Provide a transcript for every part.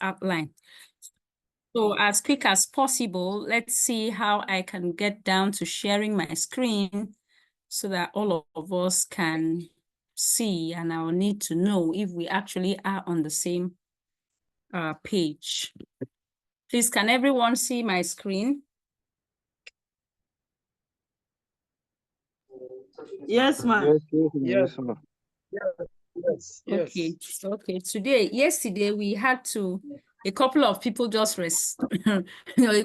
outline. So as quick as possible, let's see how I can get down to sharing my screen so that all of us can see, and I'll need to know if we actually are on the same page. Please, can everyone see my screen? Yes, ma'am. Yes. Okay. Okay. Yesterday we had a couple of people just a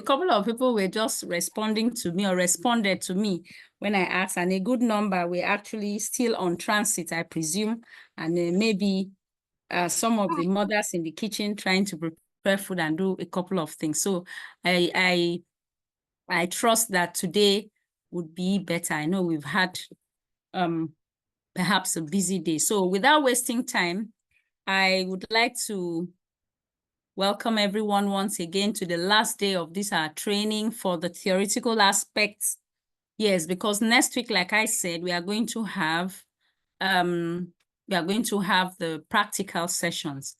couple of people were just responding to me or responded to me when I asked, and a good number were actually still on transit, I presume, and maybe some of the mothers in the kitchen trying to prepare food and do a couple of things. So I trust that today would be better. I know we've had perhaps a busy day. So without wasting time, I would like to welcome everyone once again to the last day of this training for the theoretical aspects. Yes, because next week, like I said, we are going to have the practical sessions.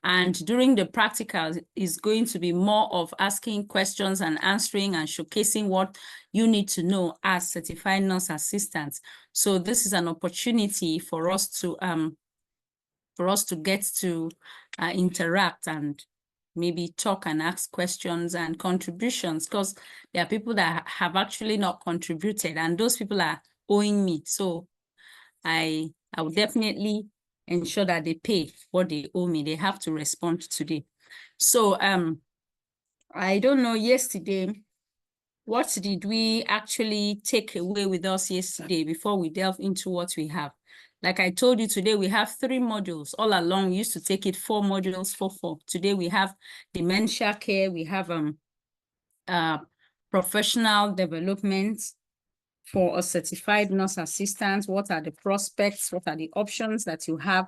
And during the practicals is going to be more of asking questions and answering and showcasing what you need to know as certified nurse assistants. So this is an opportunity for us to get to interact and maybe talk and ask questions and contributions, because there are people that have actually not contributed, and those people are owing me. So I will definitely ensure that they pay what they owe me. They have to respond today. So I don't know yesterday, what did we actually take away with us yesterday before we delve into what we have? Like I told you, today we have 3 modules. All along, we used to take it 4 modules, 4. Today we have dementia care, we have professional development for a certified nurse assistant. What are the prospects? What are the options that you have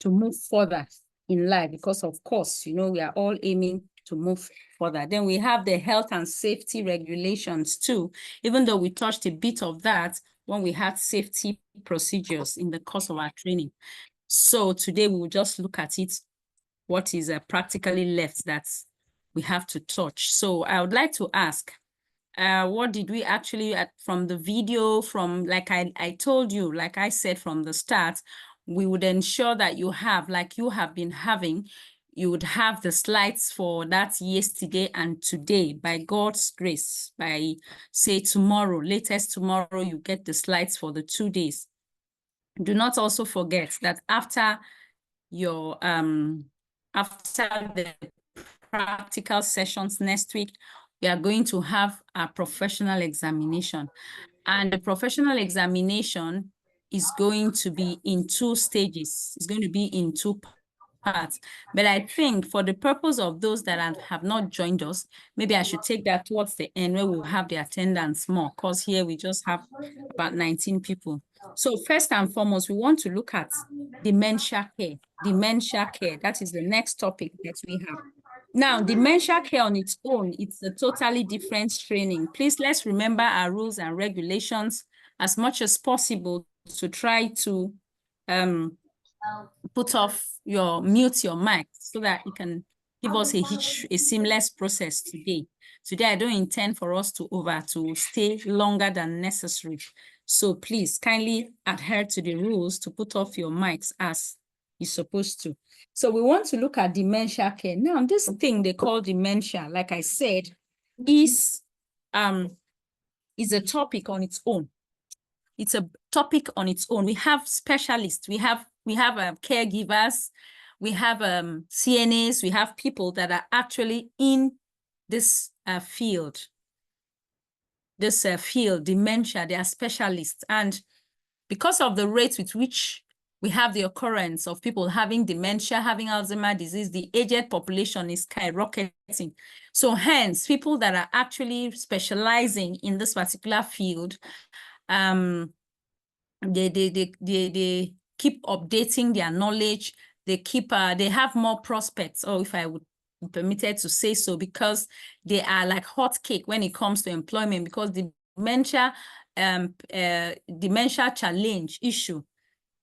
to move further in life? Because of course, you know, we are all aiming to move further. Then we have the health and safety regulations too, even though we touched a bit of that when we had safety procedures in the course of our training. So today we will just look at it, what is practically left that we have to touch. So I would like to ask, what did we actually, from the video, from like I told you, like I said from the start, we would ensure that you have, like you have been having, you would have the slides for that yesterday and today, by God's grace. By say tomorrow, latest tomorrow, you get the slides for the 2 days. Do not also forget that after your after the practical sessions next week, we are going to have a professional examination. And the professional examination is going to be in 2 stages. It's going to be in 2 parts. But I think for the purpose of those that have not joined us, maybe I should take that towards the end where we'll have the attendance more, because here we just have about 19 people. So first and foremost, we want to look at dementia care. Dementia care, that is the next topic that we have. Now, dementia care on its own, it's a totally different training. Please, let's remember our rules and regulations as much as possible to try to mute your mic so that you can give us a seamless process today. Today, I don't intend for us to stay longer than necessary. So please kindly adhere to the rules to put off your mics as you're supposed to. So we want to look at dementia care. Now, this thing they call dementia, like I said, is a topic on its own. It's a topic on its own. We have specialists, we have caregivers, we have CNAs, we have people that are actually in this field. This field, dementia, they are specialists. And because of the rate with which we have the occurrence of people having dementia, having Alzheimer's disease, the aged population is skyrocketing. So hence, people that are actually specializing in this particular field, they keep updating their knowledge. They have more prospects, or if I would be permitted to say so, because they are like hot cake when it comes to employment, because the dementia challenge issue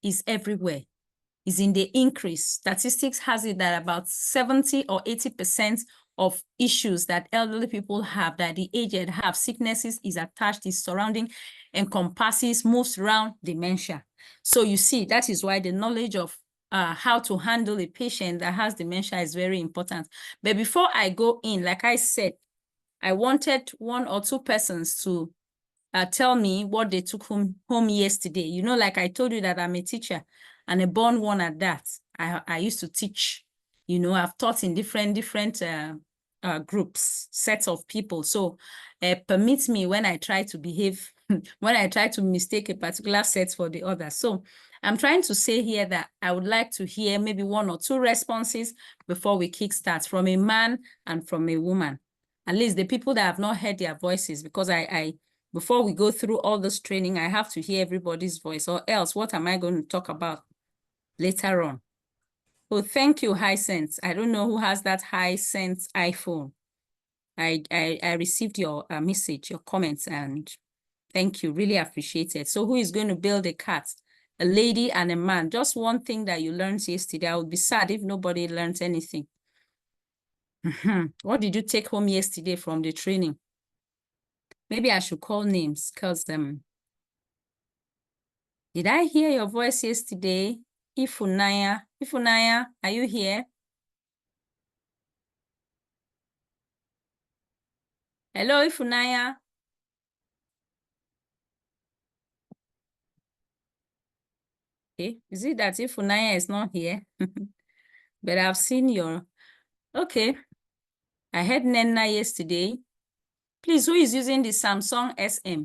is everywhere. is in the increase. Statistics has it that about 70 or 80% of issues that elderly people have, that the aged have, sicknesses is attached, is surrounding, encompasses, moves around dementia. So you see, that is why the knowledge of how to handle a patient that has dementia is very important. But before I go in, like I said, I wanted 1 or 2 persons to tell me what they took home yesterday. You know, like I told you that I'm a teacher and a born one at that. I used to teach, you know, I've taught in different groups, sets of people. So permit me when I try to behave, when I try to mistake a particular set for the other. So I'm trying to say here that I would like to hear maybe 1 or 2 responses before we kickstart, from a man and from a woman. At least the people that have not heard their voices, because before we go through all this training, I have to hear everybody's voice, or else what am I going to talk about later on? Oh, thank you, Hisense. I don't know who has that Hisense iPhone. I received your message, your comments, and thank you, really appreciate it. So who is going to build a cat? A lady and a man. Just one thing that you learned yesterday. I would be sad if nobody learned anything. What did you take home yesterday from the training? Maybe I should call names, because did I hear your voice yesterday? Ifunanya, are you here? Hello, Ifunanya. Okay, is it that Ifunanya is not here? But I've seen your, okay. I heard Nenna yesterday. Please, who is using the Samsung SM?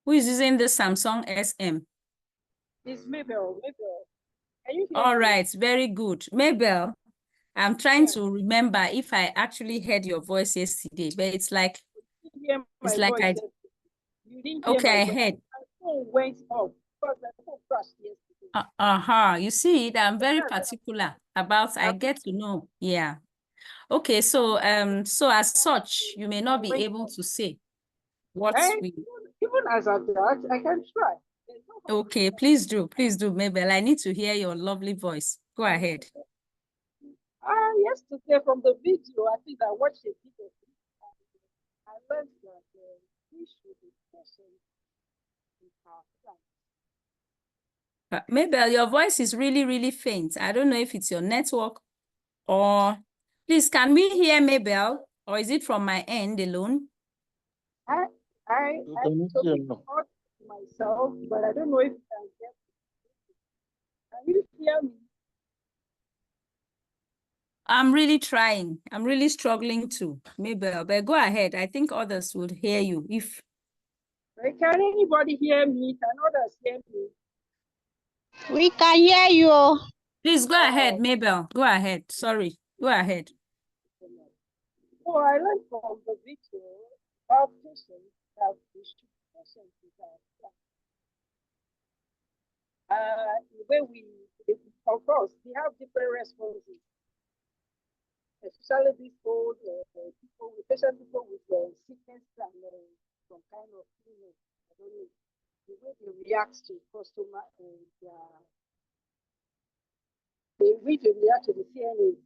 Who is using the Samsung SM? It's Mabel. Can you hear All me? right, very good. Mabel, I'm trying to remember if I actually heard your voice yesterday, but it's like, You didn't hear my voice yesterday. You didn't hear okay, my I voice. heard. My phone went off because my phone crashed yesterday. You see it, I'm very particular about, I get to know. Yeah. Okay, so so as such, you may not be able to say what we. Even as a that, I can try. Okay, please do, Mabel. I need to hear your lovely voice. Go ahead. Yesterday from the video, I think I watched a video. I learned that we should be patient with our clients. Mabel, your voice is really, really faint. I don't know if it's your network or, please, can we hear Mabel, or is it from my end alone? I told myself, but I don't know if I get it. Can you hear me? I'm really trying. I'm really struggling to, Mabel, but go ahead. I think others would hear you if. Can anybody hear me? Can others hear me? We can hear you. Please go ahead, Mabel. Go ahead. Sorry. Go ahead. So I learned from the video about patients that we should be patient with our clients. When of course, we have different responses, especially these old people, especially people with sickness and some kind of illness. I don't know the way they react to customer and the way they react to the CNA.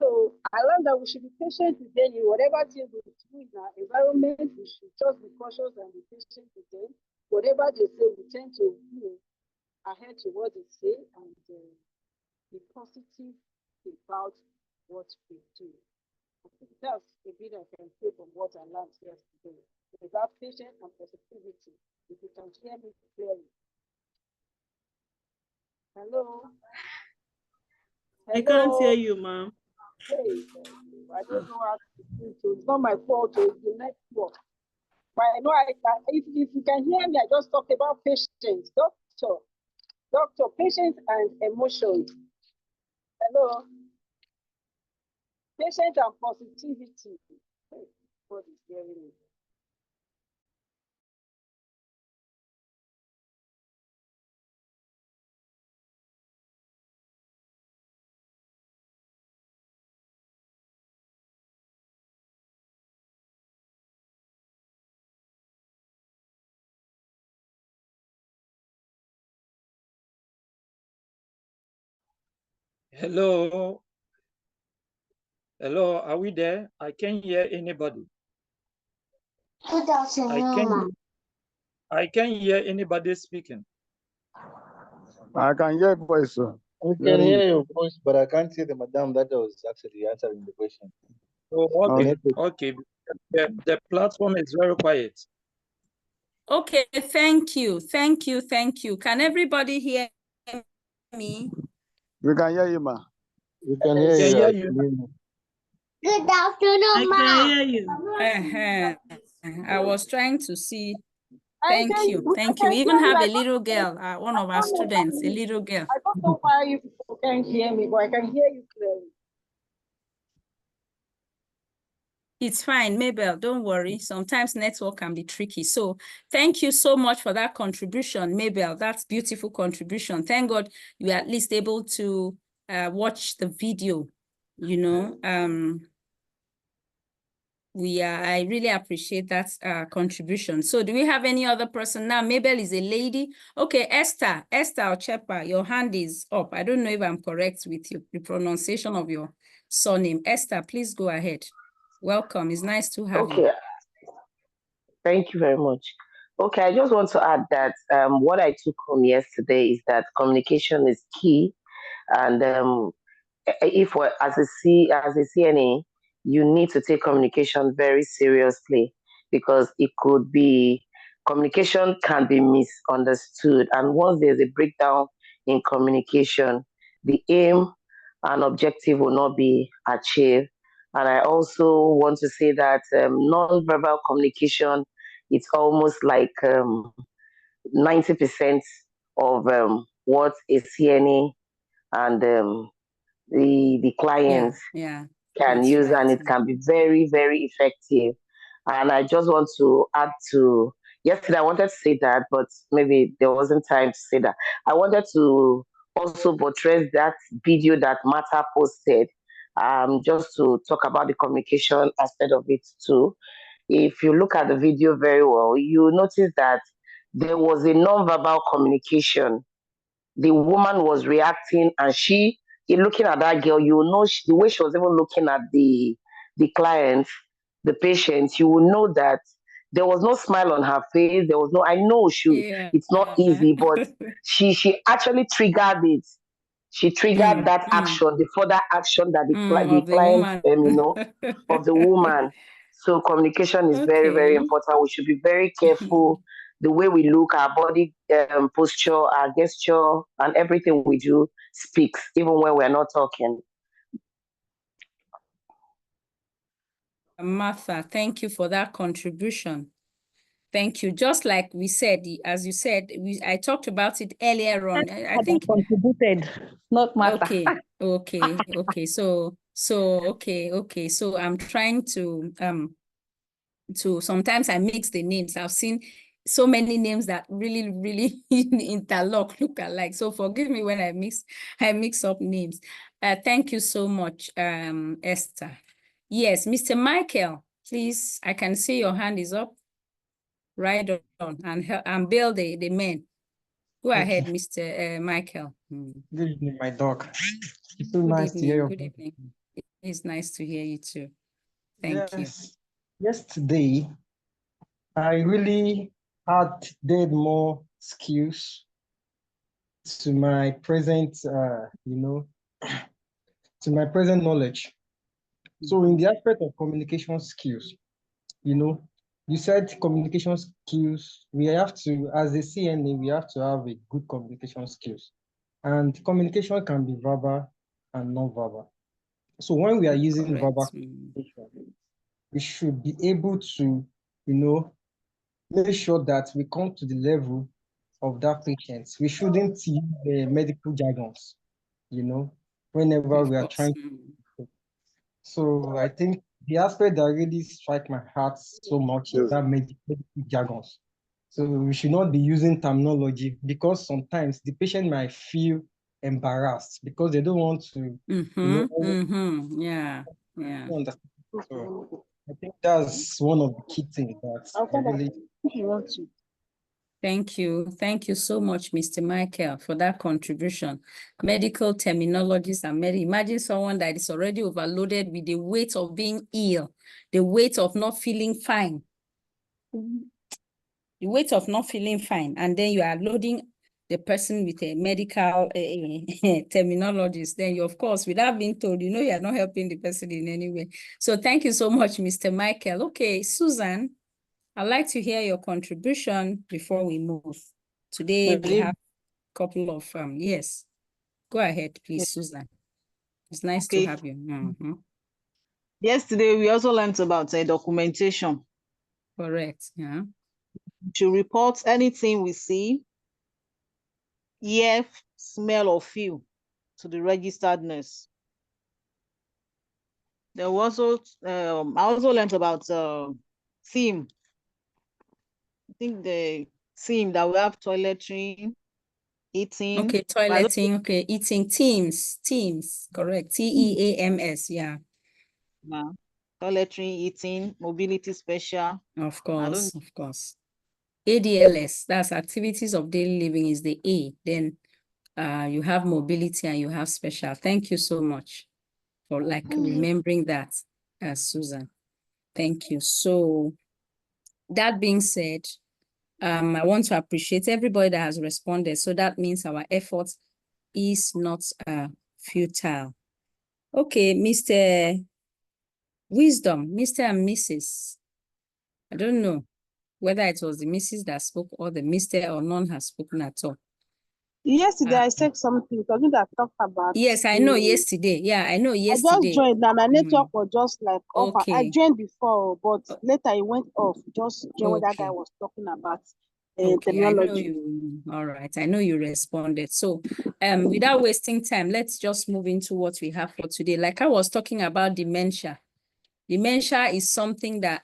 So I learned that we should be patient with them in whatever thing we do in our environment. We should just be cautious and be patient with them. Whatever they say, we tend to adhere to what they say and be positive about what we do. I think that's a bit I can say from what I learned yesterday. About patience and positivity. If you can hear me clearly. Hello? I can't hear you, ma'am. Hey, I don't know how to do it. It's not my fault, it's the network. But I know if you can hear me, I just talked about patience. Doctor, patience and emotions. Hello? Patience and positivity. Hey, God is hearing me. Hello. Hello, are we there? I can't hear anybody. Good afternoon, I can't hear anybody speaking. I can hear voice. I can hear your voice, but I can't see the madam that was actually answering the question. Oh, okay, Network. okay. The platform is very quiet. Okay, thank you. Can everybody hear me? We can hear you, ma. We can hear Can you. hear I you. believe you. Good I afternoon, ma. can hear you. I was trying to see. I Thank can- you. I Thank can you. We even hear you. have I a don't little know- girl, one of our students, a little girl. I don't know why you people can't hear me, but I can hear you clearly. It's fine, Mabel, don't worry. Sometimes network can be tricky. So thank you so much for that contribution, Mabel. That's beautiful contribution. Thank God you were at least able to watch the video, you know. I really appreciate that contribution. So do we have any other person now? Mabel is a lady. Okay, Esther Ochepa, your hand is up. I don't know if I'm correct with you, the pronunciation of your surname. Esther, please go ahead. Welcome. It's nice to have you. Okay, thank you very much. Okay, I just want to add that what I took home yesterday is that communication is key, and if we're, as a CNA, you need to take communication very seriously because it could be communication can be misunderstood, and once there's a breakdown in communication, the aim and objective will not be achieved. And I also want to say that non-verbal communication, it's almost like 90% of what a CNA and the clients Yeah, can that's use, right. and it can be very, very effective. And I just want to add to yesterday, I wanted to say that, but maybe there wasn't time to say that. I wanted to also buttress that video that Martha posted, just to talk about the communication aspect of it too. If you look at the video very well, you notice that there was a non-verbal communication. The woman was reacting, and she, in looking at that girl, you will know the way she was even looking at the client, the patient, you will know that there was no smile on her face. There was no, I know Yeah. it's not easy, but she actually triggered it. She triggered that action, the further action that the of the client, woman. of the woman. So communication is very, very Okay. important. We should be very careful the way we look, our body posture, our gesture, and everything we do speaks, even when we're not talking. Martha, thank you for that contribution. Thank you. Just like we said, as you said, I talked about it earlier on. I think Contributed, not matter. okay. So I'm trying to sometimes I mix the names. I've seen so many names that really interlock, look alike. So forgive me when I mix up names. Thank you so much, Esther. Yes, Mr. Michael, please. I can see your hand is up. Right on, and Bill the men. Go ahead, Mr. Michael. Good evening, my dog. It's so Good nice to hear your Good evening. It's nice to hear you too. Thank you. Yesterday, I really added more skills to my present, to my present knowledge. So in the aspect of communication skills, you said communication skills, we have to, as a CNA, we have to have a good communication skills. And communication can be verbal and non-verbal. So when we are using verbal communication, we should be able to, make sure that we come to the level of that patient. We shouldn't use medical jargons, whenever we are trying to. So I think the aspect that really strike my heart so much is that medical jargons. So we should not be using terminology because sometimes the patient might feel embarrassed because they don't want to, Yeah. understand. So I think that's one of the key things that I really. Thank you. Thank you so much, Mr. Michael, for that contribution. Medical terminologies and imagine someone that is already overloaded with the weight of being ill, the weight of not feeling fine. The weight of not feeling fine, and then you are loading the person with a medical terminologies, then you, of course, without being told, you know, you are not helping the person in any way. So thank you so much, Mr. Michael. Okay, Susan, I'd like to hear your contribution before we move. Today, we have a couple of, yes. Go ahead, please, Susan. It's nice to have you. Yesterday, we also learned about documentation. Correct, yeah. To report anything we see, hear, smell, or feel to the registered nurse. There was also, I also learned about theme. I think the theme that we have toiletry, eating. Okay, toileting, okay, eating, teams, correct, TEAMS, yeah. Toiletry, eating, mobility special. Of course. ADLS, that's activities of daily living is the A. Then you have mobility and you have special. Thank you so much for remembering that, Susan. Thank you. So that being said, I want to appreciate everybody that has responded. So that means our effort is not futile. Okay, Mr. Wisdom, Mr. and Mrs. I don't know whether it was the Mrs. that spoke or the Mr. or none has spoken at all. Yesterday, I said something because that talked about. Yes, I know yesterday. Yeah, I know yesterday. I just joined. Now my network was just like off. Okay. I joined before, but later it went off. Just join what that guy was talking about. Terminology. All right, I know you responded. So without wasting time, let's just move into what we have for today. Like I was talking about dementia. Dementia is something that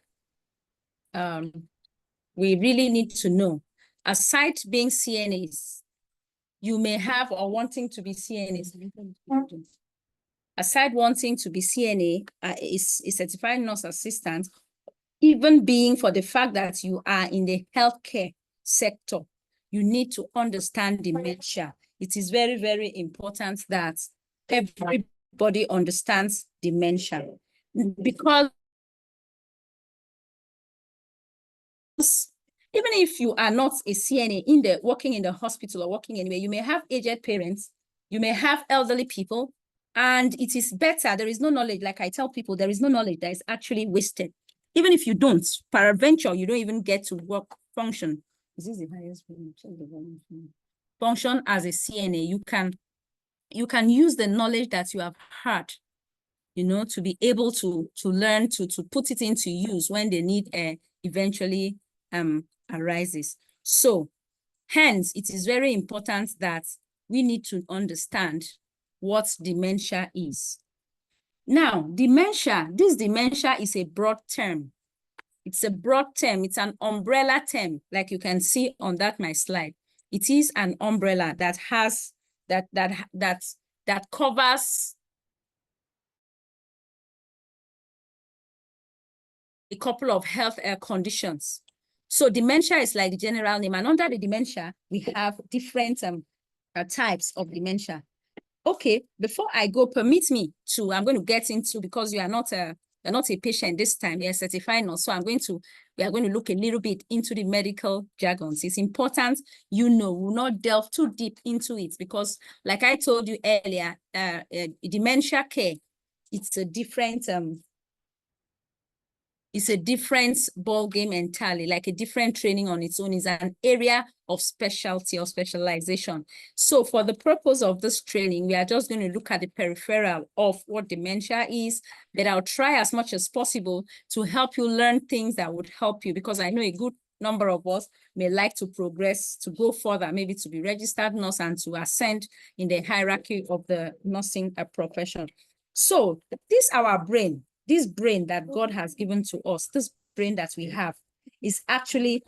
we really need to know. Aside being CNAs, you may have or wanting to be CNAs. Aside wanting to be CNA, is a certified nurse assistant, even being for the fact that you are in the healthcare sector, you need to understand dementia. It is very, very important that everybody understands dementia, because even if you are not a CNA working in the hospital or working anywhere, you may have aged parents, you may have elderly people, and it is better. There is no knowledge. Like I tell people, there is no knowledge that is actually wasted. Even if you don't, peradventure, you don't even get to work, function. Is this the highest function as a CNA? You can use the knowledge that you have heard, you know, to be able to learn, to put it into use when the need eventually arises. So hence, it is very important that we need to understand what dementia is. Now, this dementia is a broad term. It's a broad term. It's an umbrella term, like you can see on my slide. It is an umbrella that has that covers a couple of health conditions. So dementia is like the general name, and under the dementia, we have different types of dementia. Okay, before I go, permit me to, I'm going to get into, because you are not a patient this time, you're a certified nurse. So we are going to look a little bit into the medical jargons. It's important, you know, we'll not delve too deep into it, because like I told you earlier, dementia care, it's a different ball game entirely, like a different training on its own. Is an area of specialty or specialization. So for the purpose of this training, we are just going to look at the peripheral of what dementia is, but I'll try as much as possible to help you learn things that would help you, because I know a good number of us may like to progress, to go further, maybe to be registered nurse and to ascend in the hierarchy of the nursing profession. So this our brain. This brain that God has given to us, this brain that we have, is actually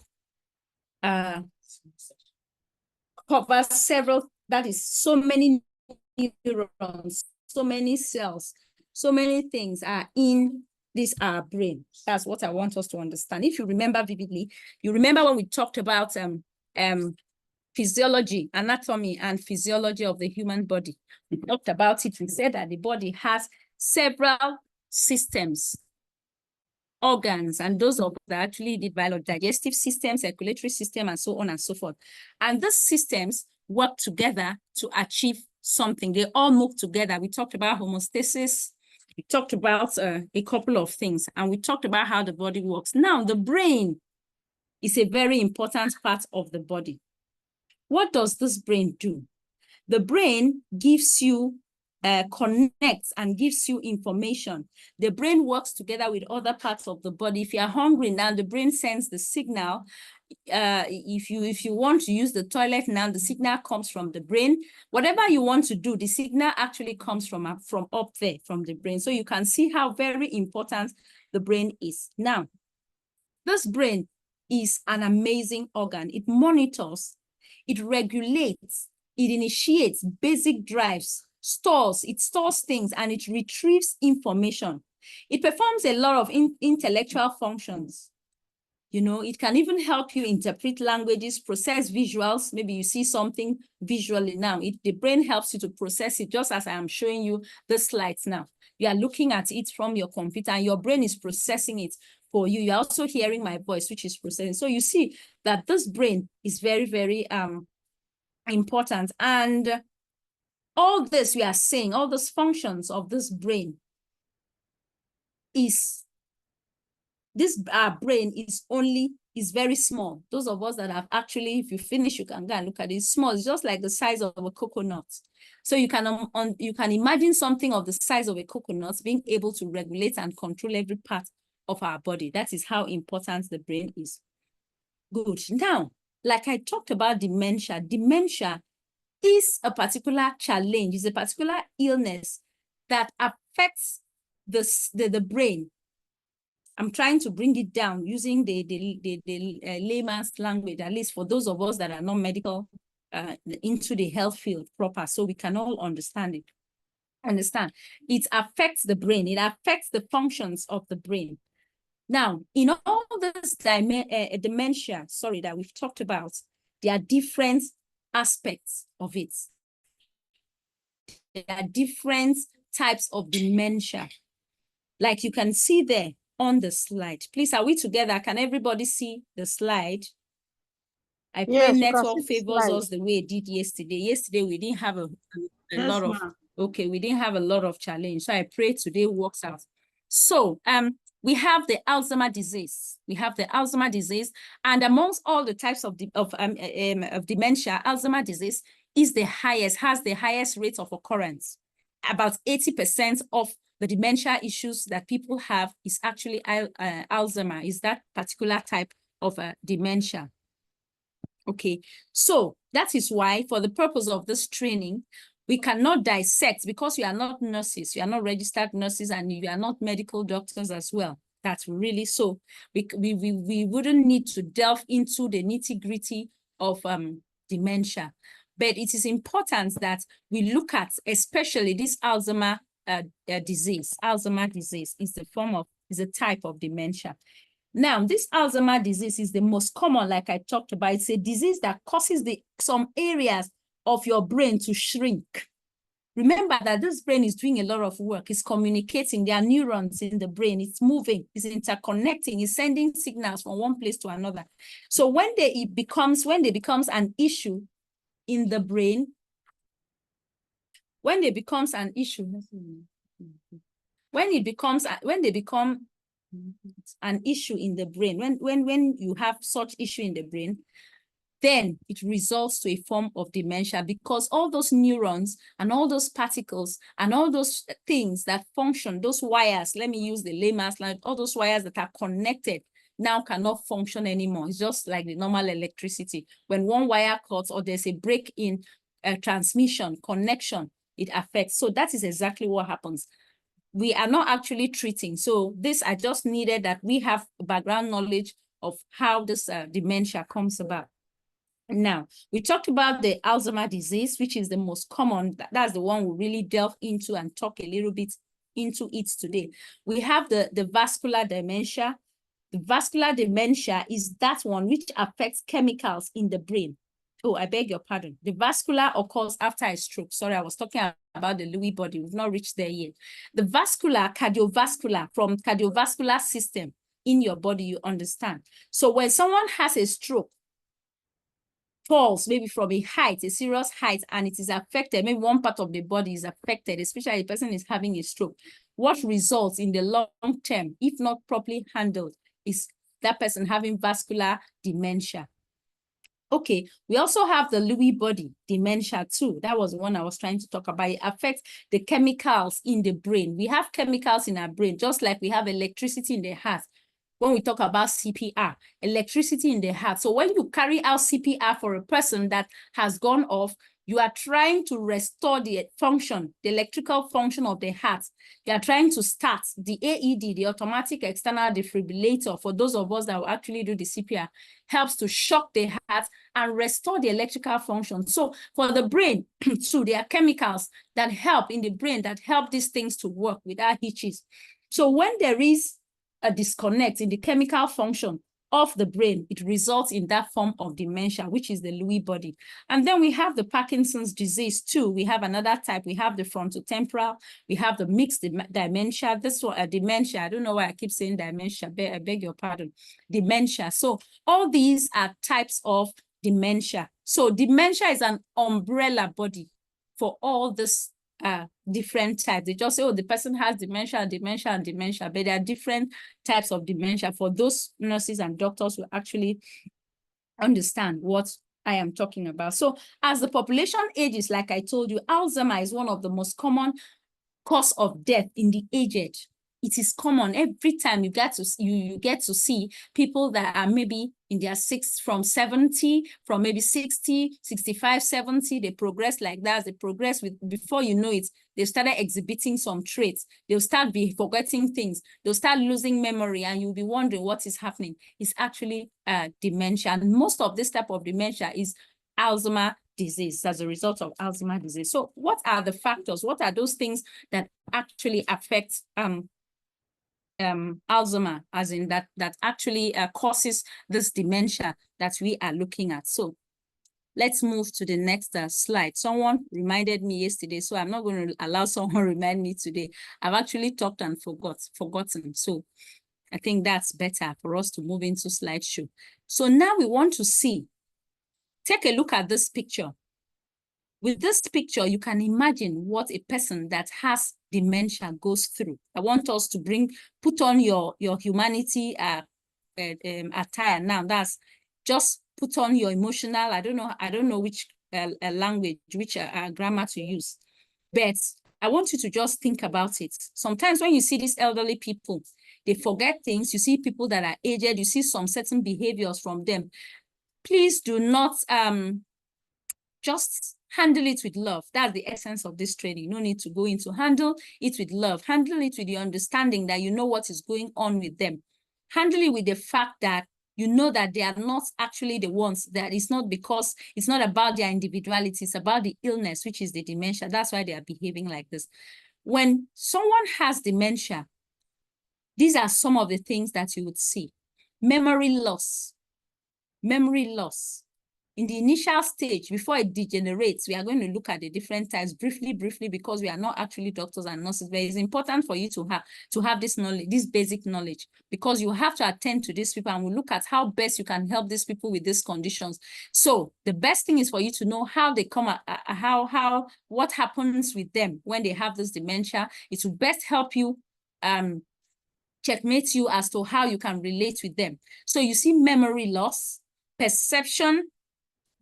covers several, that is so many neurons, so many cells, so many things are in this our brain. That's what I want us to understand. If you remember vividly, you remember when we talked about physiology, anatomy and physiology of the human body. We talked about it. We said that the body has several systems, organs, and those of that actually develop digestive system, circulatory system, and so on and so forth. And these systems work together to achieve something. They all move together. We talked about homeostasis. We talked about a couple of things, and we talked about how the body works. Now, the brain is a very important part of the body. What does this brain do? The brain gives you, connects and gives you information. The brain works together with other parts of the body. If you are hungry now, the brain sends the signal. If you want to use the toilet now, the signal comes from the brain. Whatever you want to do, the signal actually comes from up there, from the brain. So you can see how very important the brain is. Now, this brain is an amazing organ. It monitors, it regulates, it initiates basic drives, it stores things, and it retrieves information. It performs a lot of intellectual functions. You know, it can even help you interpret languages, process visuals. Maybe you see something visually now. The brain helps you to process it, just as I am showing you the slides now. You are looking at it from your computer, and your brain is processing it for you. You're also hearing my voice, which is processing. So you see that this brain is very, very important. And all this we are saying, all those functions of this brain brain is very small. Those of us that have actually, if you finish, you can go and look at it. It's small. It's just like the size of a coconut. So you can imagine something of the size of a coconut being able to regulate and control every part of our body. That is how important the brain is. Good. Now, like I talked about dementia, dementia is a particular challenge, is a particular illness that affects the brain. I'm trying to bring it down using the layman's language, at least for those of us that are not medical, into the health field proper, so we can all understand it. It affects the brain. It affects the functions of the brain. Now, in all this dementia, that we've talked about, there are different aspects of it. There are different types of dementia. Like you can see there on the slide. Please, are we together? Can everybody see the slide? I pray network favors us the way it did yesterday. Yesterday, we didn't have a lot of, we didn't have a lot of challenge. So I pray today works out. So we have the Alzheimer's disease. We have the Alzheimer's disease. And amongst all the types of dementia, Alzheimer's disease is the highest, has the highest rate of occurrence. About 80% of the dementia issues that people have is actually Alzheimer's, is that particular type of dementia. Okay, so that is why, for the purpose of this training, we cannot dissect, because we are not nurses, we are not registered nurses, and we are not medical doctors as well. That's really so. We wouldn't need to delve into the nitty-gritty of dementia. But it is important that we look at, especially this Alzheimer's disease. Alzheimer's disease is a type of dementia. Now, this Alzheimer's disease is the most common, like I talked about. It's a disease that causes some areas of your brain to shrink. Remember that this brain is doing a lot of work. It's communicating. There are neurons in the brain. It's moving. It's interconnecting. It's sending signals from one place to another. So when it becomes an issue in the brain, when they become an issue in the brain, when you have such issue in the brain, then it results to a form of dementia, because all those neurons and all those particles and all those things that function, those wires, let me use the layman's language, all those wires that are connected now cannot function anymore. It's just like the normal electricity. When one wire cuts or there's a break in transmission, connection, it affects. So that is exactly what happens. We are not actually treating. So this, I just needed that we have background knowledge of how this dementia comes about. Now, we talked about the Alzheimer's disease, which is the most common. That's the one we really delve into and talk a little bit into it today. We have the vascular dementia. The vascular dementia is that one which affects chemicals in the brain. Oh, I beg your pardon. The vascular occurs after a stroke. Sorry, I was talking about the Lewy body. We've not reached there yet. The vascular, cardiovascular, from cardiovascular system in your body, you understand. So when someone has a stroke, falls maybe from a height, a serious height, and it is affected, maybe one part of the body is affected, especially a person is having a stroke, what results in the long term, if not properly handled, is that person having vascular dementia. Okay, we also have the Lewy body dementia too. That was the one I was trying to talk about. It affects the chemicals in the brain. We have chemicals in our brain, just like we have electricity in the heart. When we talk about CPR, electricity in the heart. So when you carry out CPR for a person that has gone off, you are trying to restore the function, the electrical function of the heart. You are trying to start the AED, the automatic external defibrillator, for those of us that will actually do the CPR, helps to shock the heart and restore the electrical function. So for the brain, too, there are chemicals that help in the brain that help these things to work without hitches. So when there is a disconnect in the chemical function of the brain, it results in that form of dementia, which is the Lewy body. And then we have the Parkinson's disease too. We have another type. We have the frontotemporal. We have the mixed dementia. This one, dementia. I don't know why I keep saying dementia. I beg your pardon. Dementia. So all these are types of dementia. So dementia is an umbrella body for all this different types. They just say, oh, the person has dementia, dementia, and dementia, but there are different types of dementia for those nurses and doctors who actually understand what I am talking about. So as the population ages, like I told you, Alzheimer's is one of the most common cause of death in the aged. It is common every time you get to see people that are maybe in their from 70, from maybe 60, 65, 70, they progress like that. They progress with, before you know it, they started exhibiting some traits. They'll start forgetting things. They'll start losing memory, and you'll be wondering what is happening. It's actually dementia. And most of this type of dementia is Alzheimer's disease, as a result of Alzheimer's disease. So what are the factors? What are those things that actually affect Alzheimer's, as in that actually causes this dementia that we are looking at? So let's move to the next slide. Someone reminded me yesterday, so I'm not going to allow someone to remind me today. I've actually talked and forgotten. So I think that's better for us to move into slideshow. So now we want to see, take a look at this picture. With this picture, you can imagine what a person that has dementia goes through. I want us to put on your humanity attire now. That's just put on your emotional, I don't know which language, which grammar to use. But I want you to just think about it. Sometimes when you see these elderly people, they forget things. You see people that are aged, you see some certain behaviors from them. Please do not just handle it with love. That's the essence of this training. No need to go into handle it with love. Handle it with the understanding that you know what is going on with them. Handle it with the fact that you know that they are not actually the ones, that it's not because, it's not about their individuality, it's about the illness, which is the dementia. That's why they are behaving like this. When someone has dementia, these are some of the things that you would see. Memory loss. Memory loss. In the initial stage, before it degenerates, we are going to look at the different types briefly, because we are not actually doctors and nurses, but it's important for you to have this knowledge, this basic knowledge, because you have to attend to these people, and we'll look at how best you can help these people with these conditions. So the best thing is for you to know how they come, what happens with them when they have this dementia. It will best help you checkmate you as to how you can relate with them. So you see memory loss, perception.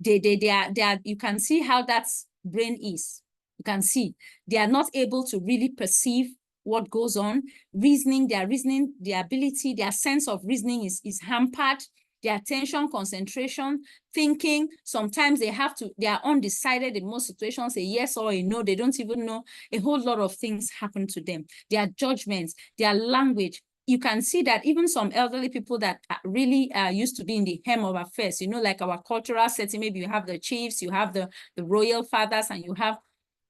They are, you can see how that brain is. You can see they are not able to really perceive what goes on. Reasoning, their ability, their sense of reasoning is hampered. Their attention, concentration, thinking, sometimes they are undecided in most situations, a yes or a no. They don't even know. A whole lot of things happen to them. Their judgments, their language. You can see that even some elderly people that really used to be in the hem of affairs, like our cultural setting, maybe you have the chiefs, you have the royal fathers, and you have,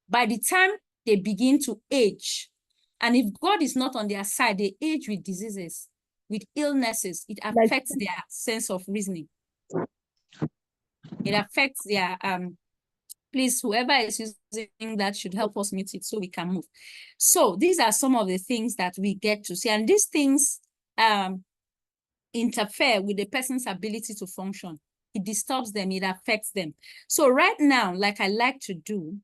by the time they begin to age, and if God is not on their side, they age with diseases. with illnesses, it affects their sense of reasoning. It affects their, please, whoever is using that should help us mute it so we can move. So these are some of the things that we get to see. And these things interfere with the person's ability to function. It disturbs them, it affects them. So right now, like I like to do,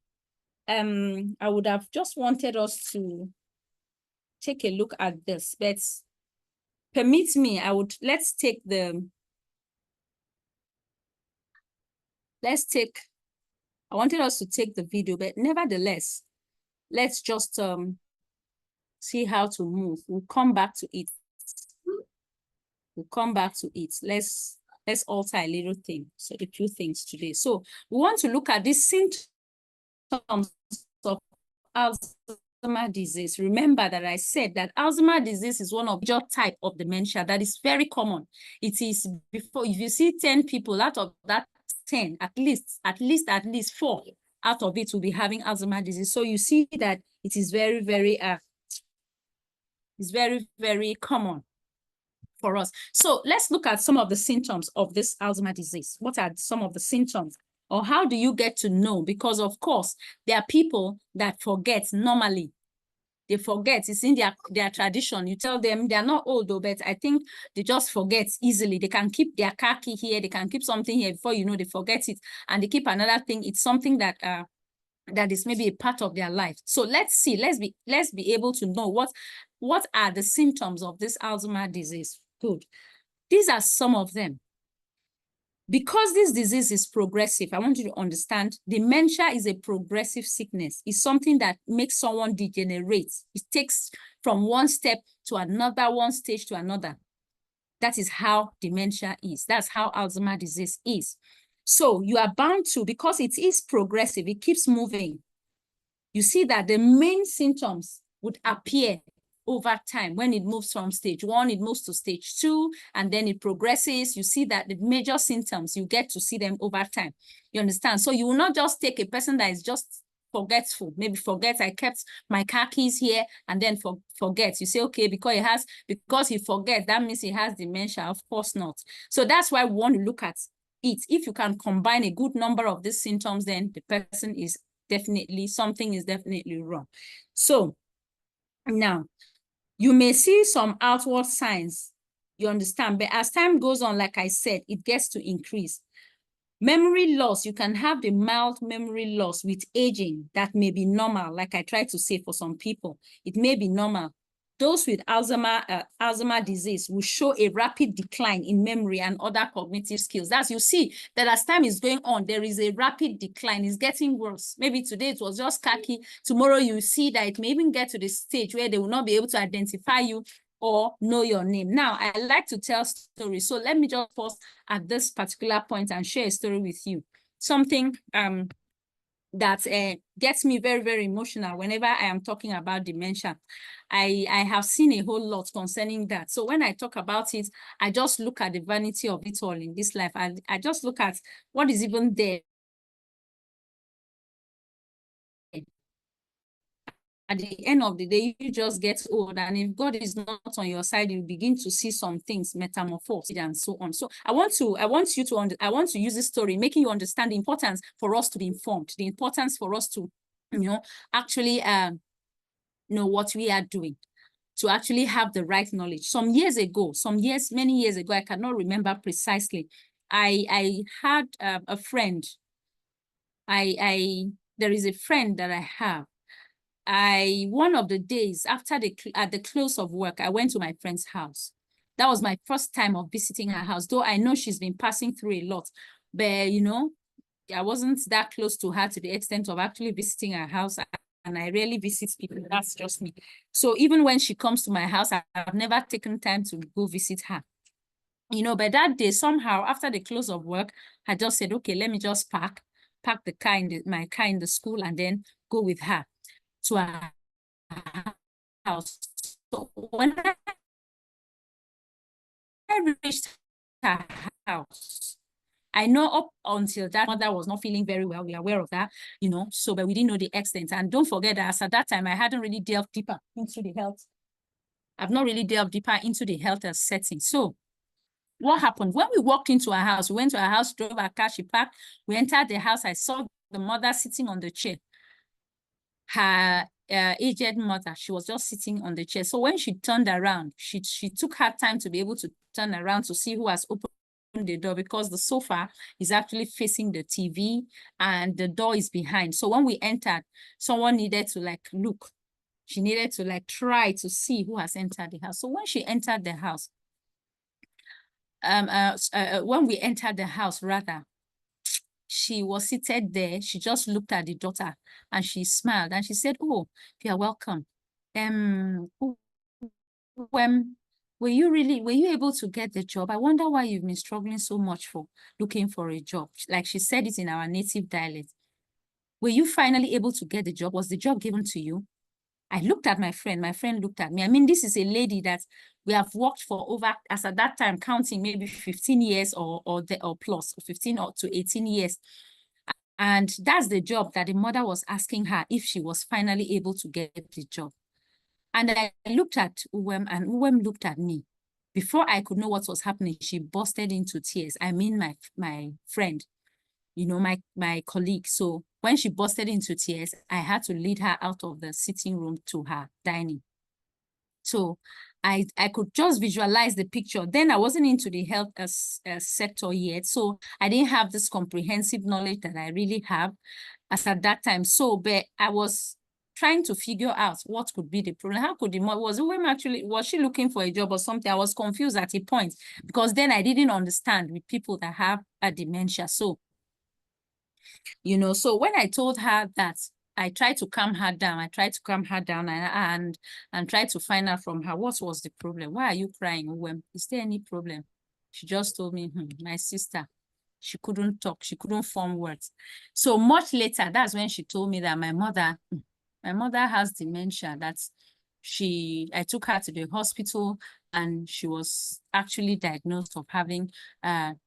I would have just wanted us to take a look at this, but permit me, I wanted us to take the video, but nevertheless, let's just see how to move. We'll come back to it. We'll come back to it. Let's alter a little thing, so a few things today. So we want to look at these symptoms of Alzheimer's disease. Remember that I said that Alzheimer's disease is one of the type of dementia that is very common. It is before, if you see 10 people, out of that 10, at least 4 out of it will be having Alzheimer's disease. So you see that it is very, very common for us. So let's look at some of the symptoms of this Alzheimer's disease. What are some of the symptoms? Or how do you get to know? Because of course, there are people that forget normally. They forget, it's in their tradition. You tell them they're not old though, but I think they just forget easily. They can keep their car key here, they can keep something here, before you know, they forget it. And they keep another thing. It's something that that is maybe a part of their life. So let's see, let's be able to know what are the symptoms of this Alzheimer's disease. Good. These are some of them. Because this disease is progressive, I want you to understand, dementia is a progressive sickness. It's something that makes someone degenerate. It takes from one step to another, one stage to another. That is how dementia is. That's how Alzheimer's disease is. So you are bound to, because it is progressive, it keeps moving. You see that the main symptoms would appear over time. When it moves from stage 1, it moves to stage 2, and then it progresses. You see that the major symptoms, you get to see them over time. You understand? So you will not just take a person that is just forgetful, maybe forget, I kept my car keys here, and then forget. You say, okay, because he forgets, that means he has dementia. Of course not. So that's why we want to look at it. If you can combine a good number of these symptoms, then the person is definitely, something is definitely wrong. So now, you may see some outward signs, you understand, but as time goes on, like I said, it gets to increase. Memory loss, you can have the mild memory loss with aging that may be normal, like I tried to say for some people, it may be normal. Those with Alzheimer's disease will show a rapid decline in memory and other cognitive skills. As you see that as time is going on, there is a rapid decline. It's getting worse. Maybe today it was just khaki. Tomorrow you see that it may even get to the stage where they will not be able to identify you or know your name. Now, I like to tell stories. So let me just pause at this particular point and share a story with you. Something that gets me very, very emotional whenever I am talking about dementia. I have seen a whole lot concerning that. So when I talk about it, I just look at the vanity of it all in this life. I just look at what is even there. At the end of the day, you just get old, and if God is not on your side, you begin to see some things metamorphose and so on. So I want to use this story, making you understand the importance for us to be informed, the importance for us to, actually know what we are doing, to actually have the right knowledge. Many years ago, I cannot remember precisely. I had a friend. There is a friend that I have. One of the days after at the close of work, I went to my friend's house. That was my first time of visiting her house, though I know she's been passing through a lot, but I wasn't that close to her to the extent of actually visiting her house, and I rarely visit people. That's just me. So even when she comes to my house, I've never taken time to go visit her. But that day, somehow, after the close of work, I just said, okay, let me just park the car my car in the school, and then go with her to our house. So when I reached her house, I know up until that mother was not feeling very well. We are aware of that, but we didn't know the extent. And don't forget that as at that time, I hadn't really delved deeper into the health I've not really delved deeper into the health setting. So what happened? When we walked into our house, we went to our house, drove our car, she parked, we entered the house, I saw the mother sitting on the chair. Her aged mother, she was just sitting on the chair. So when she turned around, she took her time to be able to turn around to see who has opened the door, because the sofa is actually facing the TV and the door is behind. So when we entered, someone needed to like look. She needed to like try to see who has entered the house. So when she entered the house, when we entered the house, rather, she was seated there. She just looked at the daughter and she smiled and she said, "Oh, you're welcome. Were you able to get the job? I wonder why you've been struggling so much for looking for a job." Like she said it in our native dialect. "Were you finally able to get the job? Was the job given to you?" I looked at my friend looked at me. I mean, this is a lady that we have worked for over, as at that time, counting maybe 15 years or plus, 15 to 18 years. And that's the job that the mother was asking her if she was finally able to get the job. And I looked at Uwem and Uwem looked at me. Before I could know what was happening, she busted into tears. I mean, my friend, you know, my colleague. So when she busted into tears, I had to lead her out of the sitting room to her dining. So I could just visualize the picture. Then I wasn't into the health sector yet. So I didn't have this comprehensive knowledge that I really have as at that time. So, but I was trying to figure out what could be the problem. How could the mother, was she looking for a job or something? I was confused at a point because then I didn't understand with people that have a dementia. So, you know, so when I told her that, I tried to calm her down. And try to find out from her, what was the problem? Why are you crying? Is there any problem? She just told me, my sister, she couldn't talk. She couldn't form words. So much later, that's when she told me that my mother has dementia. I took her to the hospital and she was actually diagnosed of having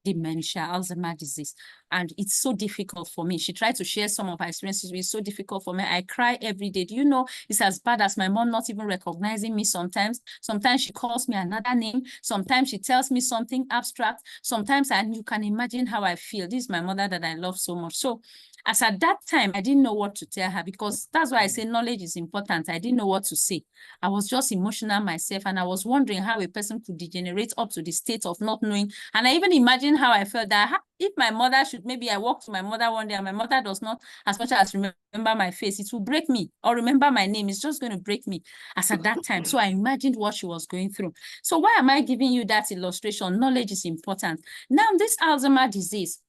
dementia, Alzheimer's disease. And it's so difficult for me. She tried to share some of her experiences. It's so difficult for me. I cry every day. Do you know, it's as bad as my mom not even recognizing me sometimes. Sometimes she calls me another name. Sometimes she tells me something abstract. Sometimes, and you can imagine how I feel. This is my mother that I love so much. So as at that time, I didn't know what to tell her, because that's why I say knowledge is important. I didn't know what to say. I was just emotional myself, and I was wondering how a person could degenerate up to the state of not knowing. And I even imagined how I felt that if my mother maybe I walk to my mother one day and my mother does not as much as remember my face, it will break me, or remember my name, it's just going to break me as at that time. So I imagined what she was going through. So why am I giving you that illustration? Knowledge is important. Now, this Alzheimer's disease,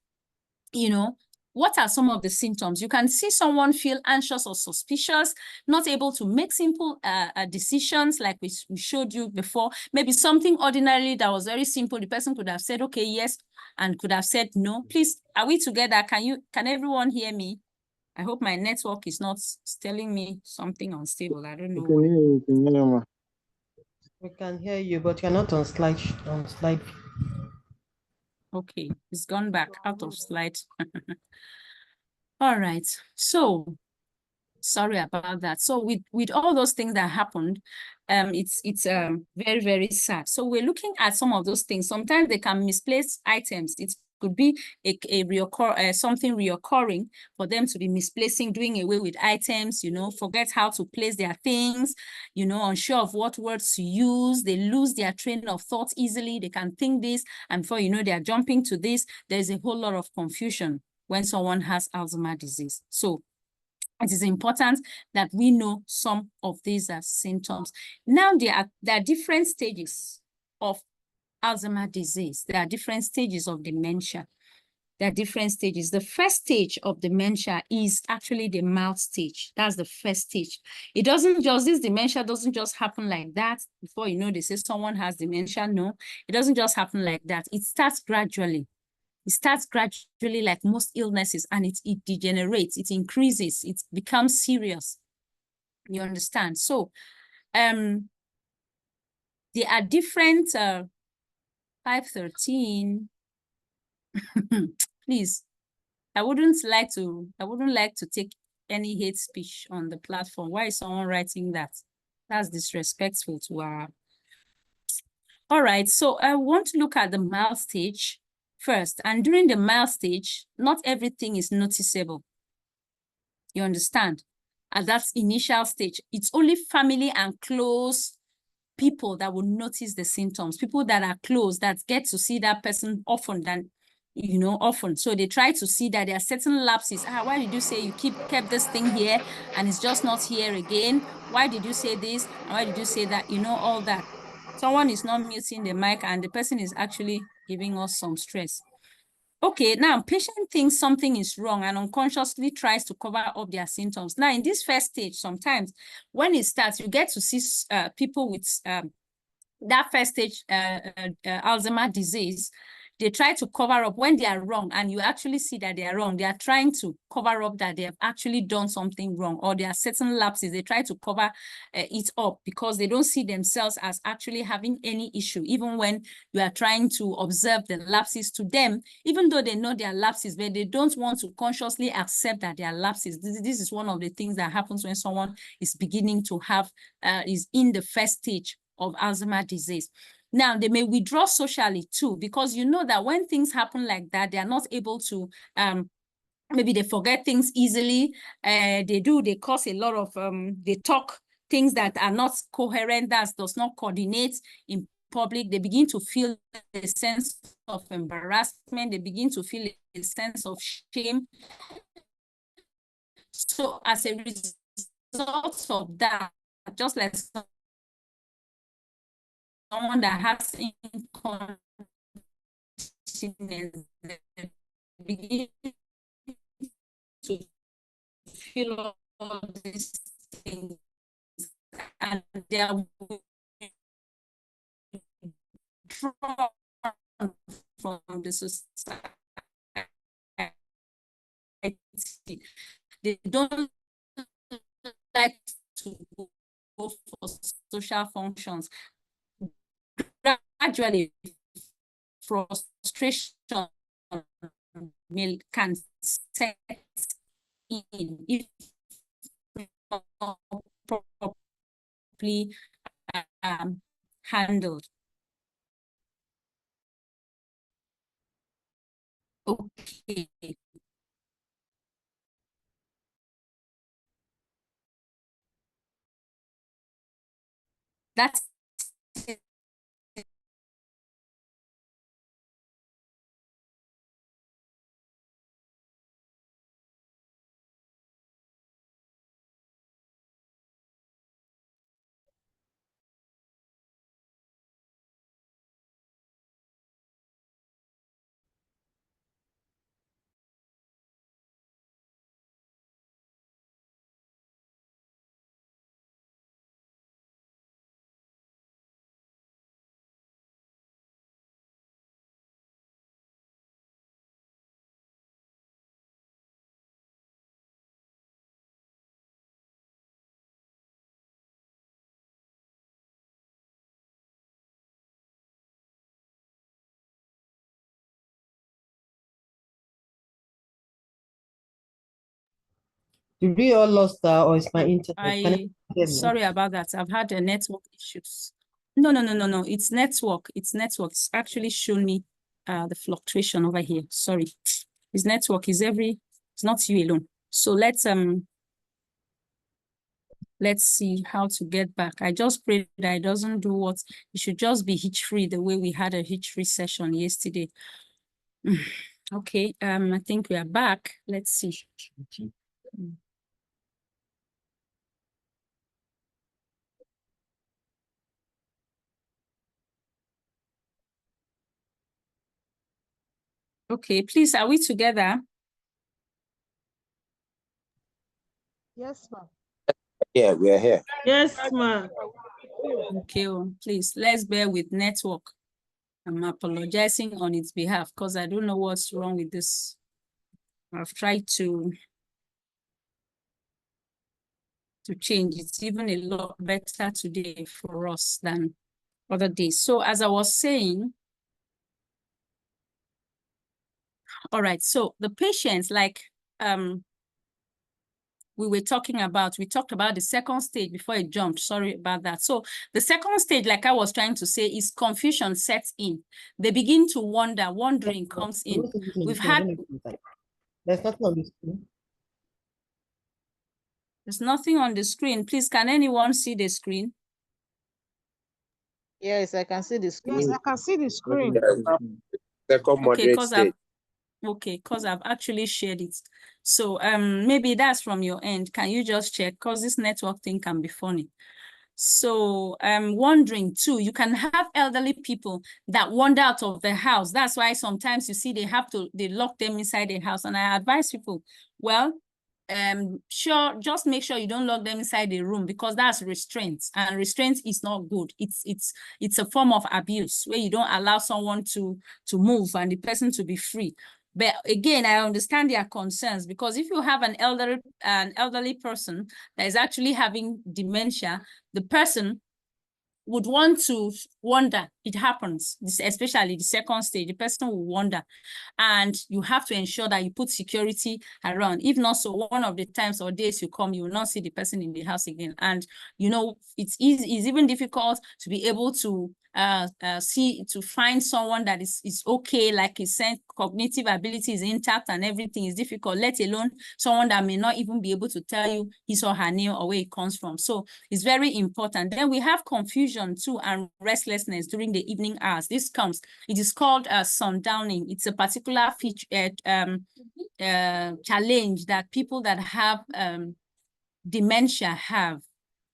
you know, what are some of the symptoms? You can see someone feel anxious or suspicious, not able to make simple decisions like we showed you before. Maybe something ordinarily that was very simple, the person could have said, okay, yes, and could have said no. Please, are we together? Can everyone hear me? I hope my network is not telling me something unstable. I don't know. We can hear you, but you're not on slide. Okay, it's gone back out of slide. All right, so sorry about that. So with all those things that happened, it's very, very sad. So we're looking at some of those things. Sometimes they can misplace items. It could be something reoccurring for them to be misplacing, doing away with items, you know, forget how to place their things, you know, unsure of what words to use. They lose their train of thought easily. They can think this, and before you know, they're jumping to this. There's a whole lot of confusion when someone has Alzheimer's disease. So it is important that we know some of these symptoms. Now, there are different stages of Alzheimer's disease. There are different stages of dementia. There are different stages. The first stage of dementia is actually the mild stage. That's the first stage. This dementia doesn't just happen like that. Before you know, they say someone has dementia. No, it doesn't just happen like that. It starts gradually. It starts gradually like most illnesses, and it degenerates, it increases, it becomes serious. You understand? So there are different 513. Please, I wouldn't like to take any hate speech on the platform. Why is someone writing that? That's disrespectful to our All right, so I want to look at the mild stage first. And during the mild stage, not everything is noticeable. You understand? At that initial stage, it's only family and close people that will notice the symptoms, people that are close, that get to see that person often than, often. So they try to see that there are certain lapses. Why did you say you kept this thing here and it's just not here again? Why did you say this? And why did you say that? All that. Someone is not muting the mic and the person is actually giving us some stress. Okay, now patient thinks something is wrong and unconsciously tries to cover up their symptoms. Now, in this first stage, sometimes when it starts, you get to see people with that first stage Alzheimer's disease. They try to cover up when they are wrong, and you actually see that they are wrong. They are trying to cover up that they have actually done something wrong, or there are certain lapses. They try to cover it up because they don't see themselves as actually having any issue, even when you are trying to observe the lapses to them, even though they know they are lapses, but they don't want to consciously accept that they are lapses. This is one of the things that happens when someone is beginning to have, is in the first stage of Alzheimer's disease. Now, they may withdraw socially too, because you know that when things happen like that, they are not able to, maybe they forget things easily. They cause a lot of, they talk things that are not coherent, that does not coordinate in public. They begin to feel a sense of embarrassment. They begin to feel a sense of shame. So as a result of that, just like someone that has incontinence, they begin to feel all these things, and they are withdrawn from the society. They don't like to go for social functions. Gradually, frustration can set in if not properly handled. Okay. That's it. Did we all lost or is my internet? Sorry about that. I've had a network issues. No. It's network. It's network. It's actually shown me the fluctuation over here. Sorry. It's network. It's not you alone. So let's see how to get back. I just pray that it doesn't do what it should, just be hitch-free the way we had a hitch-free session yesterday. Okay, I think we are back. Let's see. Okay, please, are we together? Yes, ma'am. Yeah, we are here. Yes, ma'am. Okay, please, let's bear with network. I'm apologizing on its behalf because I don't know what's wrong with this. I've tried to change. It's even a lot better today for us than other days. So as I was saying, all right, so the patients, like we talked about the second stage before it jumped. Sorry about that. So the second stage, like I was trying to say, is confusion sets in. They begin to wonder, wondering comes in. We've had... There's nothing on the screen. There's nothing on the screen. Please, can anyone see the screen? Yes, I can see the screen. Yes, I can see the screen. Okay, because I've actually shared it. So maybe that's from your end. Can you just check? Because this network thing can be funny. So I'm wondering too, you can have elderly people that wander out of the house. That's why sometimes you see they lock them inside the house. And I advise people, well, just make sure you don't lock them inside the room, because that's restraint, and restraint is not good. It's a form of abuse where you don't allow someone to move and the person to be free. But again, I understand their concerns, because if you have an elderly person that is actually having dementia, the person would want to wonder. It happens, especially the second stage, the person will wonder, and you have to ensure that you put security around. If not so, one of the times or days you come, you will not see the person in the house again. And you know, it's even difficult to be able to find someone that is okay, like he said, cognitive ability is intact and everything is difficult, let alone someone that may not even be able to tell you his or her name or where it comes from. So it's very important. Then we have confusion too and restlessness during the evening hours. It is called sundowning. It's a particular feature, challenge that people that have dementia have.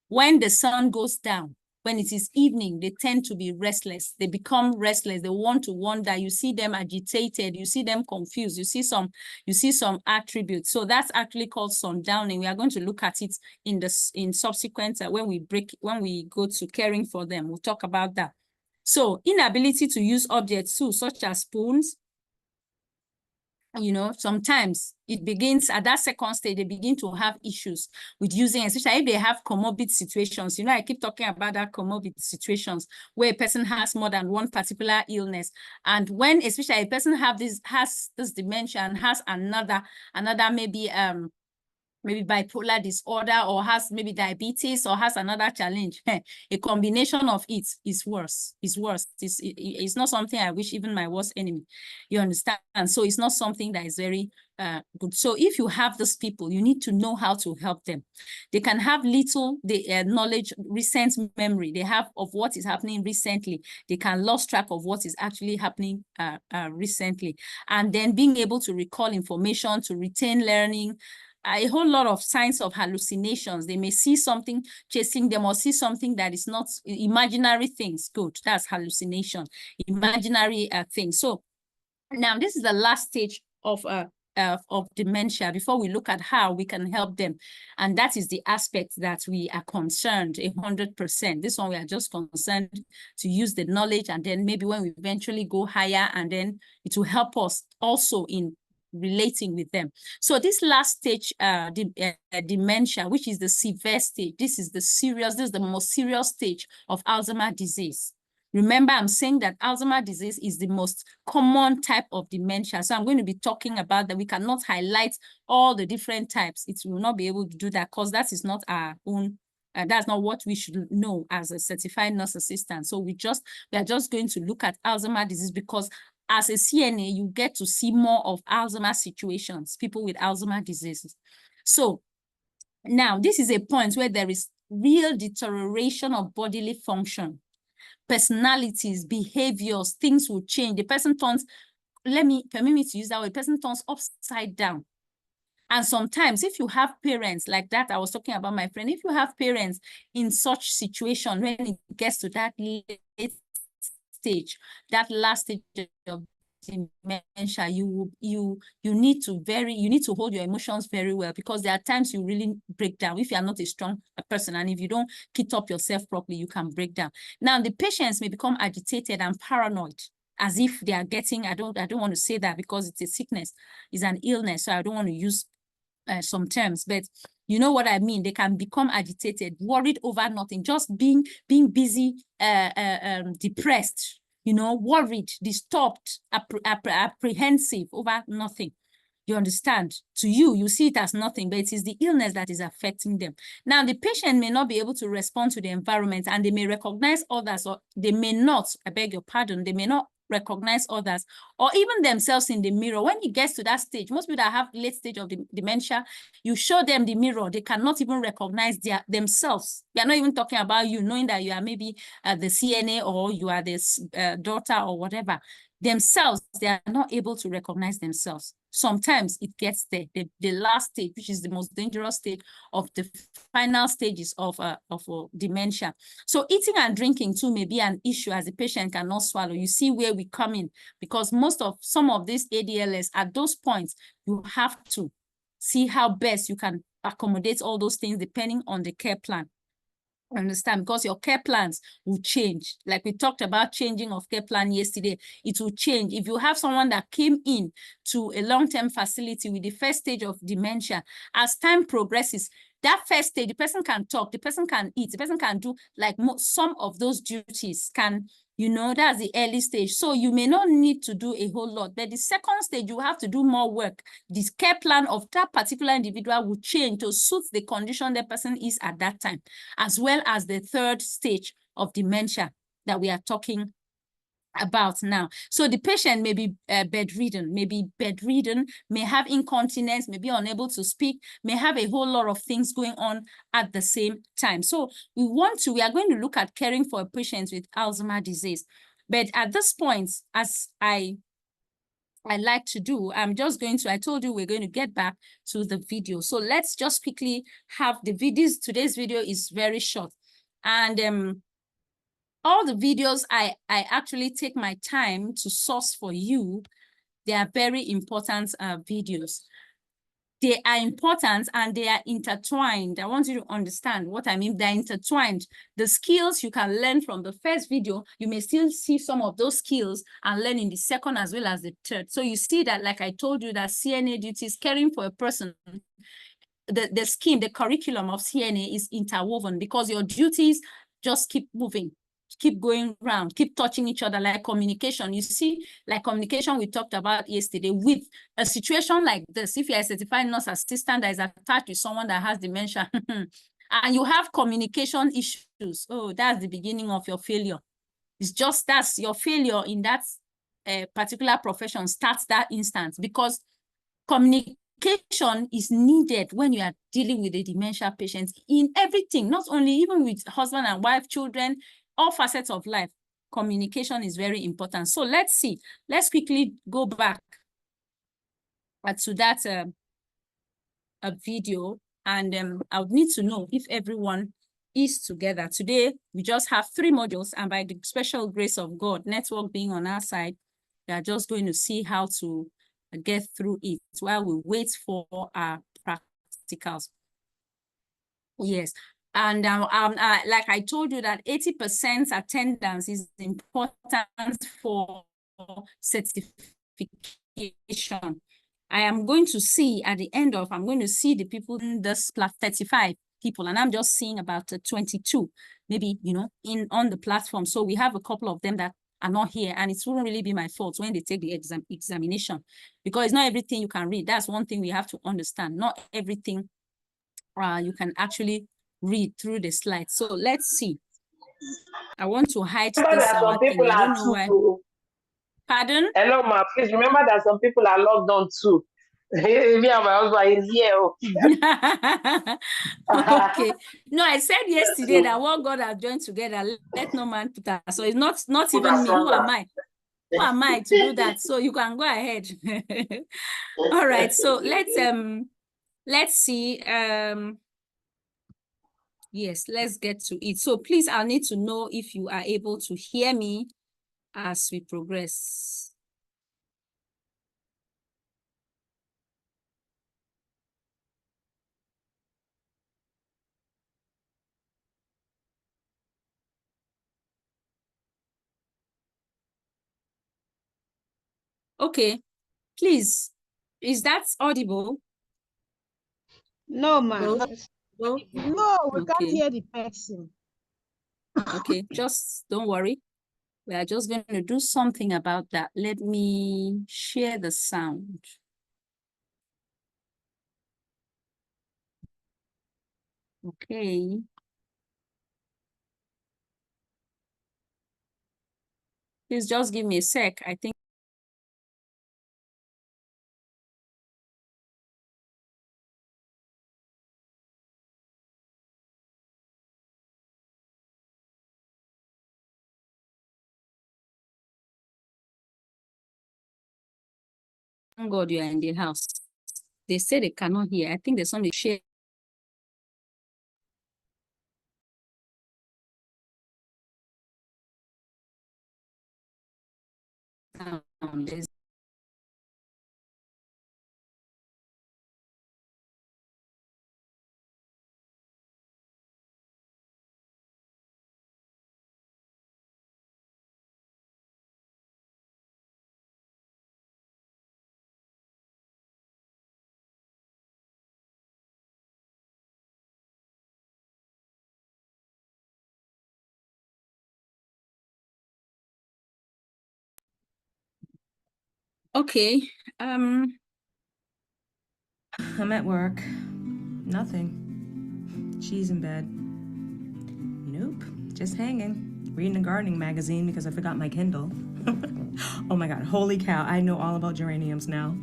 When the sun goes down, when it is evening, they tend to be restless. They become restless. They want to wander. You see them agitated. You see them confused. You see some attributes. So that's actually called sundowning. We are going to look at it in subsequent when we go to caring for them. We'll talk about that. So inability to use objects too, such as spoons. You know, sometimes it begins at that second stage, they begin to have issues with using, especially if they have comorbid situations. You know, I keep talking about that comorbid situations where a person has more than one particular illness. And when, especially a person has this dementia and has another maybe bipolar disorder, or has maybe diabetes, or has another challenge, a combination of it is worse. It's not something I wish even my worst enemy. You understand? And so it's not something that is very good. So if you have these people, you need to know how to help them. They can have little knowledge, recent memory they have of what is happening recently. They can lose track of what is actually happening recently. And then being able to recall information, to retain learning, a whole lot of signs of hallucinations. They may see something chasing them, or see something that is not imaginary things. Good, that's hallucination, imaginary things. So now this is the last stage of dementia before we look at how we can help them. And that is the aspect that we are concerned 100%. This one we are just concerned to use the knowledge, and then maybe when we eventually go higher, and then it will help us also in relating with them. So this last stage, dementia, which is the severe stage, this is the most serious stage of Alzheimer's disease. Remember, I'm saying that Alzheimer's disease is the most common type of dementia. So I'm going to be talking about that. We cannot highlight all the different types. It will not be able to do that, because that is not our own, that's not what we should know as a certified nurse assistant. So we are just going to look at Alzheimer's disease, because as a CNA, you get to see more of Alzheimer's situations, people with Alzheimer's diseases. So now this is a point where there is real deterioration of bodily function, personalities, behaviors, things will change. The person turns, permit me to use that word, the person turns upside down. And sometimes if you have parents like that, I was talking about my friend, if you have parents in such situation, when it gets to that late stage, that last stage of dementia, you need to hold your emotions very well, because there are times you really break down if you are not a strong person, and if you don't keep up yourself properly, you can break down. Now the patients may become agitated and paranoid, as if they are getting, I don't want to say that because it's a sickness, it's an illness, so I don't want to use some terms, but you know what I mean. They can become agitated, worried over nothing, just being busy, depressed, you know, worried, disturbed, apprehensive over nothing. You understand? To you, you see it as nothing, but it is the illness that is affecting them. Now, the patient may not be able to respond to the environment, and they may recognize others, or they may not, I beg your pardon, they may not recognize others, or even themselves in the mirror. When it gets to that stage, most people that have late stage of the dementia, you show them the mirror, they cannot even recognize themselves. We are not even talking about you, knowing that you are maybe the CNA, or you are this daughter or whatever. Themselves, they are not able to recognize themselves. Sometimes it gets there, the last stage, which is the most dangerous stage of the final stages of dementia. So eating and drinking too may be an issue, as the patient cannot swallow. You see where we come in, because some of these ADLS, at those points, you have to see how best you can accommodate all those things depending on the care plan. Understand? Because your care plans will change. Like we talked about changing of care plan yesterday, it will change. If you have someone that came in to a long-term facility with the first stage of dementia, as time progresses, that first stage, the person can talk, the person can eat, the person can do like some of those duties can, you know, that's the early stage. So you may not need to do a whole lot, but the second stage, you have to do more work. This care plan of that particular individual will change to suit the condition the person is at that time, as well as the third stage of dementia that we are talking about now. So the patient may be bedridden, may have incontinence, may be unable to speak, may have a whole lot of things going on at the same time. So we are going to look at caring for a patient with Alzheimer's disease. But at this point, as I like to do, I'm just going to, I told you we're going to get back to the video. So let's just quickly have the videos. Today's video is very short. And all the videos I actually take my time to source for you, they are very important videos. They are important and they are intertwined. I want you to understand what I mean. They're intertwined. The skills you can learn from the first video, you may still see some of those skills and learn in the second as well as the third. So you see that, like I told you, that CNA duties, caring for a person, the scheme, the curriculum of CNA is interwoven, because your duties just keep moving, keep going around, keep touching each other, like communication. You see, like communication we talked about yesterday, with a situation like this, if you're a certified nurse assistant that is attached to someone that has dementia, and you have communication issues, oh, that's the beginning of your failure. It's just, that's your failure in that particular profession starts that instance, because communication is needed when you are dealing with a dementia patient in everything, not only even with husband and wife, children, all facets of life. Communication is very important. So let's see. Let's quickly go back to that video, and I would need to know if everyone is together. Today, we just have 3 modules, and by the special grace of God, network being on our side, we are just going to see how to get through it while we wait for our practicals. Yes. And like I told you, that 80% attendance is important for certification. I am going to see at the end of, I'm going to see the people in this 35 people, and I'm just seeing about 22, maybe, you know, on the platform. So we have a couple of them that are not here, and it wouldn't really be my fault when they take the examination, because it's not everything you can read. That's one thing we have to understand. Not everything you can actually read through the slides. So let's see. I want to hide this. Some people I don't are know why. too. Pardon? Hello, ma. Please remember that some people are locked on too. Me and my husband is here. Okay. No, I said yesterday that what God has joined together, let no man put us. So it's not even me. Who am I? Who am I to do that? So you can go ahead. All right. So let's see. Yes, let's get to it. So please, I'll need to know if you are able to hear me as we progress. Okay, please, is that audible? No, ma'am. No, we can't hear the person. Okay, just don't worry. We are just going to do something about that. Let me share the sound. Okay. Please just give me a sec. I think. Thank God you are in the house. They say they cannot hear. I think there's something share. There's okay. I'm at work. Nothing. She's in bed. Nope. Just hanging. Reading a gardening magazine because I forgot my Kindle. Oh my God. Holy cow. I know all about geraniums now.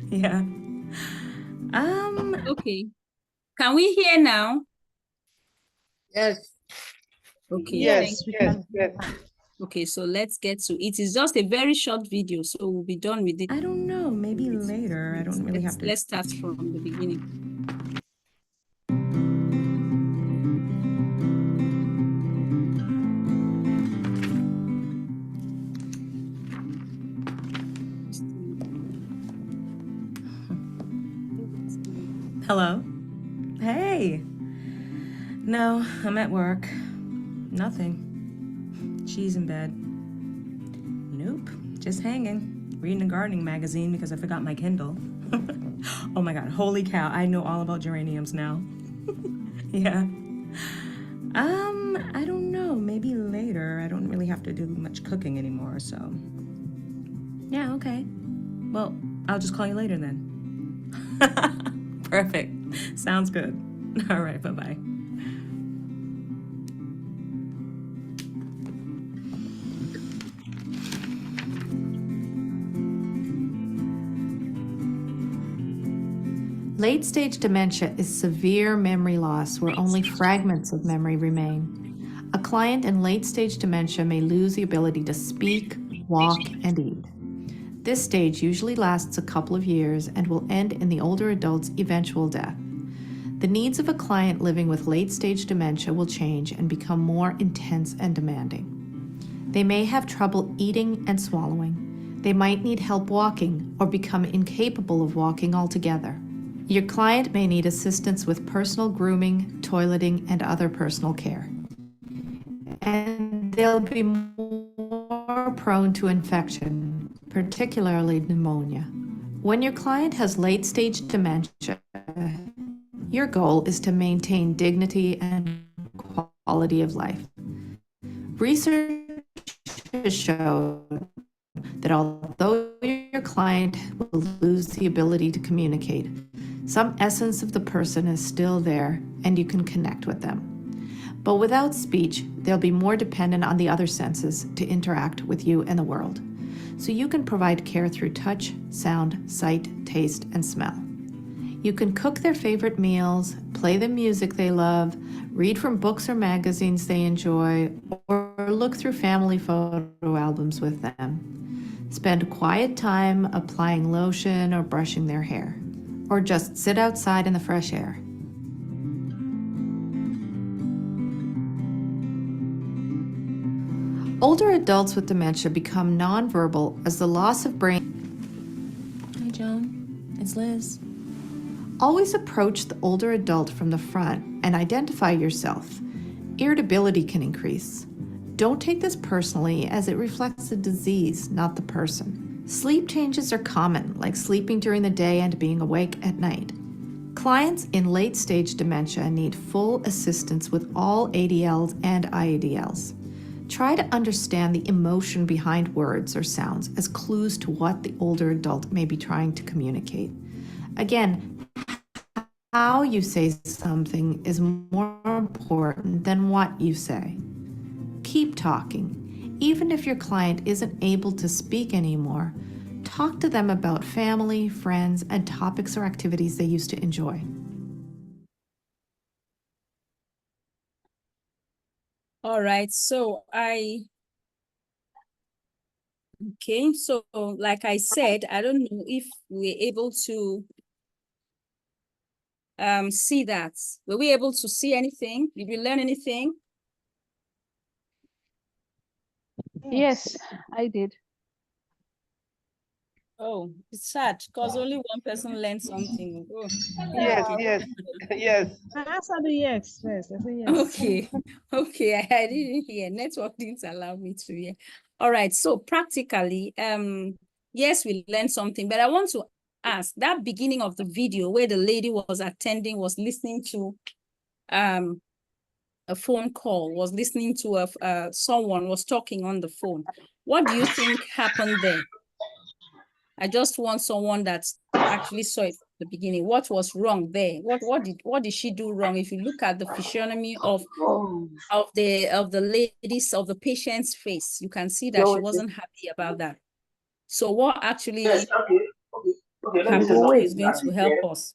Yeah. Okay. Can we hear now? Yes. Okay. Yes, yes, yes. Okay, so let's get to it. It's just a very short video, so we'll be done with it. I don't know. Maybe later. I don't really have to. Let's start from the beginning. Hello? Hey. No, I'm at work. Nothing. She's in bed. Nope. Just hanging. Reading a gardening magazine because I forgot my Kindle. Oh my God. Holy cow. I know all about geraniums now. Yeah. I don't know. Maybe later. I don't really have to do much cooking anymore, so. Yeah, okay. Well, I'll just call you later then. Perfect. Sounds good. All right, bye-bye. Late-stage dementia is severe memory loss where only fragments of memory remain. A client in late-stage dementia may lose the ability to speak, walk, and eat. This stage usually lasts a couple of years and will end in the older adult's eventual death. The needs of a client living with late-stage dementia will change and become more intense and demanding. They may have trouble eating and swallowing. They might need help walking or become incapable of walking altogether. Your client may need assistance with personal grooming, toileting, and other personal care. And they'll be more prone to infection, particularly pneumonia. When your client has late-stage dementia, your goal is to maintain dignity and quality of life. Research has shown that although your client will lose the ability to communicate, some essence of the person is still there and you can connect with them. But without speech, they'll be more dependent on the other senses to interact with you and the world. So you can provide care through touch, sound, sight, taste, and smell. You can cook their favorite meals, play the music they love, read from books or magazines they enjoy, or look through family photo albums with them. Spend quiet time applying lotion or brushing their hair, or just sit outside in the fresh air. Older adults with dementia become nonverbal as the loss of brain. Hi, Joan. It's Liz. Always approach the older adult from the front and identify yourself. Irritability can increase. Don't take this personally as it reflects the disease, not the person. Sleep changes are common, like sleeping during the day and being awake at night. Clients in late-stage dementia need full assistance with all ADLs and IADLs. Try to understand the emotion behind words or sounds as clues to what the older adult may be trying to communicate. Again, How you say something is more important than what you say. Keep talking. Even if your client isn't able to speak anymore, talk to them about family, friends, and topics or activities they used to enjoy. All right, so okay, so like I said, I don't know if we're able to see that. Were we able to see anything? Did we learn anything? Yes, I did. Oh, it's sad because only one person learned something. Oh, Yes, okay. yes, yes. I answered the yes first. I said yes. Okay, okay, I didn't hear. Network didn't allow me to hear. All right, so practically, yes, we learned something, but I want to ask that beginning of the video where the lady was listening to a phone call, was listening to someone was talking on the phone. What do you think happened there? I just want someone that actually saw it at the beginning. What was wrong there? What did she do wrong? If you look at the physiognomy of the ladies, of the patient's face, you can see that she wasn't happy about that. So what actually Okay, let me say happened something. is going to help us.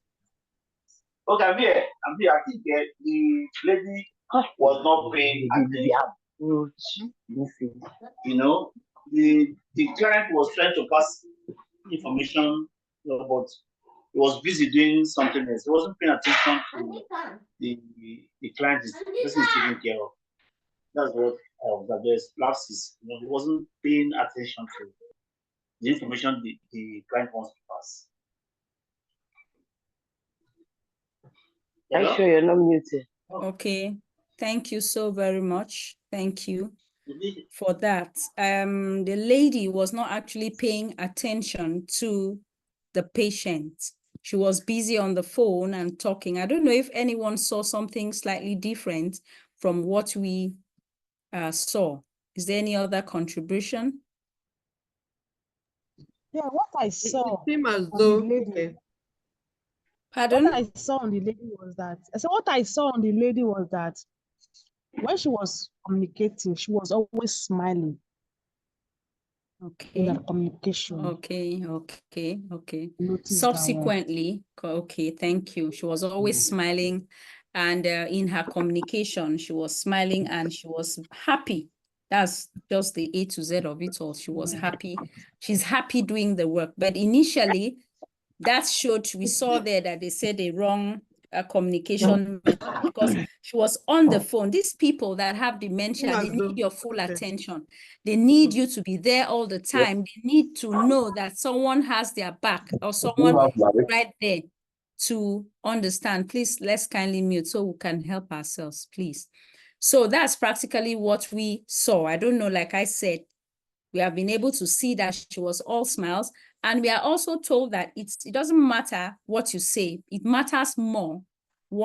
Okay, I'm here. I think the lady was not paying attention. You know, the client was trying to pass information, but he was busy doing something else. He wasn't paying attention to the client is taking care of. That's what there's lapses. He wasn't paying attention to the information the client wants to pass. Are you sure you're not muted? Okay, thank you so very much. Thank you for that. The lady was not actually paying attention to the patient. She was busy on the phone and talking. I don't know if anyone saw something slightly different from what we saw. Is there any other contribution? Yeah, what I saw It seemed as on though, the lady. okay. Pardon? What I saw on the lady was that. So what I saw on the lady was that when she was communicating, she was always smiling. Okay. In her communication. Okay. Notice Subsequently, okay, thank you. She was always smiling, and in her communication, she was smiling and she was happy. That's just the A to Z of it all. She was happy. She's happy doing the work. But initially, that showed, we saw there that they said a wrong communication method because she was on the phone. These people that have dementia, they need your full attention. They need you to be there all the time. They need to know that someone has their back or someone right there to understand. Please, let's kindly mute so we can help ourselves, please. So that's practically what we saw. I don't know, like I said, we have been able to see that she was all smiles. And we are also told that it doesn't matter what you say. It matters more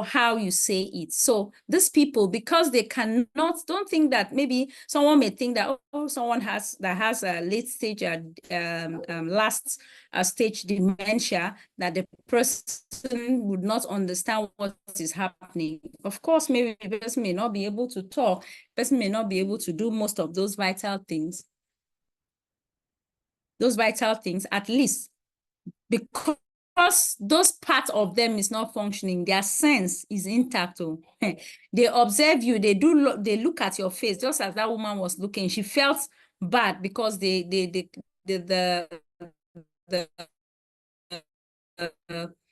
how you say it. So these people, because they cannot, don't think that maybe someone may think that, oh, someone has a late stage, last stage dementia, that the person would not understand what is happening. Of course, maybe the person may not be able to talk, the person may not be able to do most of those vital things. At least because those parts of them is not functioning, their sense is intact. They observe you, they look at your face, just as that woman was looking. She felt bad because the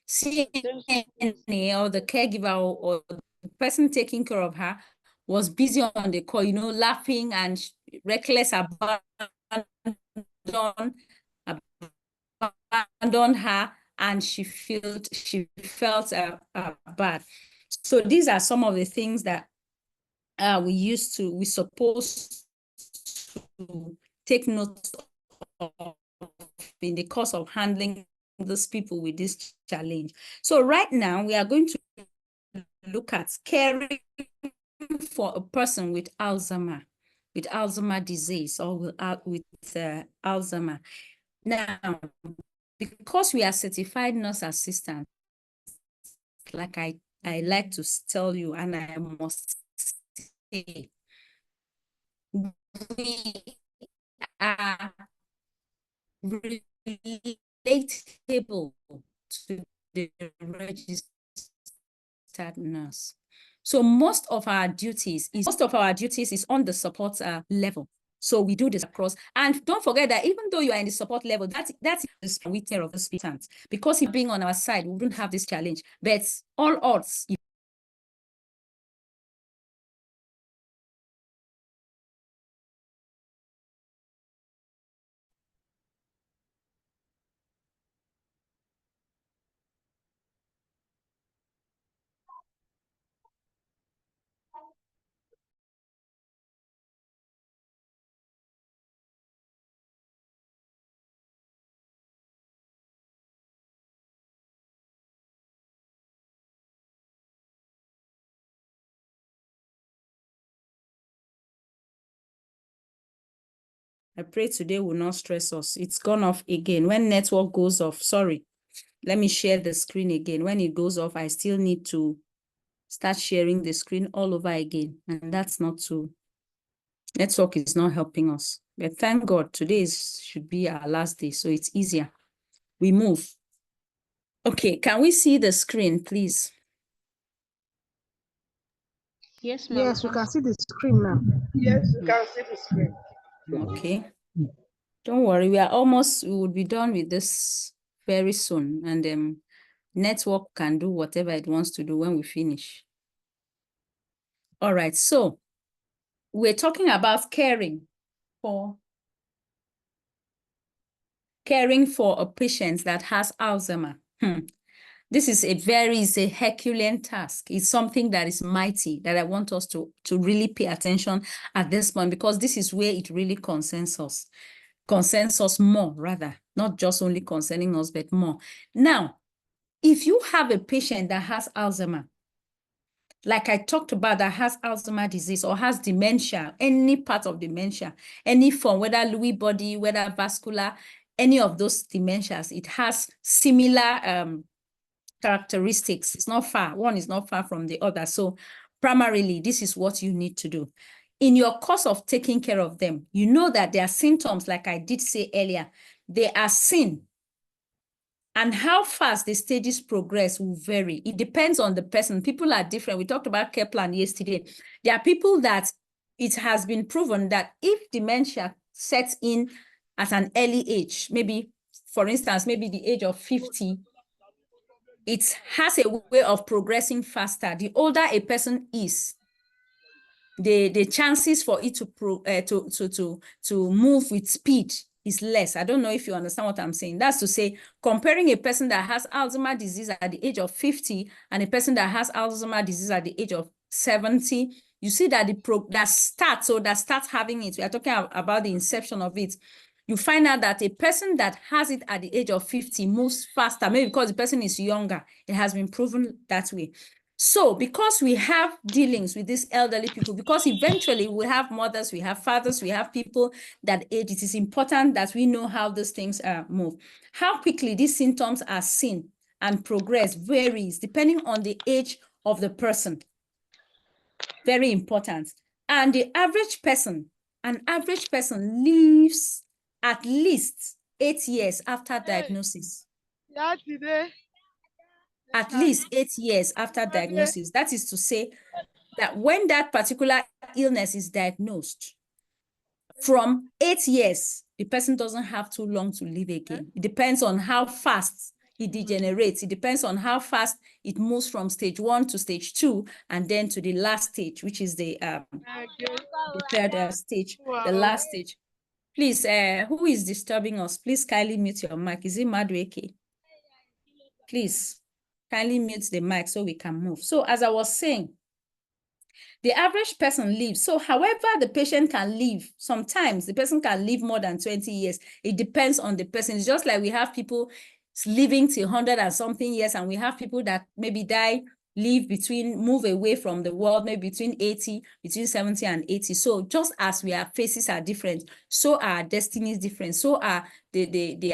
CNA or the caregiver or the person taking care of her was busy on the call, laughing and reckless about abandon her, and she felt bad. So these are some of the things that we're supposed to take note of in the course of handling those people with this challenge. So right now we are going to look at caring for a person with Alzheimer disease or with Alzheimer. Now, because we are certified nurse assistants, like I like to tell you, and I must say, we are relatable to the registered nurse. So most of our duties is on the support level. So we do this across, and don't forget that even though you are in the support level, that's the weakness of the hospitals, because if being on our side, we wouldn't have this challenge. But all odds, I pray today will not stress us. It's gone off again. When network goes off, sorry, let me share the screen again. When it goes off, I still need to start sharing the screen all over again. And that's not too, network is not helping us. But thank God, today should be our last day, so it's easier. We move. Okay, can we see the screen, please? Yes, ma'am. Yes, we can see the screen now. Yes, you can see the screen. Okay. Don't worry, we will be done with this very soon. And network can do whatever it wants to do when we finish. All right, so we're talking about caring for a patient that has Alzheimer. This is a Herculean task. It's something that is mighty that I want us to really pay attention at this point, because this is where it really concerns us more, rather, not just only concerning us, but more. Now, if you have a patient that has Alzheimer, like I talked about, that has Alzheimer's disease or has dementia, any part of dementia, any form, whether Lewy body, whether vascular, any of those dementias, it has similar characteristics. It's not far. One is not far from the other. So primarily, this is what you need to do. In your course of taking care of them, you know that there are symptoms, like I did say earlier, they are seen. And how fast the stages progress will vary. It depends on the person. People are different. We talked about care plan yesterday. There are people that it has been proven that if dementia sets in at an early age, maybe, for instance, maybe the age of 50, it has a way of progressing faster. The older a person is, the chances for it to move with speed is less. I don't know if you understand what I'm saying. That's to say, comparing a person that has Alzheimer's disease at the age of 50 and a person that has Alzheimer's disease at the age of 70, you see that that starts having it. We are talking about the inception of it. You find out that a person that has it at the age of 50 moves faster, maybe because the person is younger. It has been proven that way. So because we have dealings with these elderly people, because eventually we have mothers, we have fathers, we have people that age, it is important that we know how these things move. How quickly these symptoms are seen and progress varies depending on the age of the person. Very important. And the average person, an average person lives at least 8 years after diagnosis. Yeah, today. At least 8 years after diagnosis. That is to say that when that particular illness is diagnosed, from 8 years, the person doesn't have too long to live again. It depends on how fast it degenerates. It depends on how fast it moves from stage 1 to stage 2, and then to the last stage, which is the third stage, the last stage. Please, who is disturbing us? Please kindly mute your mic. Is it Madueke? Please, kindly mute the mic so we can move. So as I was saying, the average person lives. So however the patient can live, sometimes the person can live more than 20 years. It depends on the person. It's just like we have people living till 100 and something years, and we have people that maybe move away from the world, maybe between 70 and 80. So just as our faces are different, so our destinies different, so are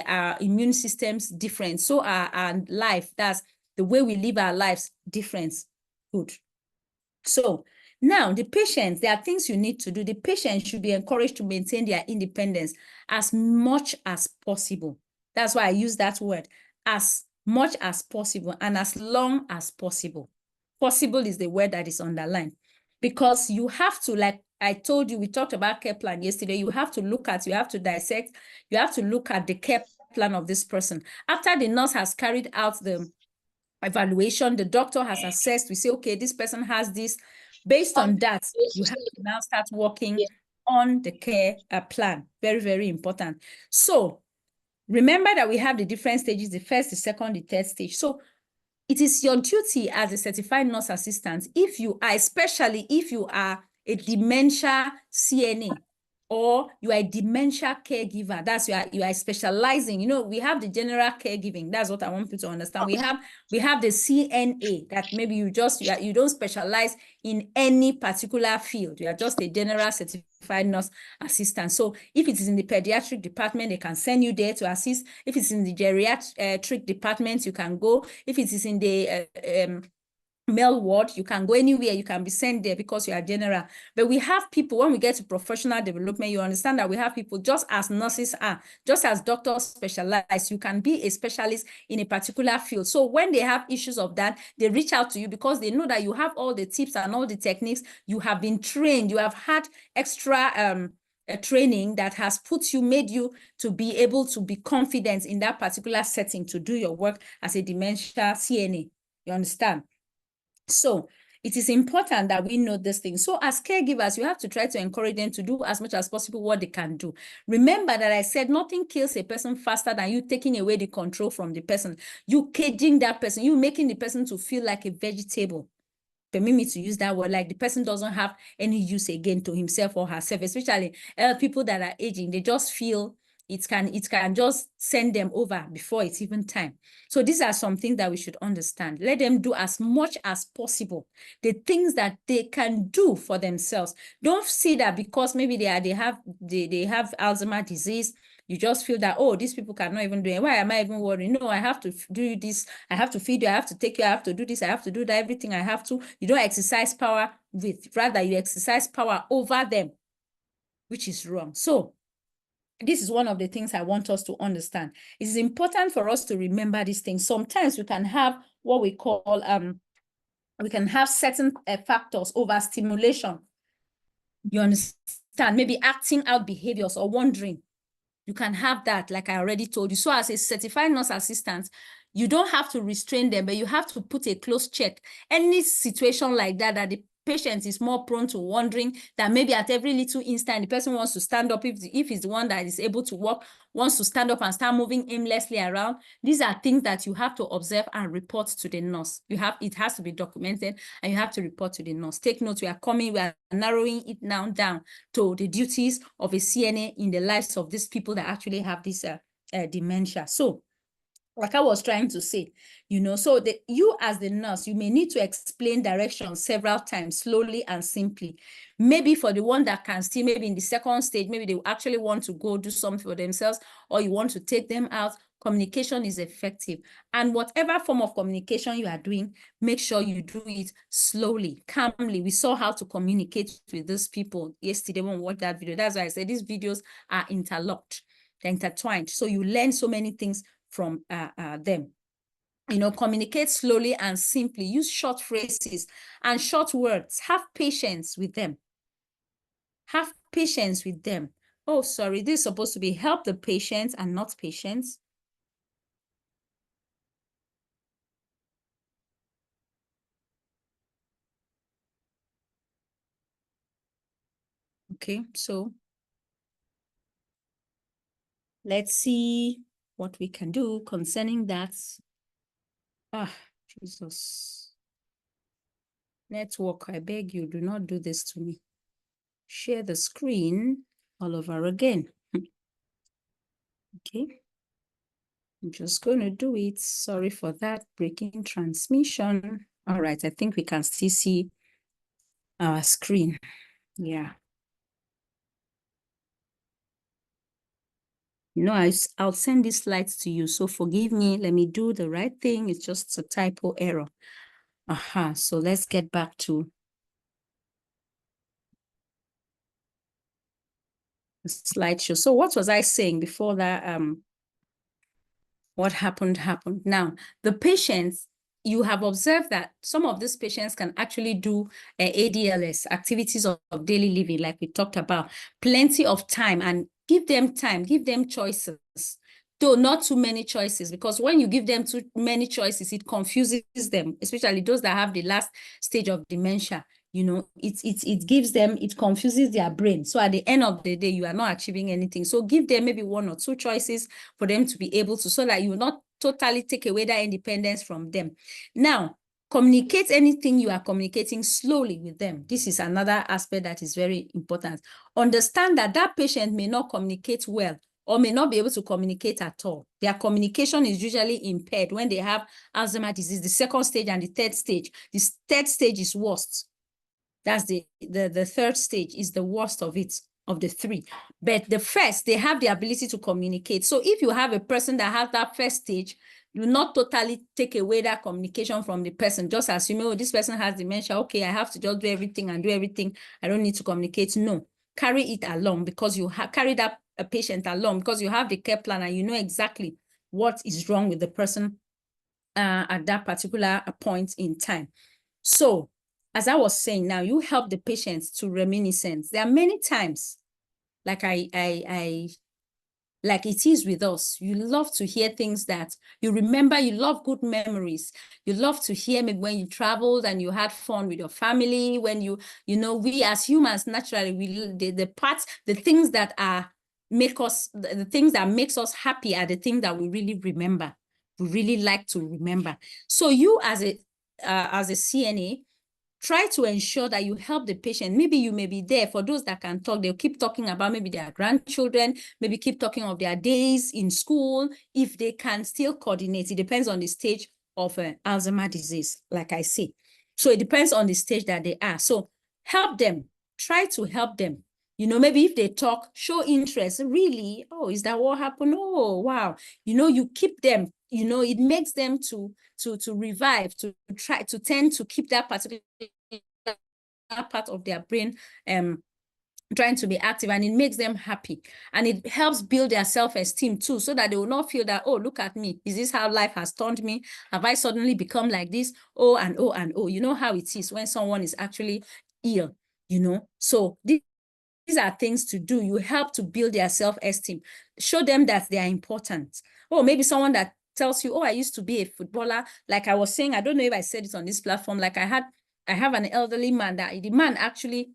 our immune systems different, so our life, that's the way we live our lives different. Good. So now the patients, there are things you need to do. The patients should be encouraged to maintain their independence as much as possible. That's why I use that word, as much as possible and as long as possible. Possible is the word that is underlined, because you have to, like I told you, we talked about care plan yesterday. You have to look at, you have to dissect, you have to look at the care plan of this person. After the nurse has carried out the evaluation, the doctor has assessed, we say, okay, this person has this. Based on that, you have to now start working on the care plan. Very, very important. So remember that we have the different stages, the first, the second, the third stage. So it is your duty as a certified nurse assistant, if you are, especially if you are a dementia CNA, or you are a dementia caregiver, that's you are specializing. You know, we have the general caregiving. That's what I want people to understand. We have the CNA, that maybe you don't specialize in any particular field. You are just a general certified nurse assistant. So if it is in the pediatric department, they can send you there to assist. If it's in the geriatric department, you can go. If it is in the male ward, you can go anywhere, you can be sent there because you are general. But we have people, when we get to professional development, you understand that we have people, just as nurses are, just as doctors specialize, you can be a specialist in a particular field. So when they have issues of that, they reach out to you because they know that you have all the tips and all the techniques. You have been trained, you have had extra a training that has made you to be able to be confident in that particular setting to do your work as a dementia CNA. You understand? So it is important that we know this thing. So as caregivers, you have to try to encourage them to do as much as possible what they can do. Remember that I said nothing kills a person faster than you taking away the control from the person. You caging that person, you making the person to feel like a vegetable. Permit me to use that word, like the person doesn't have any use again to himself or herself, especially people that are aging. They just feel it can just send them over before it's even time. So these are some things that we should understand. Let them do as much as possible the things that they can do for themselves. Don't see that because maybe they have Alzheimer's disease, you just feel that, oh, these people cannot even do it. Why am I even worried? No, I have to do this. I have to feed you. I have to take you. I have to do this. I have to do that. Everything I have to. You don't exercise power with, rather you exercise power over them, which is wrong. So this is one of the things I want us to understand. It is important for us to remember these things. Sometimes we can have what we call, we can have certain factors, overstimulation. You understand? Maybe acting out behaviors or wandering. You can have that, like I already told you. So as a certified nurse assistant, you don't have to restrain them, but you have to put a close check. Any situation like that, that the patient is more prone to wandering, that maybe at every little instant, the person wants to stand up, if he's the one that is able to walk, wants to stand up and start moving aimlessly around. These are things that you have to observe and report to the nurse. It has to be documented and you have to report to the nurse. Take note, we are narrowing it now down to the duties of a CNA in the lives of these people that actually have this dementia. So like I was trying to say, you know, so you as the nurse, you may need to explain directions several times, slowly and simply. Maybe for the one that can still, maybe in the second stage, maybe they actually want to go do something for themselves, or you want to take them out. Communication is effective. And whatever form of communication you are doing, make sure you do it slowly, calmly. We saw how to communicate with these people yesterday when we watched that video. That's why I said these videos are interlocked, they're intertwined. So you learn so many things from them. You know, communicate slowly and simply. Use short phrases and short words. Have patience with them. Have patience with them. Oh, sorry, this is supposed to be help the patient and not patients. Okay, so let's see what we can do concerning that. Ah, Jesus. Network, I beg you, do not do this to me. Share the screen all over again. Okay. I'm just going to do it. Sorry for that, breaking transmission. All right, I think we can still see our screen. Yeah. You know, I'll send these slides to you, so forgive me. Let me do the right thing. It's just a typo error. So let's get back to the slideshow. So what was I saying before that? What happened. Now, the patients, you have observed that some of these patients can actually do ADLS, activities of daily living, like we talked about, plenty of time, and give them time, give them choices. Though not too many choices, because when you give them too many choices, it confuses them, especially those that have the last stage of dementia. You know, it gives them, it confuses their brain. So at the end of the day, you are not achieving anything. So give them maybe 1 or 2 choices for them to be able to, so that you will not totally take away that independence from them. Now, communicate anything you are communicating slowly with them. This is another aspect that is very important. Understand that that patient may not communicate well, or may not be able to communicate at all. Their communication is usually impaired when they have Alzheimer's disease, the 2nd stage and the 3rd stage. The 3rd stage is worst. That's the 3rd stage is the worst of it, of the 3. But the first, they have the ability to communicate. So if you have a person that has that 1st stage, do not totally take away that communication from the person. Just assume, oh, this person has dementia. Okay, I have to just do everything and do everything. I don't need to communicate. No, carry it along, because you carry that a patient along, because you have the care plan and you know exactly what is wrong with the person at that particular point in time. So, as I was saying, now you help the patients to reminiscence. There are many times, like like it is with us, you love to hear things that you remember, you love good memories. You love to hear maybe when you traveled and you had fun with your family, when you know, we as humans, naturally, the things that make us, the things that makes us happy are the things that we really remember. We really like to remember. So you as a CNA, try to ensure that you help the patient. Maybe you may be there for those that can talk. They'll keep talking about maybe their grandchildren, maybe keep talking of their days in school. If they can still coordinate, it depends on the stage of Alzheimer's disease, like I say. So it depends on the stage that they are. So help them, try to help them. You know, maybe if they talk, show interest. Really? Oh, is that what happened? Oh, wow. You know, you keep them, you know, it makes them to revive, to try to tend to keep that particular part of their brain trying to be active, and it makes them happy, and it helps build their self-esteem too, so that they will not feel that, oh, look at me, is this how life has turned me? Have I suddenly become like this? Oh, and oh, and oh. You know how it is when someone is actually ill, you know. So these are things to do. You help to build their self-esteem, show them that they are important. Oh, maybe someone that tells you, oh, I used to be a footballer. Like I was saying, I don't know if I said it on this platform, like I have an elderly man that the man actually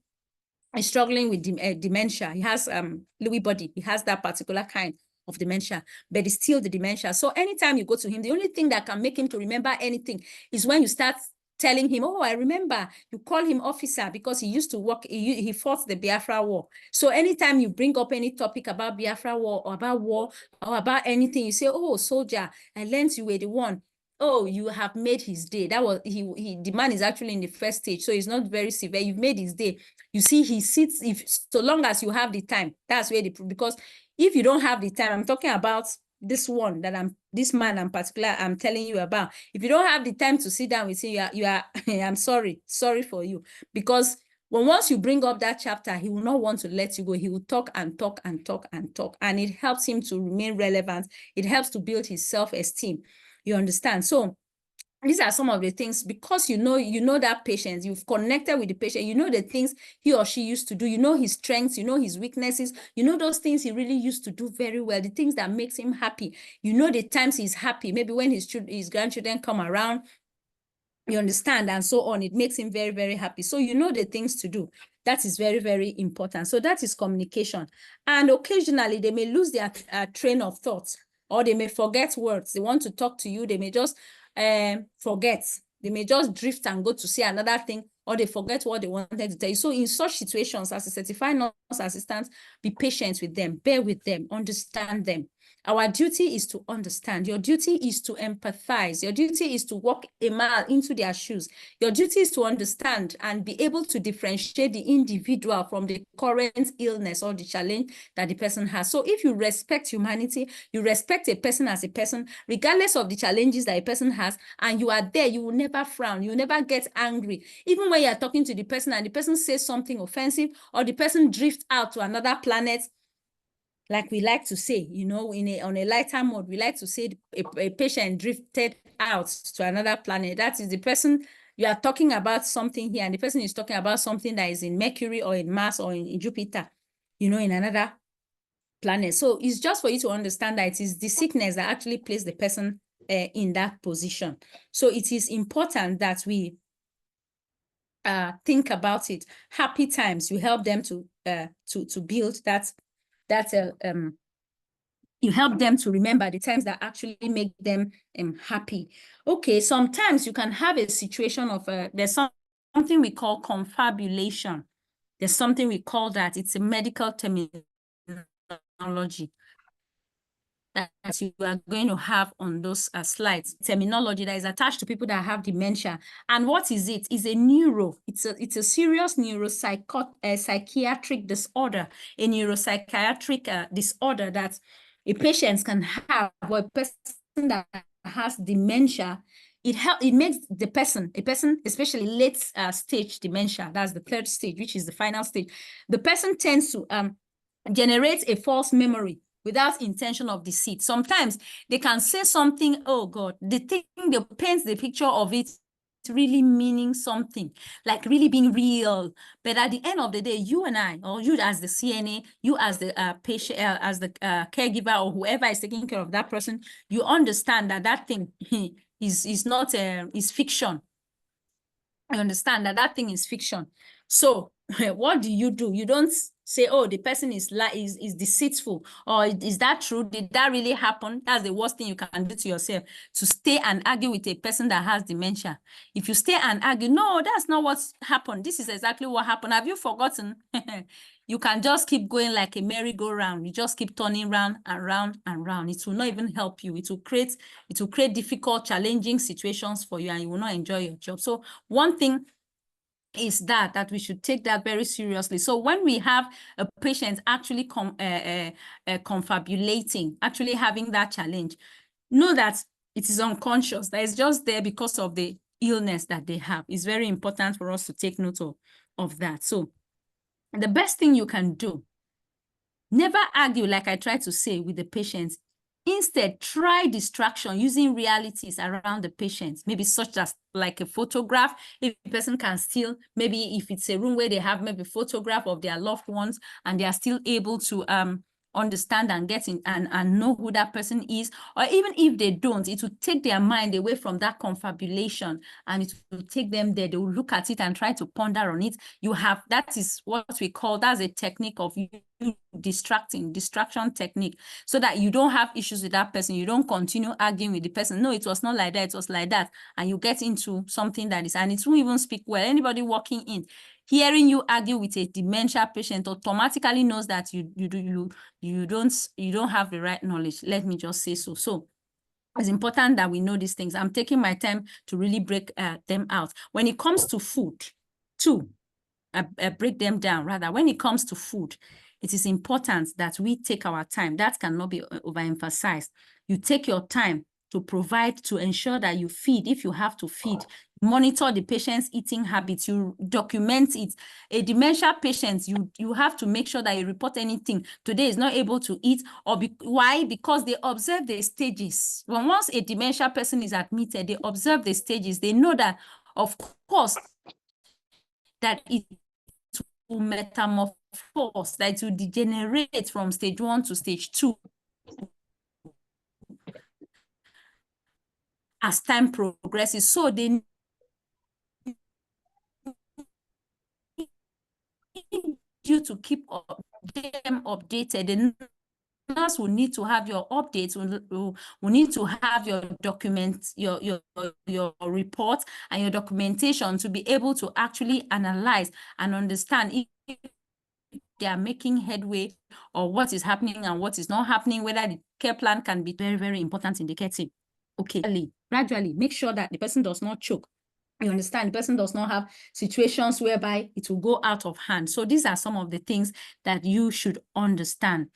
is struggling with dementia. He has Lewy body. He has that particular kind of dementia, but it's still the dementia. So anytime you go to him, the only thing that can make him to remember anything is when you start telling him, oh, I remember. You call him officer because he used to work, he fought the Biafra War. So anytime you bring up any topic about Biafra War or about anything, you say, oh, soldier, I learned you were the one. Oh, you have made his day. That was, the man is actually in the 1st stage, so it's not very severe. You've made his day. You see, he sits, so long as you have the time, that's where because if you don't have the time, I'm talking about this one that this man in particular I'm telling you about. If you don't have the time to sit down with him, you are I'm sorry for you, because once you bring up that chapter, he will not want to let you go. He will talk and talk and talk and talk, and it helps him to remain relevant. It helps to build his self-esteem. You understand? So these are some of the things, because you know that patient, you've connected with the patient, you know the things he or she used to do, you know his strengths, you know his weaknesses, you know those things he really used to do very well, the things that makes him happy, you know the times he's happy, maybe when his grandchildren come around, you understand, and so on. It makes him very, very happy. So you know the things to do. That is very, very important. So that is communication. And occasionally they may lose their train of thought, or they may forget words. They want to talk to you, they may just forget. They may just drift and go to say another thing, or they forget what they wanted to tell you. So in such situations, as a certified nurse assistant, be patient with them, bear with them, understand them. Our duty is to understand. Your duty is to empathize. Your duty is to walk a mile into their shoes. Your duty is to understand and be able to differentiate the individual from the current illness or the challenge that the person has. So if you respect humanity, you respect a person as a person, regardless of the challenges that a person has, and you are there, you will never frown. You will never get angry. Even when you are talking to the person and the person says something offensive, or the person drifts out to another planet, like we like to say, you know, on a lighter mode, we like to say a patient drifted out to another planet. That is the person, you are talking about something here, and the person is talking about something that is in Mercury or in Mars or in Jupiter, you know, in another planet. So it's just for you to understand that it is the sickness that actually placed the person in that position. So it is important that we think about it. Happy times, you help them to build that you help them to remember the times that actually make them happy. Okay, sometimes you can have a situation of there's something we call confabulation. There's something we call that. It's a medical terminology that you are going to have on those slides. Terminology that is attached to people that have dementia. And what is it? It's a it's a serious psychiatric disorder, a neuropsychiatric disorder that a patient can have, or a person that has dementia. It makes a person, especially late stage dementia, that's the third stage, which is the final stage. The person tends to generate a false memory without intention of deceit. Sometimes they can say something, oh God, they paint the picture of it really meaning something, like really being real. But at the end of the day, you and I, or you as the CNA, you as the patient, as the caregiver, or whoever is taking care of that person, you understand that that thing is not, is fiction. I understand that that thing is fiction. So what do? You don't say, oh, the person is deceitful, or is that true? Did that really happen? That's the worst thing you can do to yourself, to stay and argue with a person that has dementia. If you stay and argue, no, that's not what's happened. This is exactly what happened. Have you forgotten? You can just keep going like a merry-go-round. You just keep turning round and round and round. It will not even help you. It will create difficult, challenging situations for you, and you will not enjoy your job. So one thing is that we should take that very seriously. So when we have a patient actually confabulating, actually having that challenge, know that it is unconscious, that is just there because of the illness that they have. It's very important for us to take note of that. So the best thing you can do, never argue, like I try to say, with the patients. Instead, try distraction using realities around the patient, maybe such as like a photograph. If the person can still, maybe if it's a room where they have maybe a photograph of their loved ones and they are still able to understand and get in and know who that person is, or even if they don't, it will take their mind away from that confabulation, and it will take them there. They will look at it and try to ponder on it. That is what we call, that's a technique of distraction technique, so that you don't have issues with that person. You don't continue arguing with the person. No, it was not like that, it was like that. And you get into something that is, and it won't even speak well. Anybody walking in, hearing you argue with a dementia patient automatically knows that you don't have the right knowledge. Let me just say so. So it's important that we know these things. I'm taking my time to really break them out. When it comes to food, too, break them down rather. When it comes to food, it is important that we take our time. That cannot be overemphasized. You take your time to provide, to ensure that you feed, if you have to feed. Monitor the patient's eating habits. You document it. A dementia patient, you have to make sure that you report anything. Today is not able to eat, or why? Because they observe the stages. Once a dementia person is admitted, they observe the stages. They know that, of course, that it will metamorphose, that it will degenerate from stage 1 to stage 2 as time progresses. So they need you to keep them updated. The nurse will need to have your updates, will need to have your documents, your report and your documentation to be able to actually analyze and understand if they are making headway or what is happening and what is not happening, whether the care plan can be very, very important in the care team. Okay, gradually, make sure that the person does not choke. You understand, the person does not have situations whereby it will go out of hand. So these are some of the things that you should understand.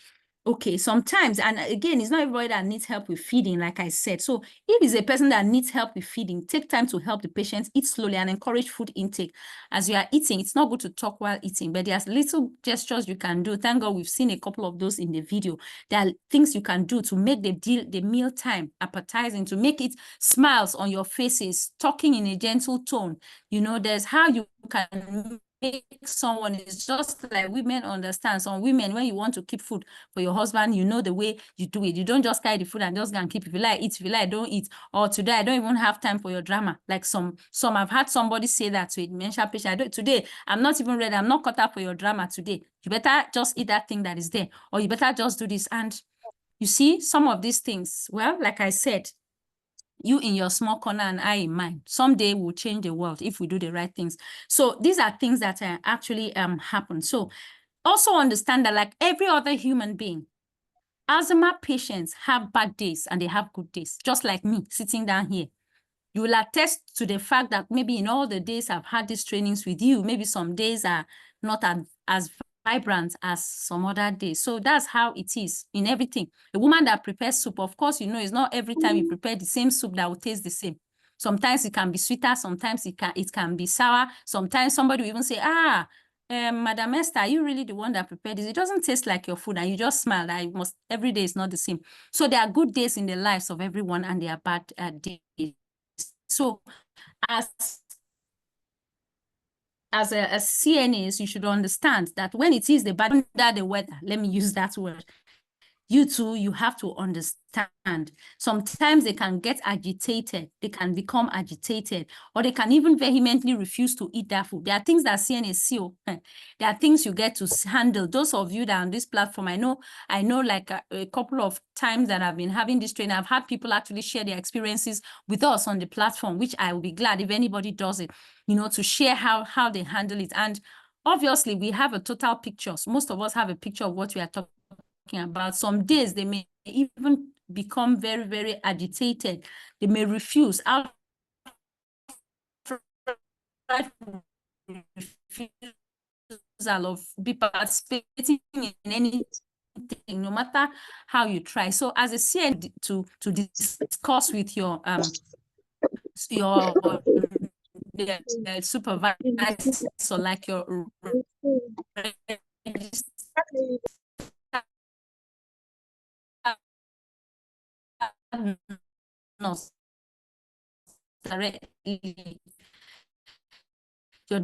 Okay, sometimes, and again, it's not everybody that needs help with feeding, like I said. So if it's a person that needs help with feeding, take time to help the patient eat slowly and encourage food intake. As you are eating, it's not good to talk while eating, but there's little gestures you can do. Thank God we've seen a couple of those in the video. There are things you can do to make the meal time appetizing, to make it smiles on your faces, talking in a gentle tone. You know, there's how you can make someone, it's just like women understand. Some women, when you want to keep food for your husband, you know the way you do it. You don't just carry the food and just go and keep. If you like, eat. If you like, don't eat. Or today, I don't even have time for your drama. Like some I've had somebody say that to a dementia patient. Today, I'm not even ready. I'm not cut out for your drama today. You better just eat that thing that is there. Or you better just do this. And you see, some of these things, well, like I said, you in your small corner and I in mine. Someday we'll change the world if we do the right things. So these are things that actually happen. So also understand that like every other human being, asthma patients have bad days and they have good days, just like me sitting down here. You will attest to the fact that maybe in all the days I've had these trainings with you, maybe some days are not as vibrant as some other days. So that's how it is in everything. A woman that prepares soup, of course, you know, it's not every time you prepare the same soup that will taste the same. Sometimes it can be sweeter, sometimes it can be sour. Sometimes somebody will even say, Madam Esther, are you really the one that prepared this? It doesn't taste like your food, and you just smile. Every day is not the same. So there are good days in the lives of everyone, and there are bad days. So as CNAs, you should understand that when it is the bad under the weather, let me use that word, you too, you have to understand. Sometimes they can get agitated, they can become agitated, or they can even vehemently refuse to eat that food. There are things that CNAs see. There are things you get to handle. Those of you that are on this platform, I know like a couple of times that I've been having this training, I've had people actually share their experiences with us on the platform, which I will be glad if anybody does it, you know, to share how they handle it. And obviously we have a total picture. So most of us have a picture of what we are talking about. Some days they may even become very, very agitated. They may refuse of be participating in anything, no matter how you try. So as a CN to discuss with your supervisor, so like your nurse directly, your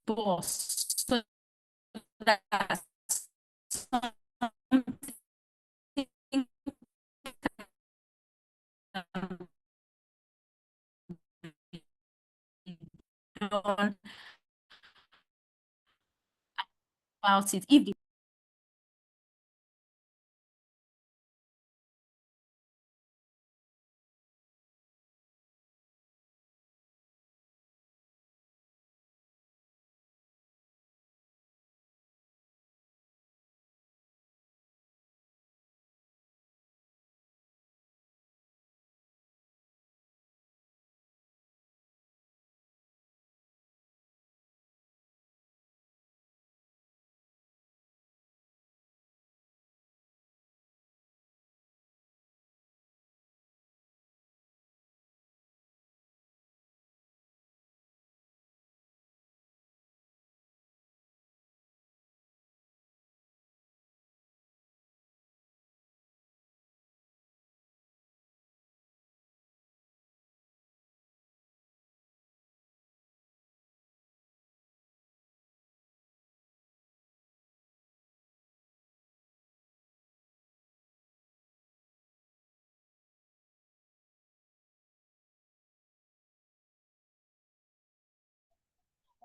boss, so that done about it. If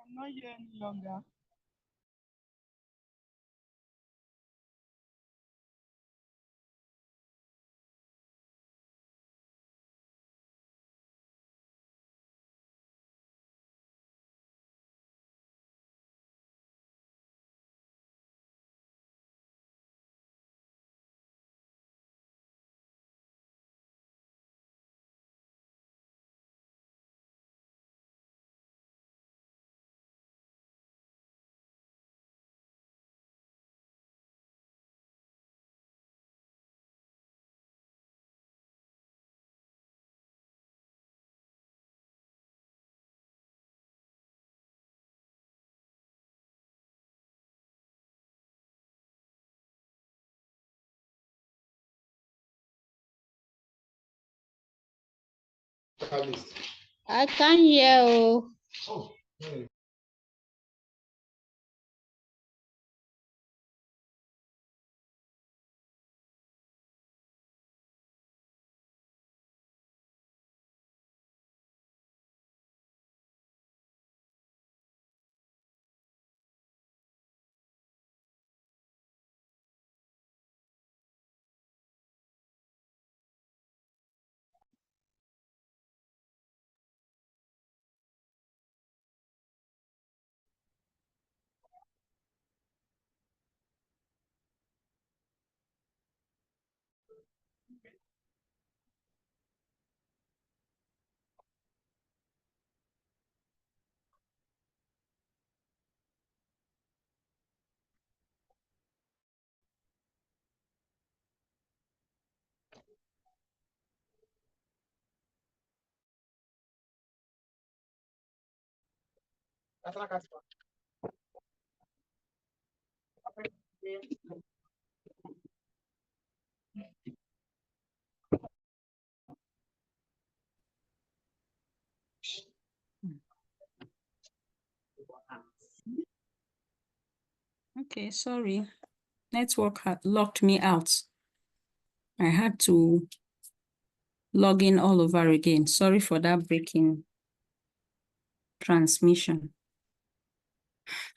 I'm not here any longer. I can't hear you. Okay, sorry. Network had locked me out. I had to log in all over again. Sorry for that breaking transmission.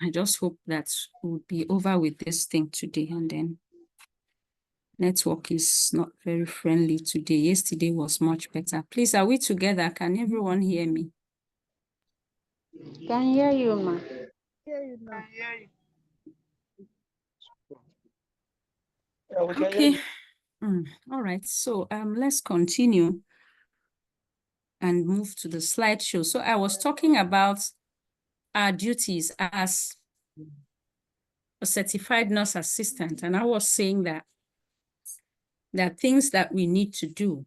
I just hope that we'll be over with this thing today, and then network is not very friendly today. Yesterday was much better. Please, are we together? Can everyone hear me? Can hear you, ma. Okay. All right. So let's continue and move to the slideshow. So I was talking about our duties as a certified nurse assistant, and I was saying that there are things that we need to do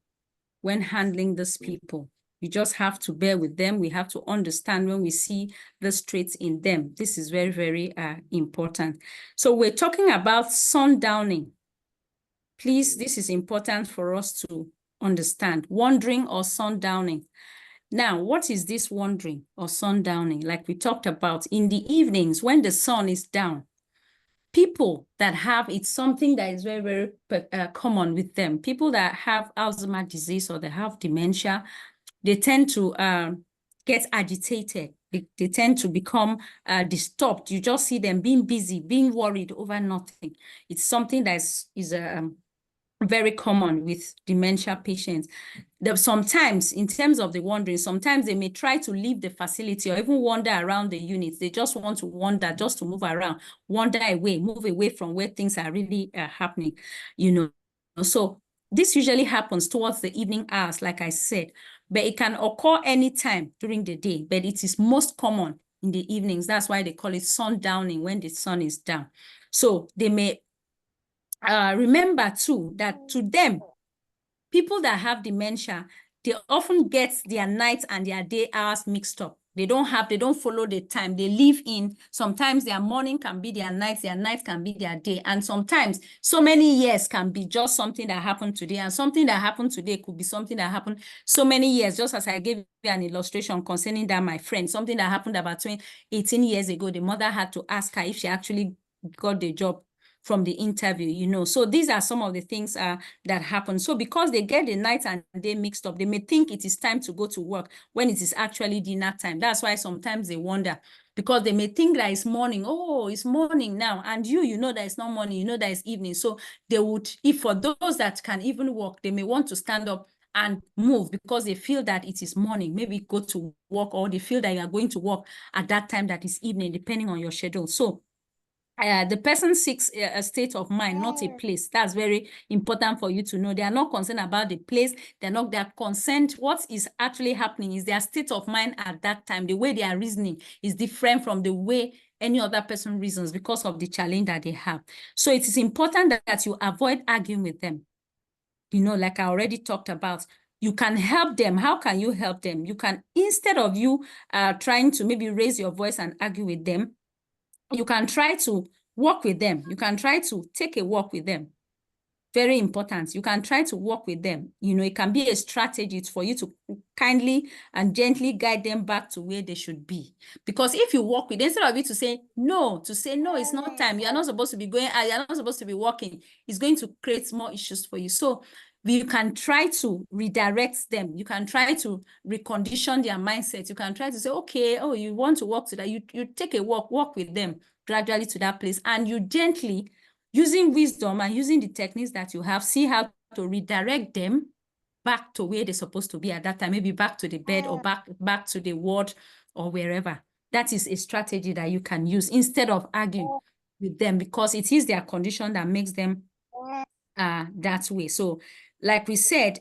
when handling these people. You just have to bear with them. We have to understand when we see the traits in them. This is very, very important. So we're talking about sundowning. Please, this is important for us to understand. Wandering or sundowning. Now, what is this wandering or sundowning? Like we talked about in the evenings when the sun is down, people that have, it's something that is very, very common with them. People that have Alzheimer's disease or they have dementia, they tend to get agitated. They tend to become disturbed. You just see them being busy, being worried over nothing. It's something that is very common with dementia patients. Sometimes, in terms of the wandering, sometimes they may try to leave the facility or even wander around the units. They just want to wander, just to move around, wander away, move away from where things are really happening, you know. So this usually happens towards the evening hours, like I said, but it can occur anytime during the day, but it is most common in the evenings. That's why they call it sundowning, when the sun is down. So they may remember too that to them, people that have dementia, they often get their night and their day hours mixed up. They don't follow the time. They live in, sometimes their morning can be their night can be their day. And sometimes so many years can be just something that happened today, and something that happened today could be something that happened so many years, just as I gave you an illustration concerning that, my friend, something that happened about 18 years ago. The mother had to ask her if she actually got the job from the interview, you know. So these are some of the things that happen. So because they get the night and day mixed up, they may think it is time to go to work when it is actually dinner time. That's why sometimes they wonder, because they may think that it's morning. Oh, it's morning now. And you know that it's not morning, you know that it's evening. So they would, if for those that can even walk, they may want to stand up and move because they feel that it is morning, maybe go to work, or they feel that you are going to work at that time that is evening, depending on your schedule. So the person seeks a state of mind, not a place. That's very important for you to know. They are not concerned about the place. They are concerned. What is actually happening is their state of mind at that time. The way they are reasoning is different from the way any other person reasons because of the challenge that they have. So it is important that you avoid arguing with them. You know, like I already talked about, you can help them. How can you help them? You can, instead of you trying to maybe raise your voice and argue with them, you can try to walk with them. You can try to take a walk with them. Very important. You can try to work with them. You know, it can be a strategy for you to kindly and gently guide them back to where they should be. Because if you work with, instead of you to say no, it's not time. You're not supposed to be going, you're not supposed to be working. It's going to create more issues for you. So you can try to redirect them. You can try to recondition their mindset. You can try to say, okay, oh, you want to work to that. You take a walk with them gradually to that place. And you gently, using wisdom and using the techniques that you have, see how to redirect them back to where they're supposed to be at that time, maybe back to the bed or back to the ward or wherever. That is a strategy that you can use instead of arguing with them, because it is their condition that makes them that way. So like we said,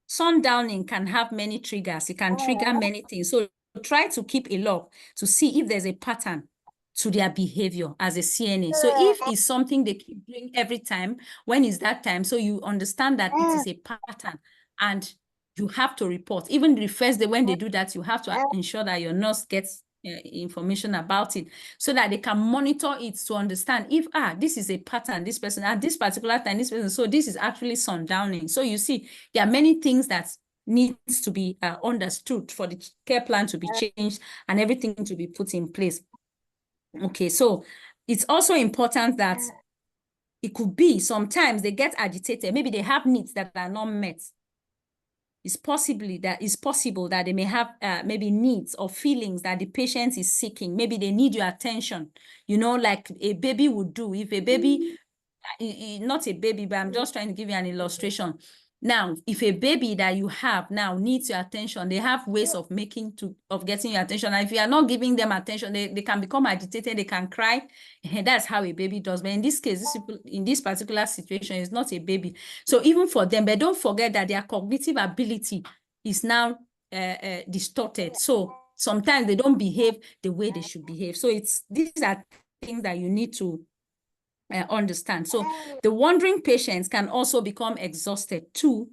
sundowning can have many triggers. It can trigger many things. So try to keep a log to see if there's a pattern to their behavior as a CNA. So if it's something they keep doing every time, when is that time? So you understand that it is a pattern and you have to report. Even the first day when they do that, you have to ensure that your nurse gets information about it so that they can monitor it to understand if, this is a pattern, this person at this particular time, this person, so this is actually sundowning. So you see, there are many things that needs to be understood for the care plan to be changed and everything to be put in place. Okay, so it's also important that it could be sometimes they get agitated. Maybe they have needs that are not met. It's possible that they may have maybe needs or feelings that the patient is seeking. Maybe they need your attention, you know, like a baby would do. If a baby, not a baby, but I'm just trying to give you an illustration. Now, if a baby that you have now needs your attention, they have ways of getting your attention. And if you are not giving them attention, they can become agitated, they can cry. And that's how a baby does. But in this case, in this particular situation, it's not a baby. So even for them, but don't forget that their cognitive ability is now distorted. So sometimes they don't behave the way they should behave. So these are things that you need to understand. So the wandering patients can also become exhausted too,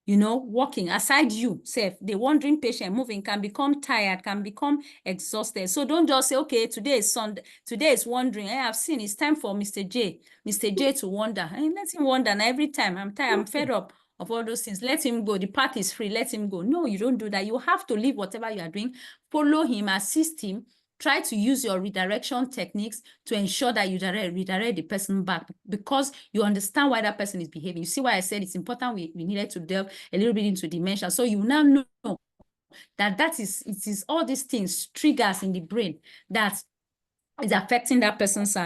you know, walking aside you, Seth, the wandering patient moving can become tired, can become exhausted. So don't just say, okay, today is Sunday, today is wandering. I have seen it's time for Mr. J to wander. And let him wander. And every time I'm tired, I'm fed up of all those things. Let him go. The path is free. Let him go. No, you don't do that. You have to leave whatever you are doing, follow him, assist him. Try to use your redirection techniques to ensure that you redirect the person back, because you understand why that person is behaving. You see why I said it's important we needed to delve a little bit into dementia. So you now know that it is all these things, triggers in the brain that is affecting that person's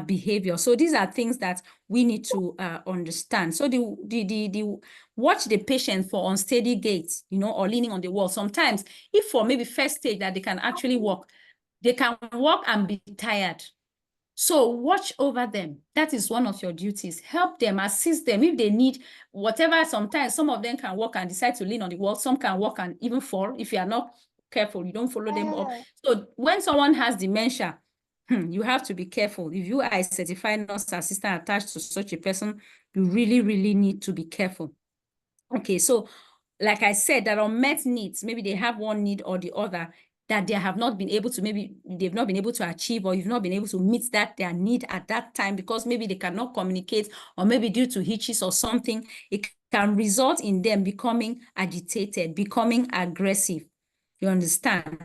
behavior. So these are things that we need to understand. So the watch the patient for unsteady gaits, you know, or leaning on the wall. Sometimes, if for maybe first stage that they can actually walk, they can walk and be tired. So watch over them. That is one of your duties. Help them, assist them if they need whatever. Sometimes some of them can walk and decide to lean on the wall. Some can walk and even fall. If you are not careful, you don't follow them up. So when someone has dementia, you have to be careful. If you are a certified nurse assistant attached to such a person, you really, really need to be careful. Okay, so like I said, that unmet needs, maybe they have one need or the other that they have not been able to, maybe they've not been able to achieve, or you've not been able to meet their need at that time because maybe they cannot communicate, or maybe due to hitches or something, it can result in them becoming agitated, becoming aggressive. You understand?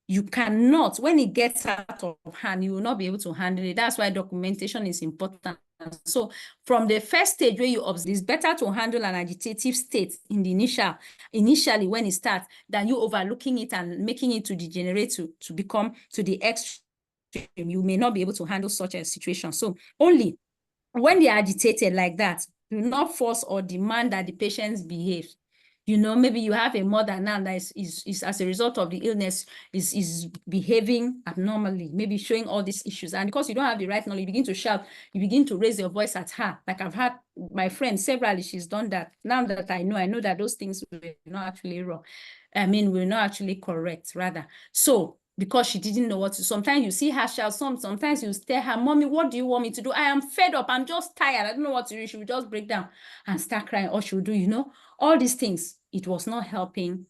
You cannot, when it gets out of hand, you will not be able to handle it. That's why documentation is important. So from the first stage where you observe, it's better to handle an agitative state in the initially when it starts, than you overlooking it and making it to degenerate to become to the extreme. You may not be able to handle such a situation. So only when they are agitated like that, do not force or demand that the patients behave. You know, maybe you have a mother now that is as a result of the illness is behaving abnormally, maybe showing all these issues. And because you don't have the right knowledge, you begin to shout, you begin to raise your voice at her. Like I've had my friend severally, she's done that. Now that I know that those things were not actually wrong. I mean, we're not actually correct, rather. So because she didn't know what to, sometimes you see her shout, sometimes you tell her, Mommy, what do you want me to do? I am fed up, I'm just tired, I don't know what to do. She will just break down and start crying, or she'll do, you know, all these things. It was not helping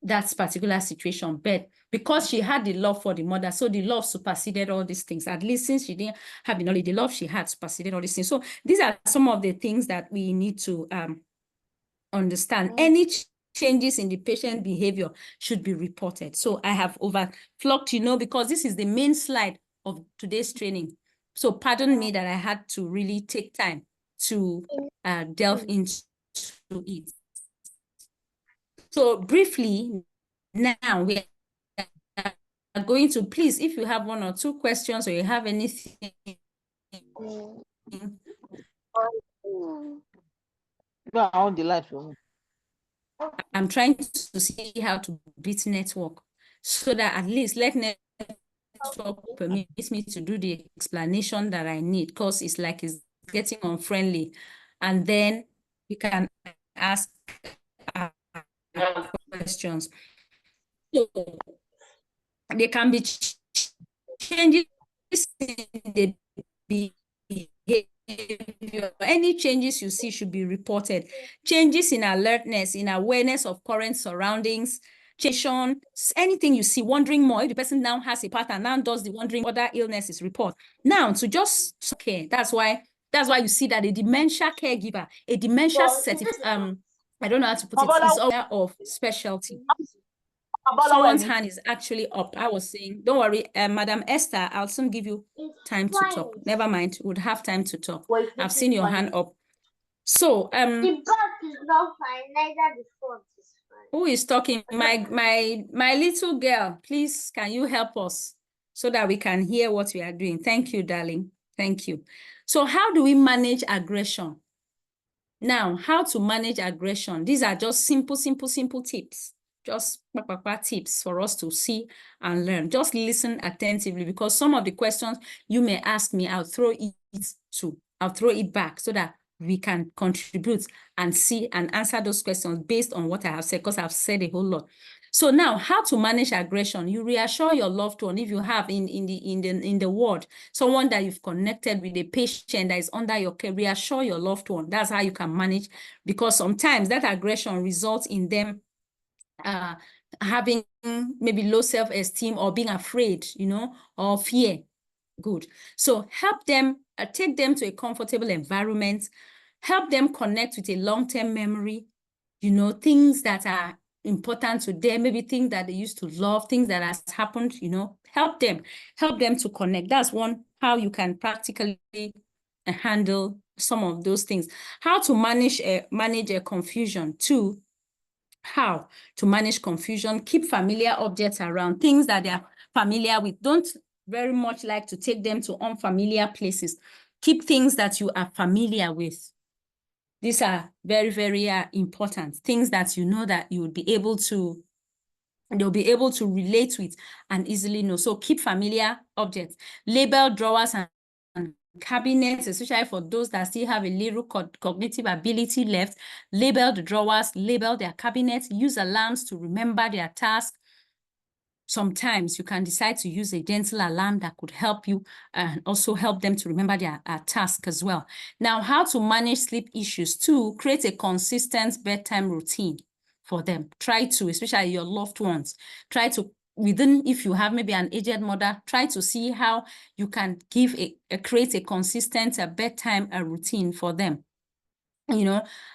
that particular situation. But because she had the love for the mother, so the love superseded all these things. At least since she didn't have the knowledge, the love she had superseded all these things. So these are some of the things that we need to understand. Any changes in the patient behavior should be reported. So I have overflocked, because this is the main slide of today's training. So pardon me that I had to really take time to delve into it. So briefly, now we are going to, please, if you have one or two questions or you have anything. I'm trying to see how to beat network so that at least let network permits me to do the explanation that I need, because it's like it's getting unfriendly. And then we can ask questions. So there can be changes in the behavior. Any changes you see should be reported. Changes in alertness, in awareness of current surroundings, anything you see, wondering more. If the person now has a pattern, now does the wondering, other illnesses report. Now, to just care, that's why you see that a dementia caregiver, a dementia certificate, I don't know how to put it, is all of specialty. Someone's hand is actually up. I was saying, don't worry, Madam Esther, I'll soon give you time to talk. Never mind, we'll have time to talk. I've seen your hand up. So, the back is not fine, neither the front is fine. Who is talking? My little girl, please, can you help us so that we can hear what we are doing? Thank you, darling. Thank you. So how do we manage aggression? Now, how to manage aggression? These are just simple tips. Just tips for us to see and learn. Just listen attentively, because some of the questions you may ask me, I'll throw it back so that we can contribute and see and answer those questions based on what I have said, because I've said a whole lot. So now, how to manage aggression? You reassure your loved one, if you have in the ward someone that you've connected with, a patient that is under your care, reassure your loved one. That's how you can manage, because sometimes that aggression results in them having maybe low self-esteem or being afraid, or fear. Good. So help them, take them to a comfortable environment, help them connect with a long-term memory, things that are important to them, maybe things that they used to love, things that has happened, help them to connect. That's one, how you can practically handle some of those things. How to manage a confusion. Two, how to manage confusion. Keep familiar objects around, things that they are familiar with. Don't very much like to take them to unfamiliar places. Keep things that you are familiar with. These are very, very important. Things that you know that you would be able to, they'll be able to relate with and easily know. So keep familiar objects. Label drawers and cabinets, especially for those that still have a little cognitive ability left. Label the drawers, label their cabinets, use alarms to remember their task. Sometimes you can decide to use a gentle alarm that could help you and also help them to remember their task as well. Now, how to manage sleep issues. Two, create a consistent bedtime routine for them. Try to, especially your loved ones, try to, if you have maybe an aged mother, try to see how you can create a consistent bedtime routine for them.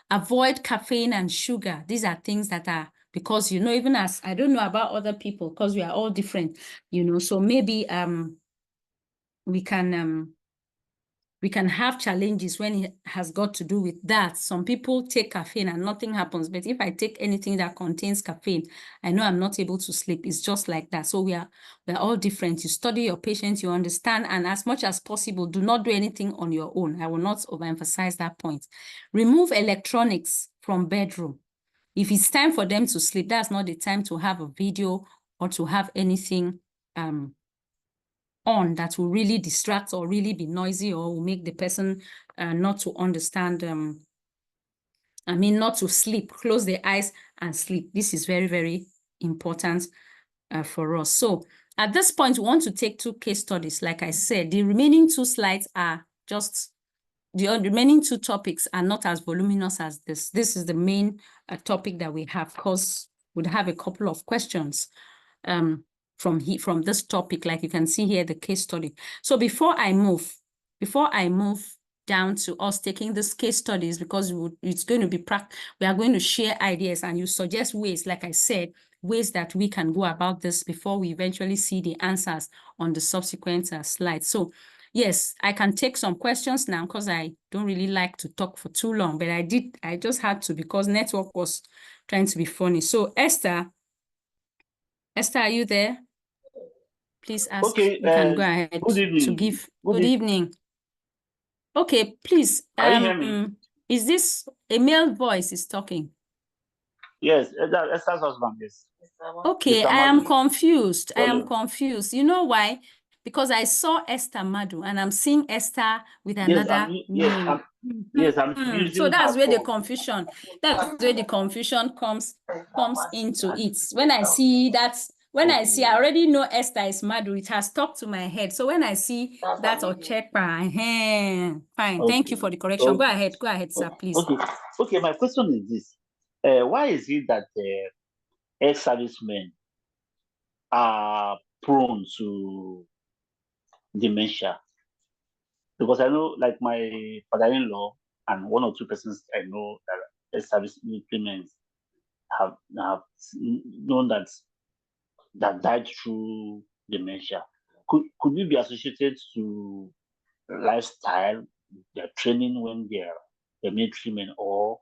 Avoid caffeine and sugar. These are things that are, because, even as, I don't know about other people, because we are all different, so maybe we can have challenges when it has got to do with that. Some people take caffeine and nothing happens, but if I take anything that contains caffeine, I know I'm not able to sleep. It's just like that. So we're all different. You study your patients, you understand, and as much as possible, do not do anything on your own. I will not overemphasize that point. Remove electronics from bedroom. If it's time for them to sleep, that's not the time to have a video or to have anything on that will really distract or really be noisy or will make the person not to understand, not to sleep. Close their eyes and sleep. This is very, very important for us. So at this point, we want to take 2 case studies. Like I said, the remaining 2 slides are just, the remaining 2 topics are not as voluminous as this. This is the main topic that we have, because would have a couple of questions from this topic, like you can see here, the case study. So before I move down to us taking this case studies, because it's going to be we are going to share ideas, and you suggest ways, like I said, ways that we can go about this before we eventually see the answers on the subsequent slides. So yes, I can take some questions now because I don't really like to talk for too long, but I just had to because network was trying to be funny. So Esther, are you there? Please ask. Okay, you can go ahead good evening. to give. Good evening. Okay, please. Can you hear me? Is this a male voice is talking? Yes, Esther's husband, yes. Okay, I am confused. I am confused. You know why? Because I saw Esther Madu and I'm seeing Esther with another name. So that's where the confusion. That's where the confusion comes into it. When I see that, I already know Esther is Madu. It has stuck to my head. So when I see that Ochekpa, fine. Thank you for the correction. Go ahead, sir, please. Okay. My question is this: why is it that ex-servicemen are prone to dementia? Because I know, like my father-in-law and one or two persons I know that ex-service military have known that died through dementia. Could we be associated to lifestyle, their training when they're military men, or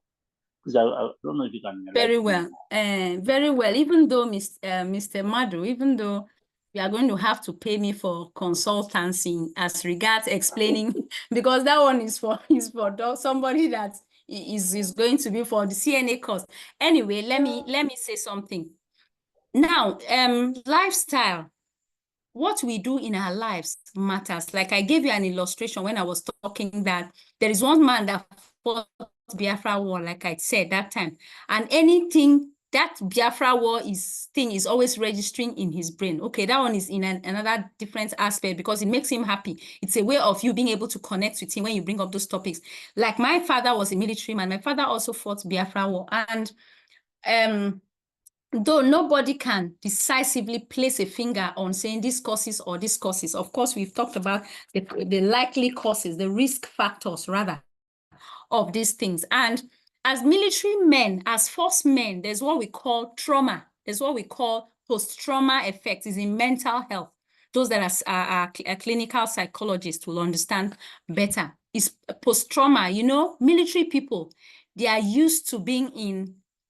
because I don't know if you can. Very well. Even though Mr. Madu, even though you are going to have to pay me for consultancy as regards explaining, because that one is for somebody that is going to be for the CNA course. Anyway, let me say something. Now, lifestyle, what we do in our lives matters. Like I gave you an illustration when I was talking that there is one man that fought Biafra War, like I said that time, and anything that Biafra War is always registering in his brain. Okay, that one is in another different aspect because it makes him happy. It's a way of you being able to connect with him when you bring up those topics. Like my father was a military man. My father also fought Biafra War, and though nobody can decisively place a finger on saying this causes or this causes. Of course, we've talked about the likely causes, the risk factors rather, of these things. And as military men, as force men, there's what we call trauma. There's what we call post-trauma effects is in mental health. Those that are clinical psychologists will understand better. It's post-trauma. You know, military people, they are used to being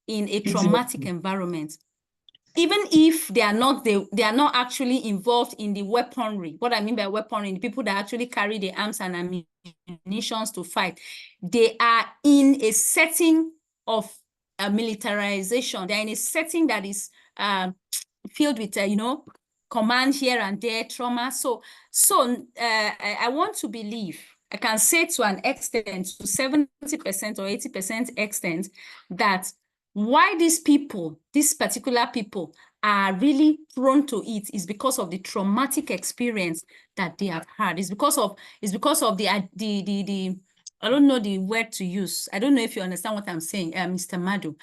in a traumatic environment. Even if they are not actually involved in the weaponry. What I mean by weaponry, the people that actually carry the arms and ammunition to fight, they are in a setting of militarization. They're in a setting that is filled with, command here and there, trauma. So I want to believe, I can say to an extent, to 70% or 80% extent, that why these particular people are really prone to it is because of the traumatic experience that they have had. It's because of the I don't know the word to use. I don't know if you understand what I'm saying, Mr. Madu.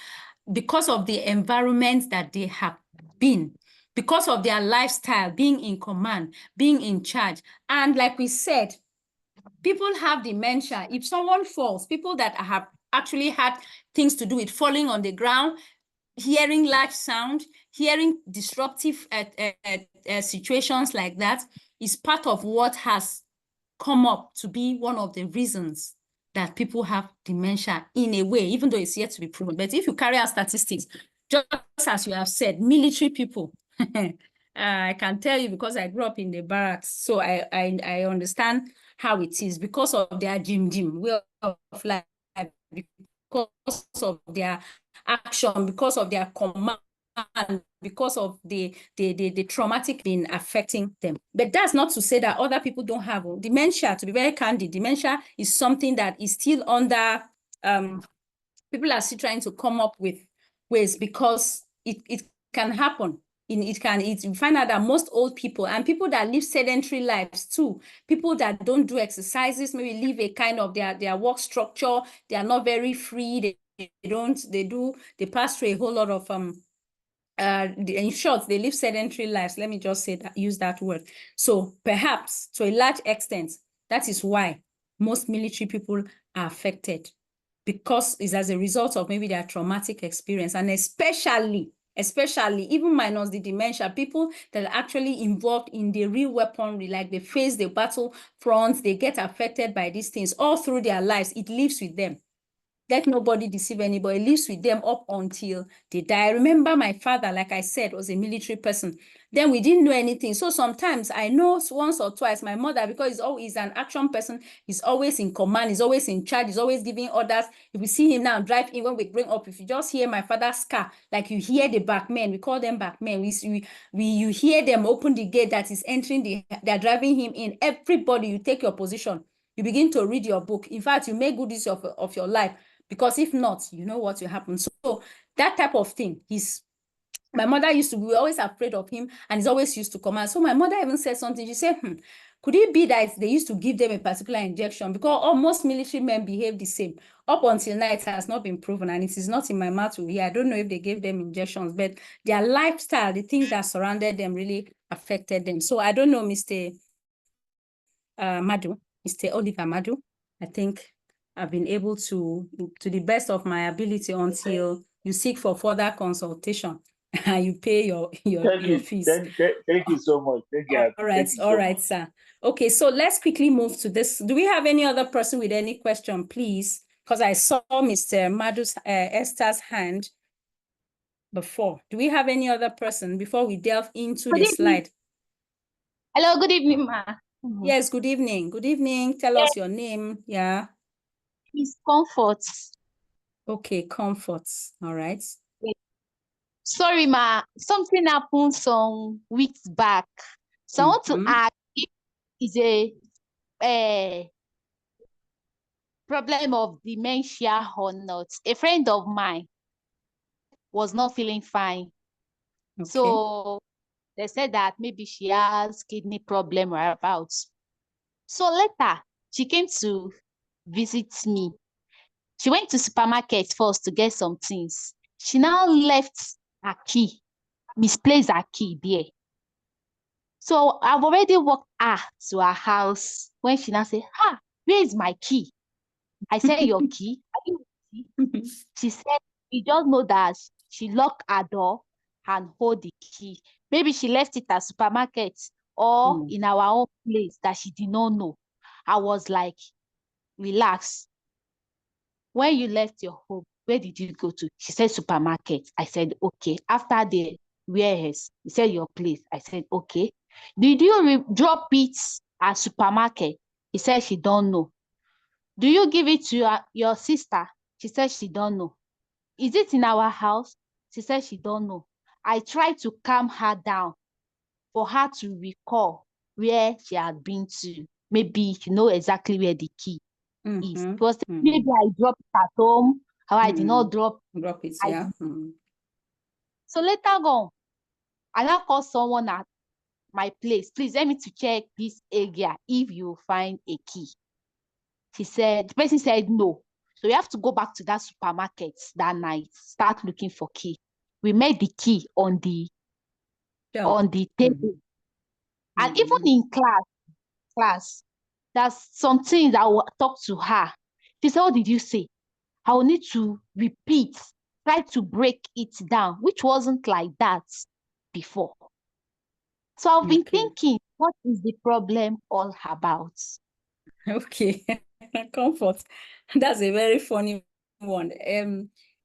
Because of the environment that they have been, because of their lifestyle, being in command, being in charge. And like we said, people have dementia. If someone falls, people that have actually had things to do with falling on the ground, hearing large sound, hearing disruptive situations like that is part of what has come up to be one of the reasons that people have dementia in a way, even though it's yet to be proven. But if you carry out statistics, just as you have said, military people, I can tell you because I grew up in the barracks, so I understand how it is because of their way of life, because of their action, because of their command, because of the traumatic being affecting them. But that's not to say that other people don't have dementia. To be very candid, dementia is something that is still under, people are still trying to come up with ways because it can happen. You find out that most old people and people that live sedentary lives too, people that don't do exercises, maybe live a kind of their work structure, they are not very free, they pass through a whole lot of in short, they live sedentary lives. Let me just say that, use that word. So perhaps to a large extent, that is why most military people are affected, because it's as a result of maybe their traumatic experience, and especially even minus the dementia, people that are actually involved in the real weaponry, like they face the battle front, they get affected by these things all through their lives. It lives with them. Let nobody deceive anybody. It lives with them up until they die. I remember my father, like I said, was a military person. Then we didn't know anything. So sometimes I know once or twice my mother, because he's an action person, he's always in command, he's always in charge, he's always giving orders. If we see him now drive in when we bring up, if you just hear my father's car, like you hear the backmen, we call them backmen. You hear them open the gate that is entering, they're driving him in. Everybody, you take your position. You begin to read your book. In fact, you make good use of your life. Because if not, you know what will happen. So that type of thing, my mother we were always afraid of him, and he's always used to command. So my mother even said something. She said, could it be that they used to give them a particular injection? Because almost military men behave the same. Up until now, it has not been proven, and it is not in my mouth to hear. I don't know if they gave them injections, but their lifestyle, the things that surrounded them really affected them. So I don't know, Mr. Madu, Mr. Oliver Madu, I think I've been able to the best of my ability, until you seek for further consultation and you pay your fees. Thank you so much. Thank you. All right, sir. Okay, so let's quickly move to this. Do we have any other person with any question, please? Because I saw Mr. Madu's Esther's hand before. Do we have any other person before we delve into the slide? Hello, good evening, ma. Yes, good evening. Good evening. Tell us your name. Yeah. It's Comfort. Okay, Comfort. All right. Sorry, ma. Something happened some weeks back. So I want to ask if it's a problem of dementia or not. A friend of mine was not feeling fine. Okay. So they said that maybe she has kidney problem or about. So later, she came to visit me. She went to supermarket first to get some things. She now left her key, misplaced her key there. So I've already walked her to her house when she now said, where is my key? I said, your key? Are you with key? She said, you just know that she locked her door and hold the key. Maybe she left it at supermarket or in our own place that she did not know. I was like, relax. When you left your home, where did you go to? She said supermarket. I said, okay. After the warehouse, he said your place. I said, okay. Did you drop it at supermarket? He said she don't know. Do you give it to your sister? She said she don't know. Is it in our house? She said she don't know. I tried to calm her down for her to recall where she had been to. Maybe she know exactly where the key is. Because maybe I dropped it at home, or I did not drop it. Yeah. So later on, I now call someone at my place. Please let me to check this area if you find a key. The person said no. So we have to go back to that supermarket that night, start looking for key. We made the key on the table. And even in class, there's some things I will talk to her. She said, what did you say? I will need to repeat, try to break it down, which wasn't like that before. So I've been thinking, what is the problem all about? Okay, Comfort. That's a very funny one.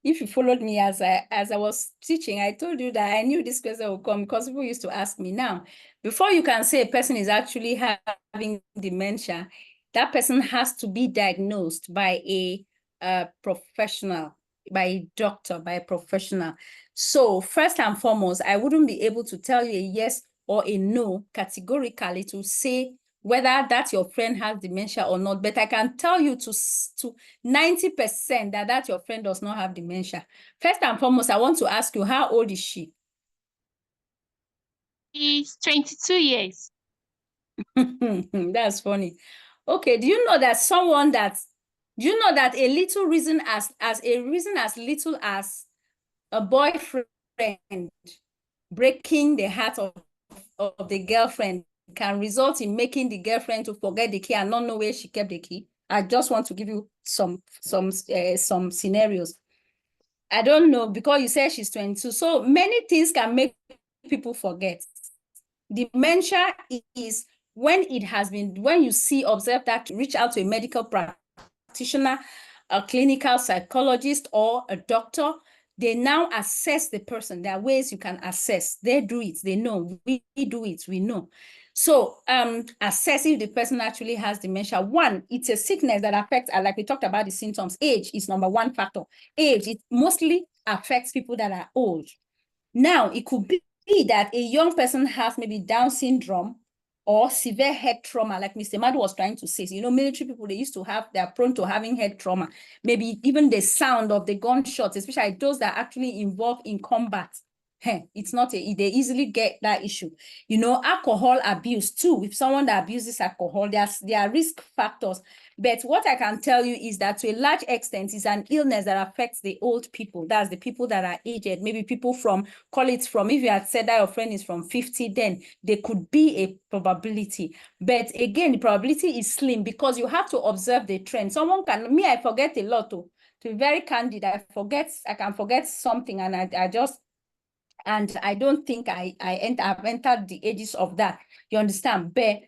If you followed me as I was teaching, I told you that I knew this question would come because people used to ask me. Now, before you can say a person is actually having dementia, that person has to be diagnosed by a professional, by a doctor, by a professional. So first and foremost, I wouldn't be able to tell you a yes or a no categorically to say whether that your friend has dementia or not, but I can tell you to 90% that your friend does not have dementia. First and foremost, I want to ask you, how old is she? She's 22 years. That's funny. Okay, do you know that a little reason as little as a boyfriend breaking the heart of the girlfriend can result in making the girlfriend to forget the key and not know where she kept the key. I just want to give you some scenarios. I don't know, because you said she's 22. So many things can make people forget. Dementia is when you observe that, reach out to a medical practitioner, a clinical psychologist, or a doctor. They now assess the person. There are ways you can assess. They do it. They know. We do it. We know. So assess if the person actually has dementia. One, it's a sickness that affects, like we talked about the symptoms. Age is number one factor. Age, it mostly affects people that are old. Now, it could be that a young person has maybe Down syndrome or severe head trauma, like Mr. Madu was trying to say. So, military people, they're prone to having head trauma. Maybe even the sound of the gunshots, especially those that are actually involved in combat. It's not they easily get that issue. Alcohol abuse too. If someone that abuses alcohol, there are risk factors. But what I can tell you is that to a large extent is an illness that affects the old people. That's the people that are aged. Maybe people if you had said that your friend is from 50, then there could be a probability. But again, the probability is slim because you have to observe the trend. I forget a lot too. To be very candid, I can forget something and I don't think I've entered the ages of that. You understand? But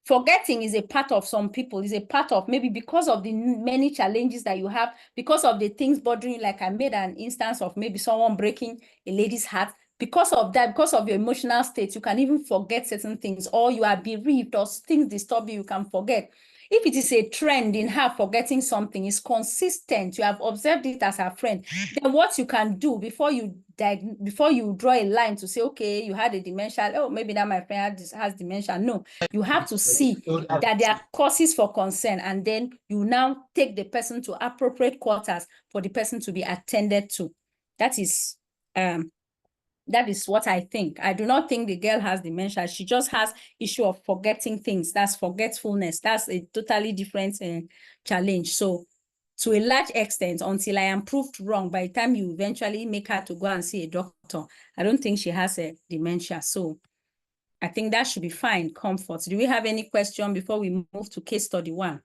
forgetting is a part of some people, is a part of maybe because of the many challenges that you have, because of the things bothering you, like I made an instance of maybe someone breaking a lady's heart. Because of that, because of your emotional state, you can even forget certain things, or you are bereaved or things disturb you, you can forget. If it is a trend in her forgetting something, is consistent, you have observed it as a friend, then what you can do before you draw a line to say, okay, you had a dementia, oh, maybe that my friend has dementia. No, you have to see that there are causes for concern, and then you now take the person to appropriate quarters for the person to be attended to. That is what I think. I do not think the girl has dementia. She just has issue of forgetting things. That's forgetfulness. That's a totally different challenge. So to a large extent, until I am proved wrong, by the time you eventually make her to go and see a doctor, I don't think she has a dementia. So I think that should be fine. Comfort. Do we have any question before we move to case study 1?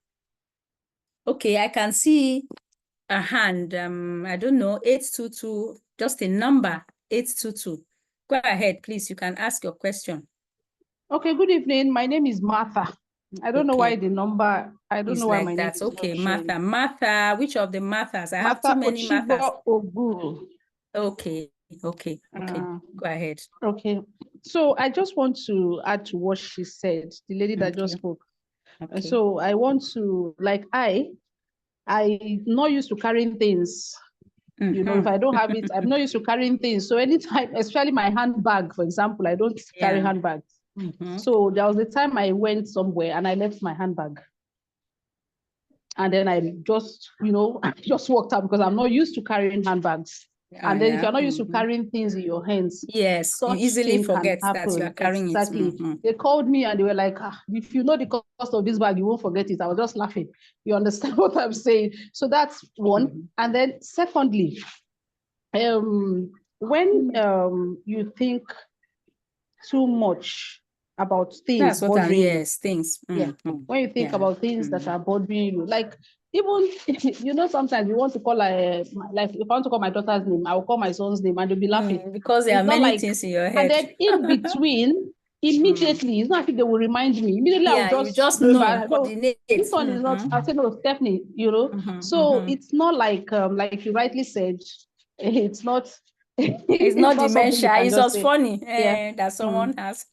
Okay, I can see a hand. I don't know, 822, just a number. 822. Go ahead, please. You can ask your question. Okay, good evening. My name is Martha. I don't know why the number, I don't know why my name is okay, not Martha. showing. Martha, which of the Marthas? I have Martha too many Marthas. Ochibo Ogu. Okay. Go ahead. Okay. So I just want to add to what she said, the lady that just spoke. Okay. So I want to, like I'm not used to carrying things. If I don't have it, I'm not used to carrying things. So anytime, especially my handbag, for example, I don't carry handbags. So there was a time I went somewhere and I left my handbag. And then I just, just walked out because I'm not used to carrying handbags. And then if you're not used to carrying things in your hands, yes, you easily forget that you are carrying it. They called me and they were like, if you know the cost of this bag, you won't forget it. I was just laughing. You understand what I'm saying? So that's one. And then secondly, when you think too much about things bothering you. Things. When you think about things that are bothering you, like even sometimes you want to call like if I want to call my daughter's name, I will call my son's name and they'll be laughing because there are many things in your head. And then in between, immediately, it's not like they will remind me. Immediately, I will just know. This one is not. I'll say no, Stephanie. So it's not like you rightly said. It's not. It's not dementia. It's just funny that someone has.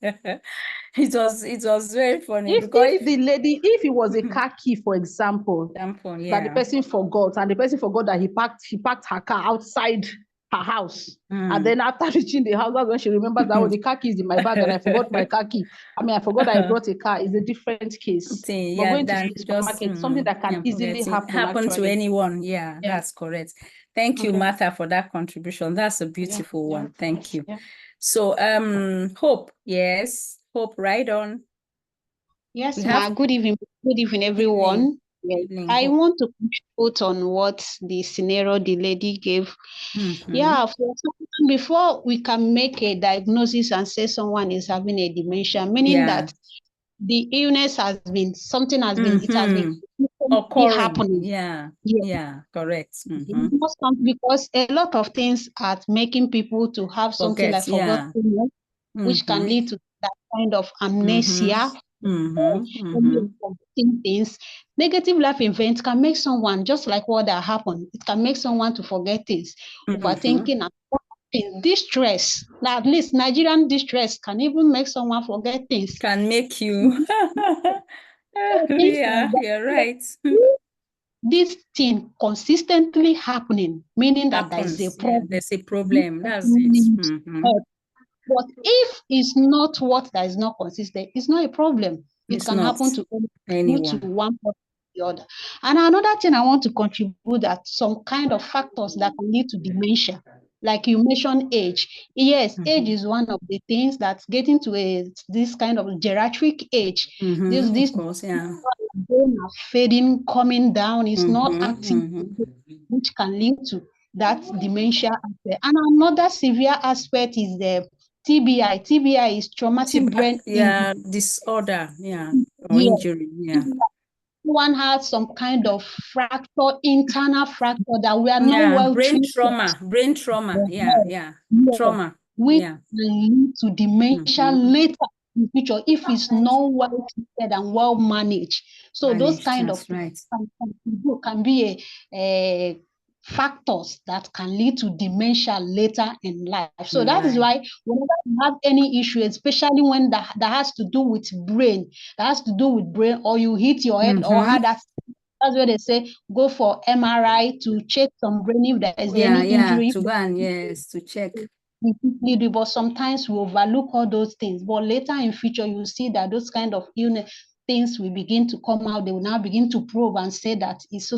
It was very funny. If the lady, if it was a car key, for example, that the person forgot, and the person forgot that he parked her car outside her house, and then after reaching the house, that's when she remembers that the car key is in my bag and I forgot my car key. I forgot I brought a car. It's a different case. But going to the supermarket, something that can easily happen to anyone. Yeah, that's correct. Thank you, Martha, for that contribution. That's a beautiful one. Thank you. So, Hope, yes. Hope, right on. Yes, ma'am. Good evening. Good evening, everyone. Yes, Evening, I Hope. want to contribute on what the scenario the lady gave. Yeah, before we can make a diagnosis and say someone is having a dementia, meaning Yeah. that the illness has been, something has been, it has been Occurring. happening. Yeah. Yes. Yeah. Correct. It must come because a lot of things are making people to have something like Yeah. forgetfulness, which can lead to that kind of amnesia. Forgetting things. Negative life events can make someone, just like what that happened, it can make someone to forget things, overthinking and in distress. Now, at least Nigerian distress can even make someone forget things. Can make you. Yeah, you're right. This thing consistently happening, meaning that there is a problem. Yeah, there's a problem. That's it. But if it's not what that is not consistent, it's not a problem. It can happen to anyone, to one person or the other. And another thing I want to contribute that some kind of factors that can lead to dementia, like you mentioned age. Yes, age is one of the things that's getting to this kind of geriatric age. This Of course, yeah. bone are fading, coming down, is not acting, which can lead to that dementia aspect. And another severe aspect is the TBI. TBI is traumatic brain injury. Disorder, or injury, One has some kind of fracture, internal fracture that we are not well brain treated. trauma, trauma, which can lead to dementia later in future if it's not well treated and well managed. So those kind of things can be a factors that can lead to dementia later in life. So that is why whenever you have any issue, especially when that has to do with brain, or you hit your head or had that, that's where they say go for MRI to check some brain if there is any injury. To go and to check. But sometimes we overlook all those things. But later in future, you see that those kind of illness things will begin to come out. They will now begin to probe and say that it's so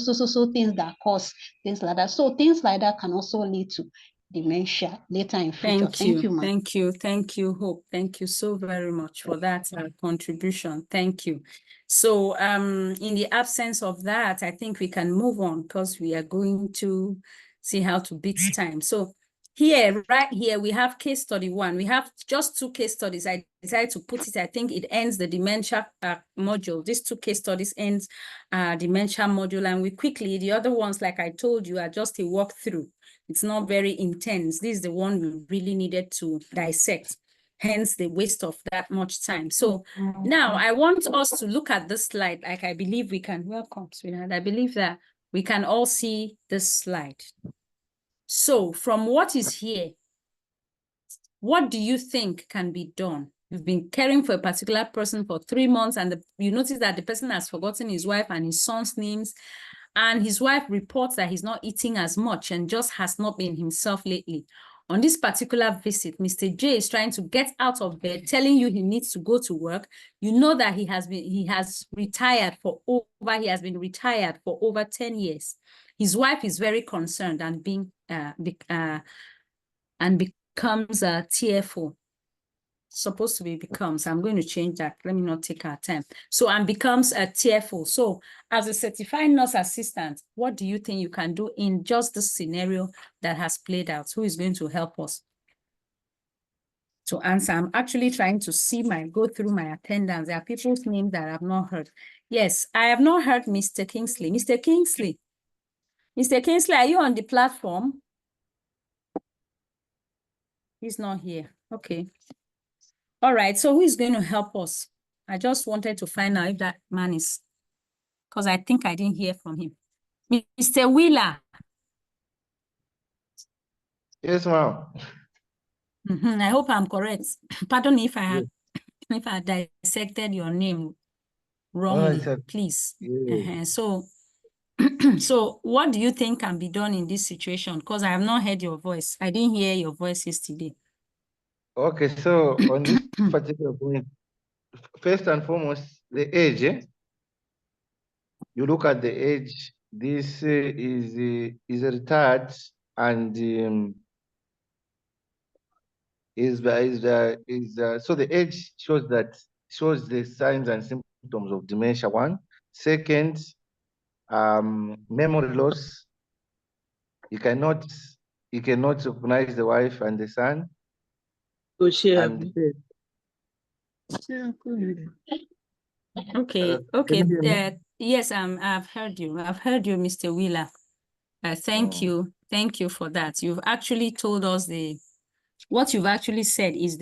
things that cause things like that. So things like that can also lead to dementia later in future. Thank you, ma'am. Thank you, Hope. Thank you so very much for that contribution. Thank you. So in the absence of that, I think we can move on because we are going to see how to beat time. So right here, we have case study 1. We have just 2 case studies. I decided to put it, I think it ends the dementia module. These 2 case studies ends dementia module. And the other ones, like I told you, are just a walkthrough. It's not very intense. This is the one we really needed to dissect, hence the waste of that much time. So now I want us to look at this slide, like I believe we can. Welcome, sweetheart. I believe that we can all see this slide. So from what is here, what do you think can be done? You've been caring for a particular person for 3 months and you notice that the person has forgotten his wife and his son's names, and his wife reports that he's not eating as much and just has not been himself lately. On this particular visit, Mr. J is trying to get out of bed, telling you he needs to go to work. You know that he has been retired for over 10 years. His wife is very concerned and becomes tearful. Supposed to be becomes. I'm going to change that. Let me not take our time. So, and becomes tearful. So, as a certified nurse assistant, what do you think you can do in just the scenario that has played out? Who is going to help us to answer? I'm actually trying to go through my attendance. There are people's names that I have not heard. Yes, I have not heard Mr. Kingsley. Mr. Kingsley, are you on the platform? He's not here. Okay. All right. So who is going to help us? I just wanted to find out if that man is, because I think I didn't hear from him. Mr. Wheeler. Yes, ma'am. I hope I'm correct. Pardon me if I dissected your name wrongly, please. So what do you think can be done in this situation? Because I have not heard your voice. I didn't hear your voice yesterday. Okay, so on this particular point, first and foremost, the age. You look at the age. This is retired and so the age shows the signs and symptoms of dementia. 1. Second, memory loss. He cannot recognize the wife and the son. And Okay, okay. Yes, I've heard you. I've heard you, Mr. Wheeler. Thank you. Thank you for that. You've actually told us what you've actually said is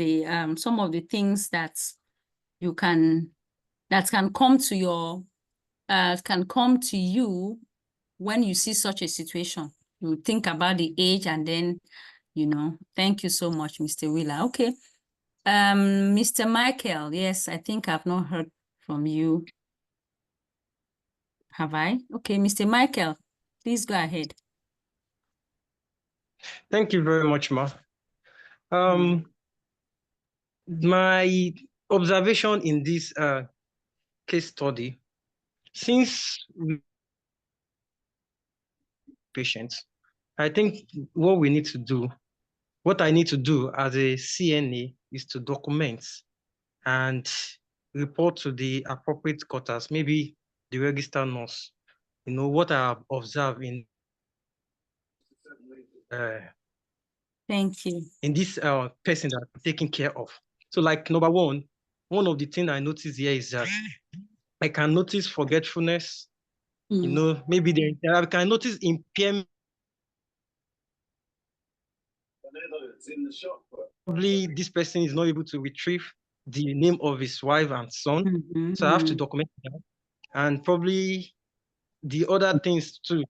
some of the things that can come to you when you see such a situation. You think about the age and then, thank you so much, Mr. Wheeler. Okay. Mr. Michael, yes, I think I've not heard from you. Have I? Okay, Mr. Michael, please go ahead. Thank you very much, Ma. My observation in this case study, since patients, I think what I need to do as a CNA is to document and report to the appropriate quarters, maybe the registered nurse, what I have observed in thank you. In this person that I'm taking care of. So like number one of the things I notice here is that I can notice forgetfulness, maybe I can notice impairment. Probably this person is not able to retrieve the name of his wife and son. So I have to document that. And probably the other things too,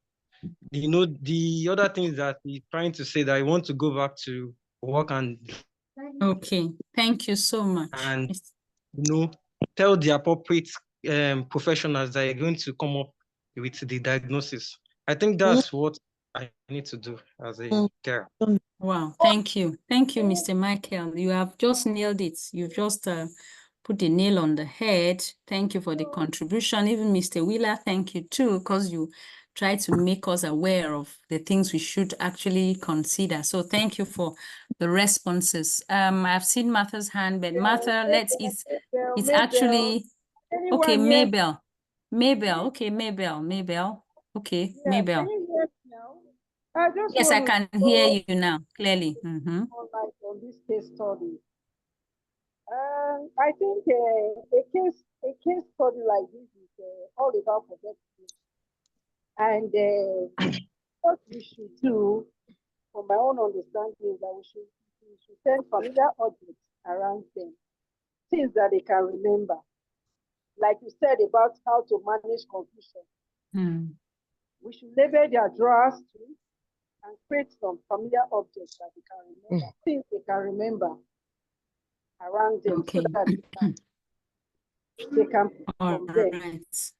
the other things that he's trying to say, that I want to go back to work and okay, thank you so much. And tell the appropriate professionals that are going to come up with the diagnosis. I think that's what I need to do as a carer. Wow, thank you. Thank you, Mr. Michael. You have just nailed it. You've just put the nail on the head. Thank you for the contribution. Even Mr. Wheeler, thank you too, because you try to make us aware of the things we should actually consider. So thank you for the responses. I've seen Martha's hand, but Martha, it's actually, okay, Mabel. Okay, Mabel. Okay, Mabel. Yes, I can hear you now clearly. On this case study. I think a case study like this is all about forgetfulness. And what we should do, from my own understanding, is that we should send familiar objects around them, things that they can remember. Like you said about how to manage confusion. We should label their drawers too, and create some familiar objects that they can remember, things they can remember around them, so that they can all right.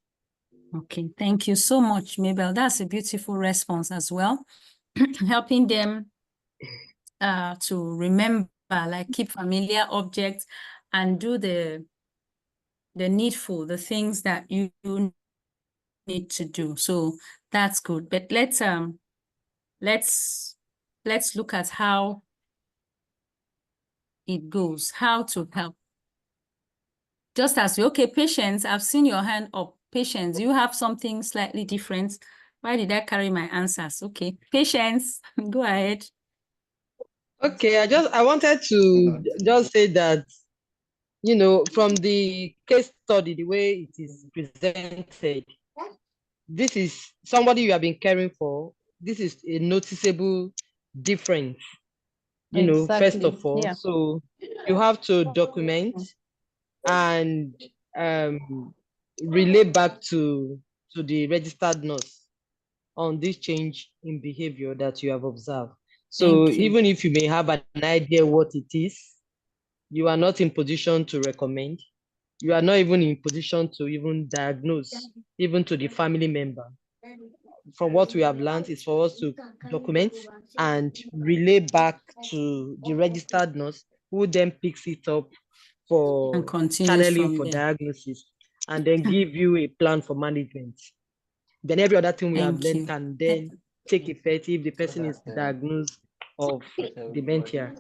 Okay, thank you so much, Mabel. That's a beautiful response as well. Helping them to remember, like keep familiar objects and do the needful, the things that you need to do. So that's good. But let's look at how it goes, how to help. Just as okay, Patience, I've seen your hand up. Patience, you have something slightly different. Why did I carry my answers? Okay, Patience, go ahead. Okay, I wanted to just say that, from the case study, the way it is presented, this is somebody you have been caring for. This is a noticeable difference, first of all. Yeah. So you have to document and relay back to the registered nurse on this change in behavior that you have observed. So even if you may have an idea what it is, you are not in position to recommend. You are not even in position to even diagnose, even to the family member. From what we have learned is for us to document and relay back to the registered nurse, who then picks it up for channeling for diagnosis, and then give you a plan for management. Then every other thing we have learned can then take effect if the person is diagnosed of dementia.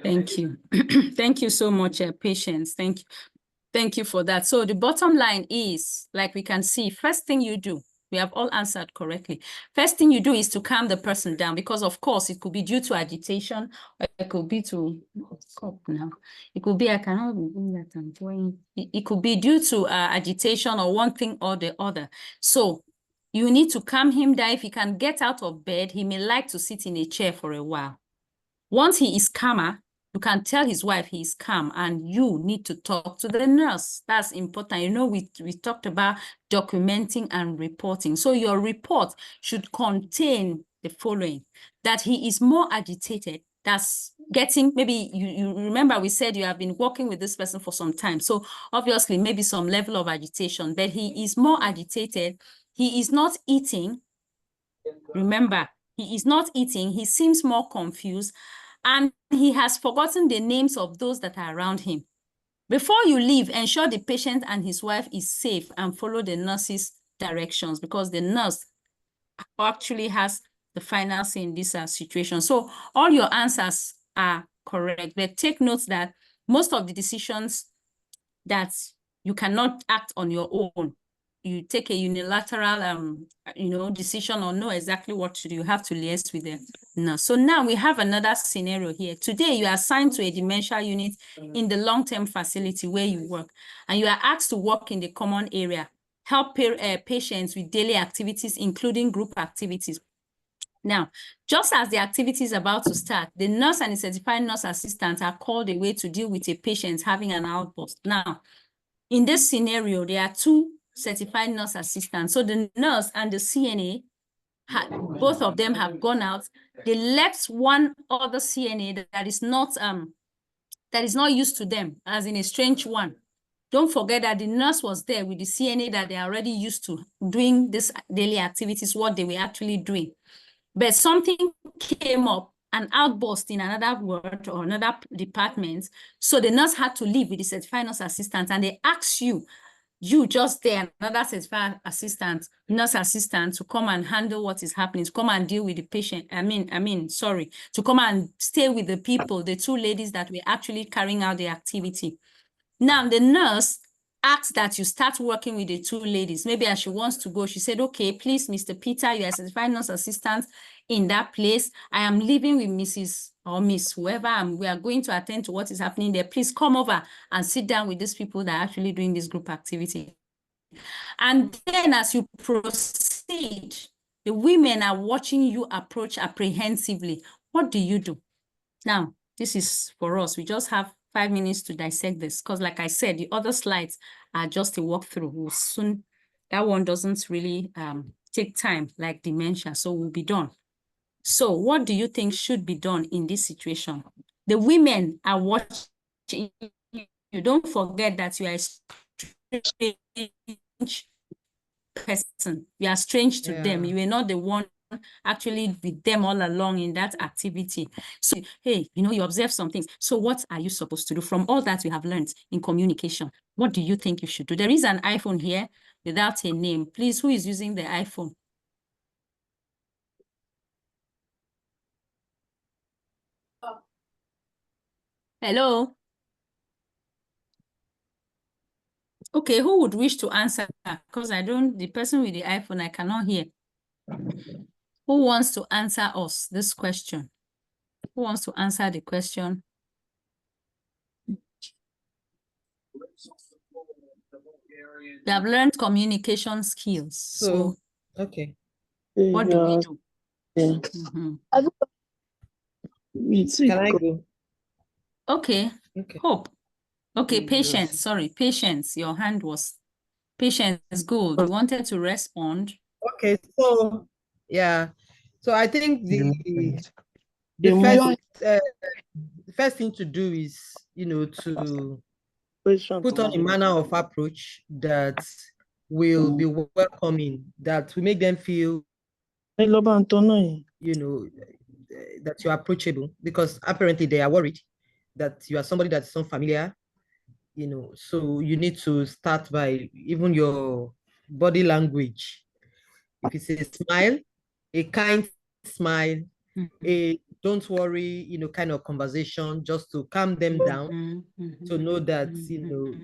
Thank you. Thank you so much, Patience. Thank you for that. So the bottom line is, like we can see, first thing you do, we have all answered correctly. First thing you do is to calm the person down, because of course it could be due to agitation, or it could be to now. It could be, I cannot be doing that. I'm going. It could be due to agitation or one thing or the other. So you need to calm him down. If he can get out of bed, he may like to sit in a chair for a while. Once he is calmer, you can tell his wife he is calm, and you need to talk to the nurse. That's important. You know, we talked about documenting and reporting. So your report should contain the following: that he is more agitated. That's getting, maybe you remember we said you have been working with this person for some time. So obviously maybe some level of agitation, but he is more agitated. He is not eating. Remember, he is not eating. He seems more confused. And he has forgotten the names of those that are around him. Before you leave, ensure the patient and his wife is safe and follow the nurse's directions, because the nurse actually has the final say in this situation. So all your answers are correct, but take note that most of the decisions that you cannot act on your own, you take a unilateral decision or know exactly what to do, you have to liaise with them. No. So now we have another scenario here. Today you are assigned to a dementia unit in the long-term facility where you work, and you are asked to work in the common area, help patients with daily activities, including group activities. Now, just as the activity is about to start, the nurse and the certified nurse assistant are called away to deal with a patient having an outburst. Now, in this scenario, there are two certified nurse assistants. So the nurse and the CNA, both of them have gone out. They left one other CNA that is not used to them, as in a strange one. Don't forget that the nurse was there with the CNA that they are already used to doing this daily activities, what they were actually doing. But something came up, an outburst in another ward or another department. So the nurse had to leave with the certified nurse assistant, and they asked you just there, another certified assistant, nurse assistant, to come and handle what is happening, to come and deal with the patient. To come and stay with the people, the two ladies that were actually carrying out the activity. Now, the nurse asked that you start working with the two ladies. Maybe as she wants to go, she said, okay, please, Mr. Peter, you are a certified nurse assistant in that place. I am leaving with Mrs. or Miss, whoever, and we are going to attend to what is happening there. Please come over and sit down with these people that are actually doing this group activity. And then as you proceed, the women are watching you approach apprehensively. What do you do? Now, this is for us. We just have 5 minutes to dissect this, because like I said, the other slides are just a walkthrough. We'll soon, that one doesn't really take time like dementia, so we'll be done. So what do you think should be done in this situation? The women are watching you. Don't forget that you are a strange person. You are strange to them. You are not the one actually with them all along in that activity. So, hey, you observe something. So what are you supposed to do from all that you have learned in communication? What do you think you should do? There is an iPhone here without a name. Please, who is using the iPhone? Hello? Okay, who would wish to answer? Because the person with the iPhone, I cannot hear. Who wants to answer us this question? Who wants to answer the question? We have learned communication skills. So okay. What do we do? Yeah. Can I go? Okay. Hope. Okay, Yes. Patience. Sorry, Patience. Your hand was Patience. Good. You wanted to respond. Okay, so yeah. So I think the first thing to do is, to put on a manner of approach that will be welcoming, that will make them feel, that you're approachable, because apparently they are worried that you are somebody that's unfamiliar, so you need to start by even your body language. If it's a smile, a kind smile, a don't worry, kind of conversation just to calm them down, to know that,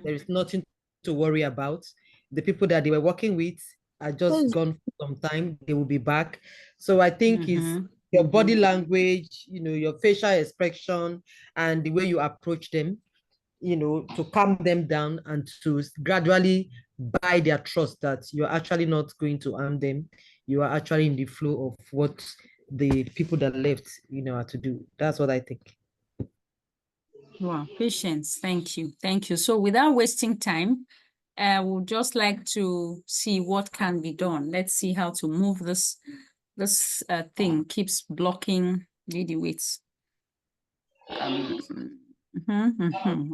there is nothing to worry about. The people that they were working with are just gone for some time, they will be back. So I think it's your body language, your facial expression and the way you approach them, to calm them down and to gradually buy their trust that you're actually not going to harm them. You are actually in the flow of what the people that left, are to do. That's what I think. Wow, patience. Thank you. Thank you. So without wasting time, I would just like to see what can be done. Let's see how to move this thing keeps blocking lady waits.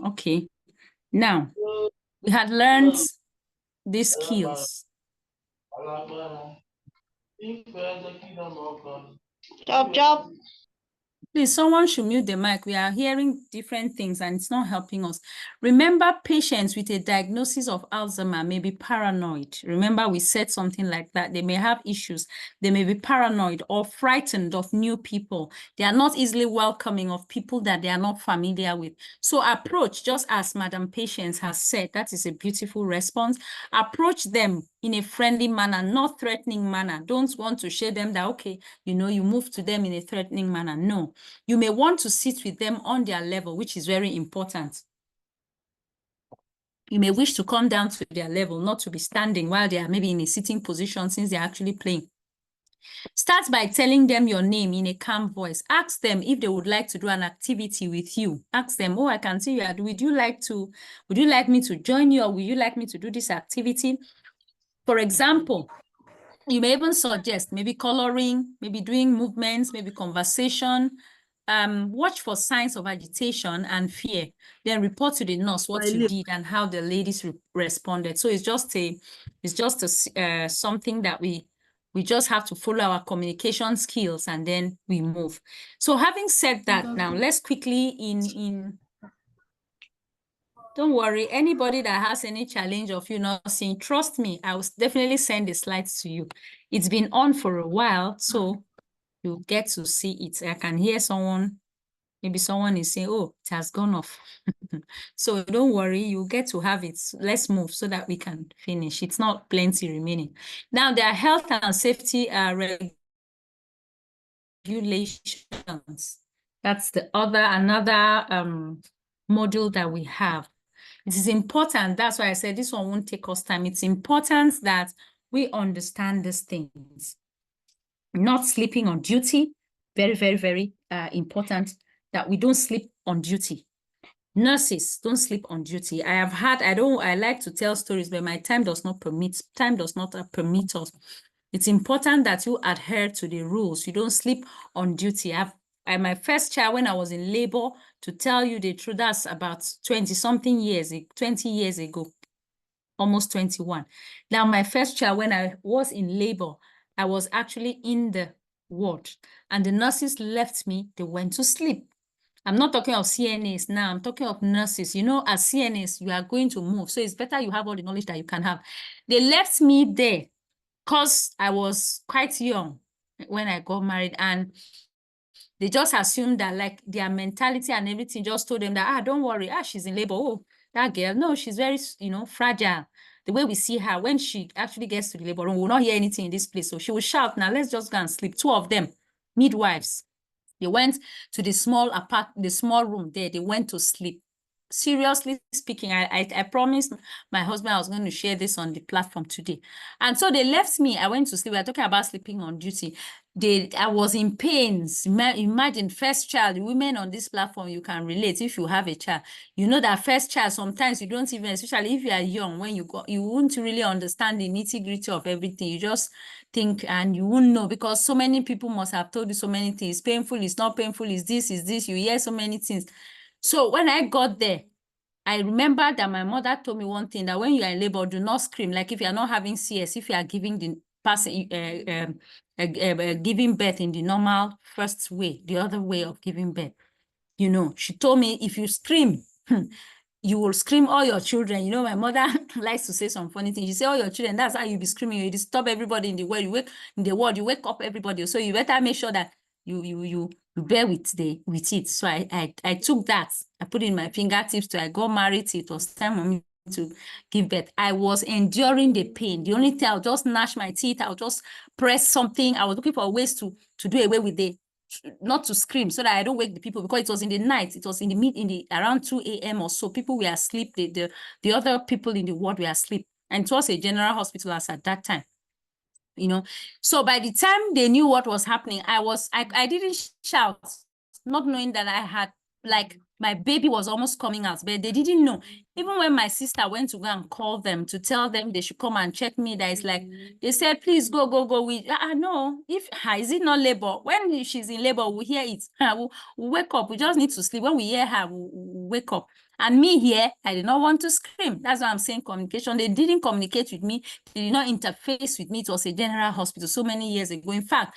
Okay. Now, we had learned these skills. Chop. Please, someone should mute the mic. We are hearing different things and it's not helping us. Remember, patients with a diagnosis of Alzheimer may be paranoid. Remember, we said something like that. They may have issues. They may be paranoid or frightened of new people. They are not easily welcoming of people that they are not familiar with. So approach, just as Madam Patience has said, that is a beautiful response. Approach them in a friendly manner, not threatening manner. Don't want to show them that, okay, you move to them in a threatening manner. No, you may want to sit with them on their level, which is very important. You may wish to come down to their level, not to be standing while they are maybe in a sitting position since they're actually playing. Start by telling them your name in a calm voice. Ask them if they would like to do an activity with you. Ask them, oh, I can see you. Would you like me to join you, or would you like me to do this activity? For example, you may even suggest maybe coloring, maybe doing movements, maybe conversation. Watch for signs of agitation and fear. Then report to the nurse what you did and how the ladies responded. So it's just something that we just have to follow our communication skills and then we move. So having said that, now let's quickly don't worry, anybody that has any challenge of you not seeing, trust me, I will definitely send the slides to you. It's been on for a while, so you get to see it. I can hear maybe someone is saying, oh, it has gone off. So don't worry, you get to have it. Let's move so that we can finish. It's not plenty remaining. Now, there are health and safety regulations. That's another module that we have. It is important. That's why I said this one won't take us time. It's important that we understand these things. Not sleeping on duty. Very, very, very important that we don't sleep on duty. Nurses don't sleep on duty. I like to tell stories, but my time does not permit us. It's important that you adhere to the rules. You don't sleep on duty. My first child, when I was in labor, to tell you the truth, that's about 20 years ago, almost 21. Now, my first child, when I was in labor, I was actually in the ward and the nurses left me, they went to sleep. I'm not talking of CNAs now, I'm talking of nurses. As CNAs, you are going to move. So it's better you have all the knowledge that you can have. They left me there because I was quite young when I got married, and they just assumed that like their mentality and everything just told them that, don't worry, she's in labor. Oh, that girl, no, she's very, fragile. The way we see her, when she actually gets to the labor room, we will not hear anything in this place. So she will shout, now let's just go and sleep. 2 of them, midwives, they went to the small room there. They went to sleep. Seriously speaking, I promised my husband I was going to share this on the platform today. And so they left me. I went to sleep. We are talking about sleeping on duty. I was in pains. Imagine first child, women on this platform, you can relate if you have a child. You know that first child, sometimes you don't even, especially if you are young, when you won't really understand the nitty-gritty of everything. You just think and you won't know because so many people must have told you so many things. Painful, it's not painful, is this, you hear so many things. So when I got there, I remember that my mother told me one thing, that when you are in labor, do not scream. Like if you are not having CS, if you are giving the giving birth in the normal first way, the other way of giving birth, she told me if you scream, you will scream all your children. My mother likes to say some funny things. She say all your children, that's how you be screaming. You disturb everybody in the world. You wake up everybody. So you better make sure that you bear with it. So I took that, I put it in my fingertips till I got married. It was time for me to give birth. I was enduring the pain. The only thing, I'll just gnash my teeth, I'll just press something. I was looking for ways to do away with it, not to scream so that I don't wake the people, because it was in the night. It was in the around 2 a.m. or so. People were asleep. The other people in the ward were asleep. And it was a general hospital as at that time. So by the time they knew what was happening, I didn't shout, not knowing that I had, like, my baby was almost coming out, but they didn't know. Even when my sister went to go and call them to tell them they should come and check me, that is like, they said, please go. We no, is it not labor? When she's in labor, we hear it. We'll wake up. We just need to sleep. When we hear her, we'll wake up. And me here, I did not want to scream. That's why I'm saying communication. They didn't communicate with me. They did not interface with me. It was a general hospital so many years ago. In fact,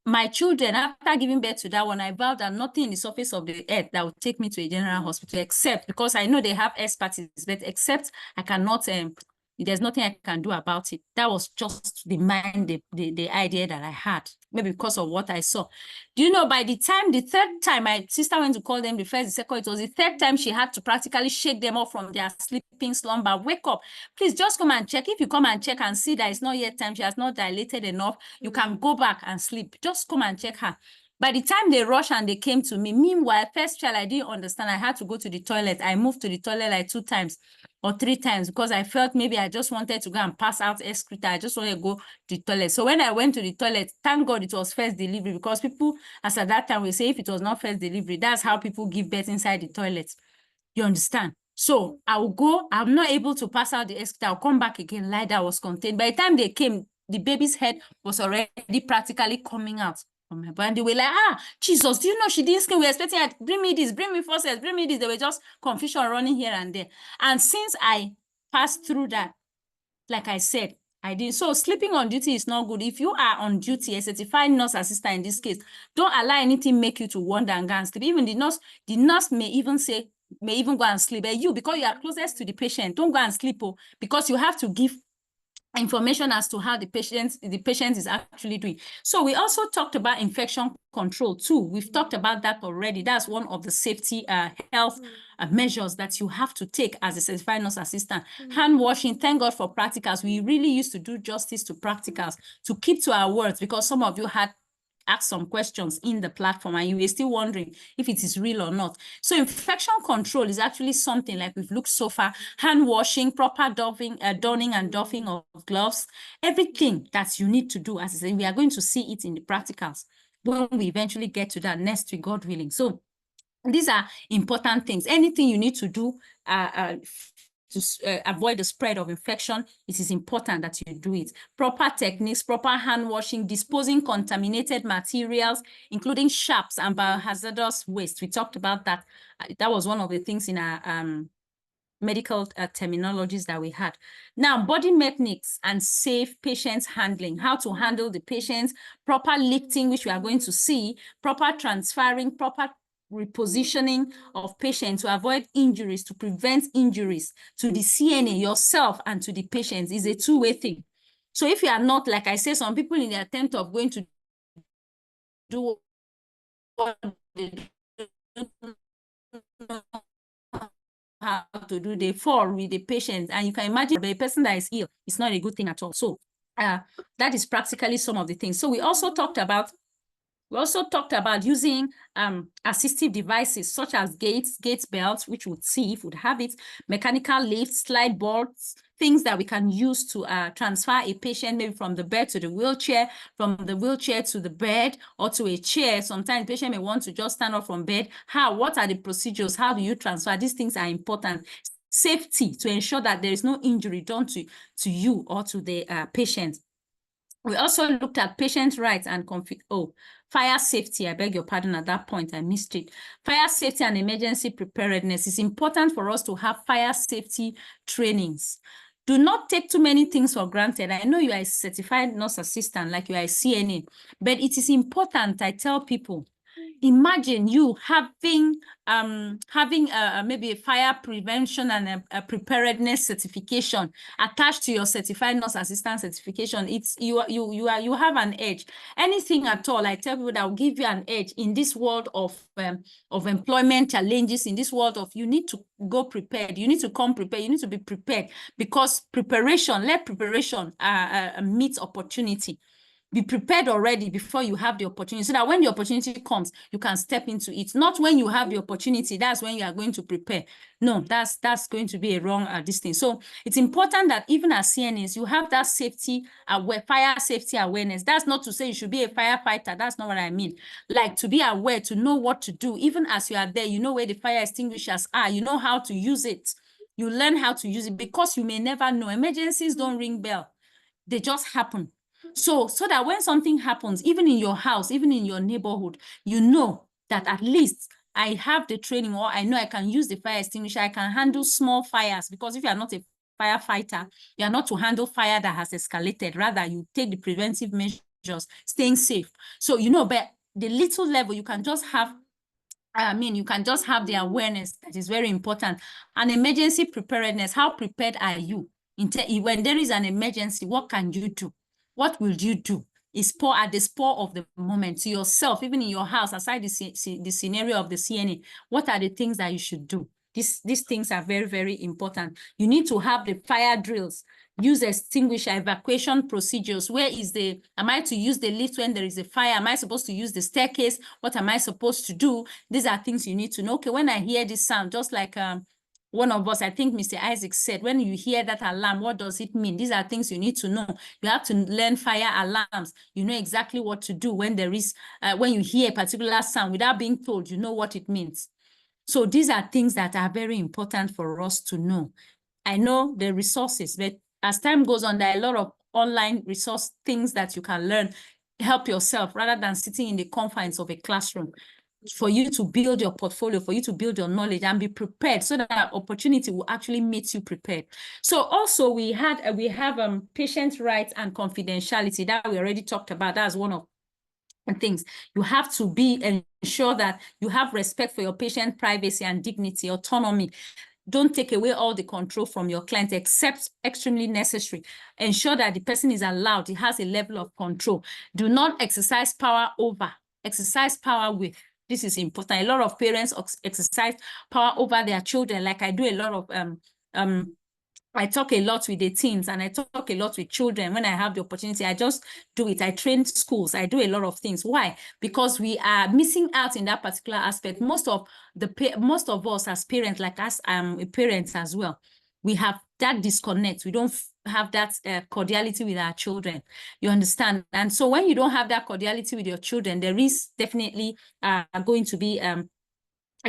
my children, after giving birth to that one, I vowed that nothing in the surface of the earth that would take me to a general hospital, except, because I know they have expertise, but except I cannot, there's nothing I can do about it. That was just the idea that I had, maybe because of what I saw. Do you know, by the third time my sister went to call them, the first, the second, it was the third time she had to practically shake them off from their sleeping slumber. Wake up, please just come and check. If you come and check and see that it's not yet time, she has not dilated enough, you can go back and sleep. Just come and check her. By the time they rushed and they came to me, meanwhile, first child, I didn't understand. I had to go to the toilet. I moved to the toilet like 2 times or 3 times because I felt maybe I just wanted to go and pass out excreta. I just wanted to go to the toilet. So when I went to the toilet, thank God it was first delivery, because people, as at that time, will say if it was not first delivery, that's how people give birth inside the toilet. You understand? So I will go, I'm not able to pass out the excreta. I'll come back again, lie that was contained. By the time they came, the baby's head was already practically coming out. My body, they were like, Jesus, do you know she didn't scream? We were expecting her, bring me this, bring me forceps, bring me this. They were just confusion running here and there. And since I passed through that, like I said, I didn't. So sleeping on duty is not good. If you are on duty, a certified nurse assistant in this case, don't allow anything make you to wander and go and sleep. Even the nurse may even go and sleep. But you, because you are closest to the patient, don't go and sleep, because you have to give information as to how the patient is actually doing. So we also talked about infection control too. We've talked about that already. That's one of the safety health measures that you have to take as a certified nurse assistant. Hand washing, thank God for practicals. We really used to do justice to practicals to keep to our words, because some of you had asked some questions in the platform and you were still wondering if it is real or not. So infection control is actually something like we've looked so far. Hand washing, proper donning and doffing of gloves, everything that you need to do. As I said, we are going to see it in the practicals when we eventually get to that next week, God willing. So these are important things. Anything you need to do to avoid the spread of infection, it is important that you do it. Proper techniques, proper hand washing, disposing contaminated materials, including sharps and biohazardous waste. We talked about that. That was one of the things in our medical terminologies that we had. Now, body mechanics and safe patient handling, how to handle the patients, proper lifting, which we are going to see, proper transferring, proper repositioning of patients to avoid injuries, to prevent injuries to the CNA, yourself, and to the patients is a two-way thing. So if you are not, like I say, some people in the attempt of going to do what they how to do, they fall with the patient, and you can imagine a person that is ill, it's not a good thing at all. So that is practically some of the things. So we also talked about using assistive devices such as gate belts, which would see if would have it, mechanical lifts, slide boards, things that we can use to transfer a patient maybe from the bed to the wheelchair, from the wheelchair to the bed or to a chair. Sometimes the patient may want to just stand up from bed. What are the procedures? How do you transfer? These things are important. Safety, to ensure that there is no injury done to you or to the patient. We also looked at patient rights and fire safety. I beg your pardon at that point, I missed it. Fire safety and emergency preparedness. It's important for us to have fire safety trainings. Do not take too many things for granted. I know you are a certified nurse assistant, like you are a CNA, but it is important, I tell people, imagine you having maybe a fire prevention and a preparedness certification attached to your certified nurse assistant certification. It's you have an edge. Anything at all, I tell people, that will give you an edge in this world of employment challenges, in this world of, you need to go prepared, you need to come prepared, you need to be prepared, because preparation, let preparation meet opportunity. Be prepared already before you have the opportunity, so that when the opportunity comes, you can step into it. Not when you have the opportunity, that's when you are going to prepare. No, that's going to be a wrong distance. So it's important that even as CNAs, you have that fire safety awareness. That's not to say you should be a firefighter. That's not what I mean. Like, to be aware, to know what to do. Even as you are there, you know where the fire extinguishers are. You know how to use it. You learn how to use it, because you may never know. Emergencies don't ring bell. They just happen. So that when something happens, even in your house, even in your neighborhood, you know that at least I have the training, or I know I can use the fire extinguisher, I can handle small fires. Because if you are not a firefighter, you are not to handle fire that has escalated. Rather, you take the preventive measures, staying safe. So, you know, but the little level, you can just have, you can just have the awareness that is very important. And emergency preparedness, how prepared are you? When there is an emergency, what can you do? What will you do? Is at the spur of the moment, to yourself, even in your house, aside the scenario of the CNA, what are the things that you should do? These things are very, very important. You need to have the fire drills, use extinguisher, evacuation procedures. Where is am I to use the lift when there is a fire? Am I supposed to use the staircase? What am I supposed to do? These are things you need to know. Okay, when I hear this sound, just like one of us, I think Mr. Isaac said, when you hear that alarm, what does it mean? These are things you need to know. You have to learn fire alarms. You know exactly what to do when there is, when you hear a particular sound without being told, you know what it means. So these are things that are very important for us to know. I know the resources, but as time goes on, there are a lot of online resource things that you can learn, help yourself, rather than sitting in the confines of a classroom, for you to build your portfolio, for you to build your knowledge and be prepared, so that opportunity will actually make you prepared. So also we have patient rights and confidentiality that we already talked about. That's one of the things. You have to ensure that you have respect for your patient privacy and dignity, autonomy. Don't take away all the control from your client except extremely necessary. Ensure that the person is allowed, he has a level of control. Do not exercise power over, exercise power with. This is important. A lot of parents exercise power over their children. Like I do a lot of, I talk a lot with the teens, and I talk a lot with children. When I have the opportunity, I just do it. I train schools. I do a lot of things. Why? Because we are missing out in that particular aspect. Most of us as parents, like us, I'm a parent as well, we have that disconnect. We don't have that cordiality with our children. You understand? And so when you don't have that cordiality with your children, there is definitely going to be a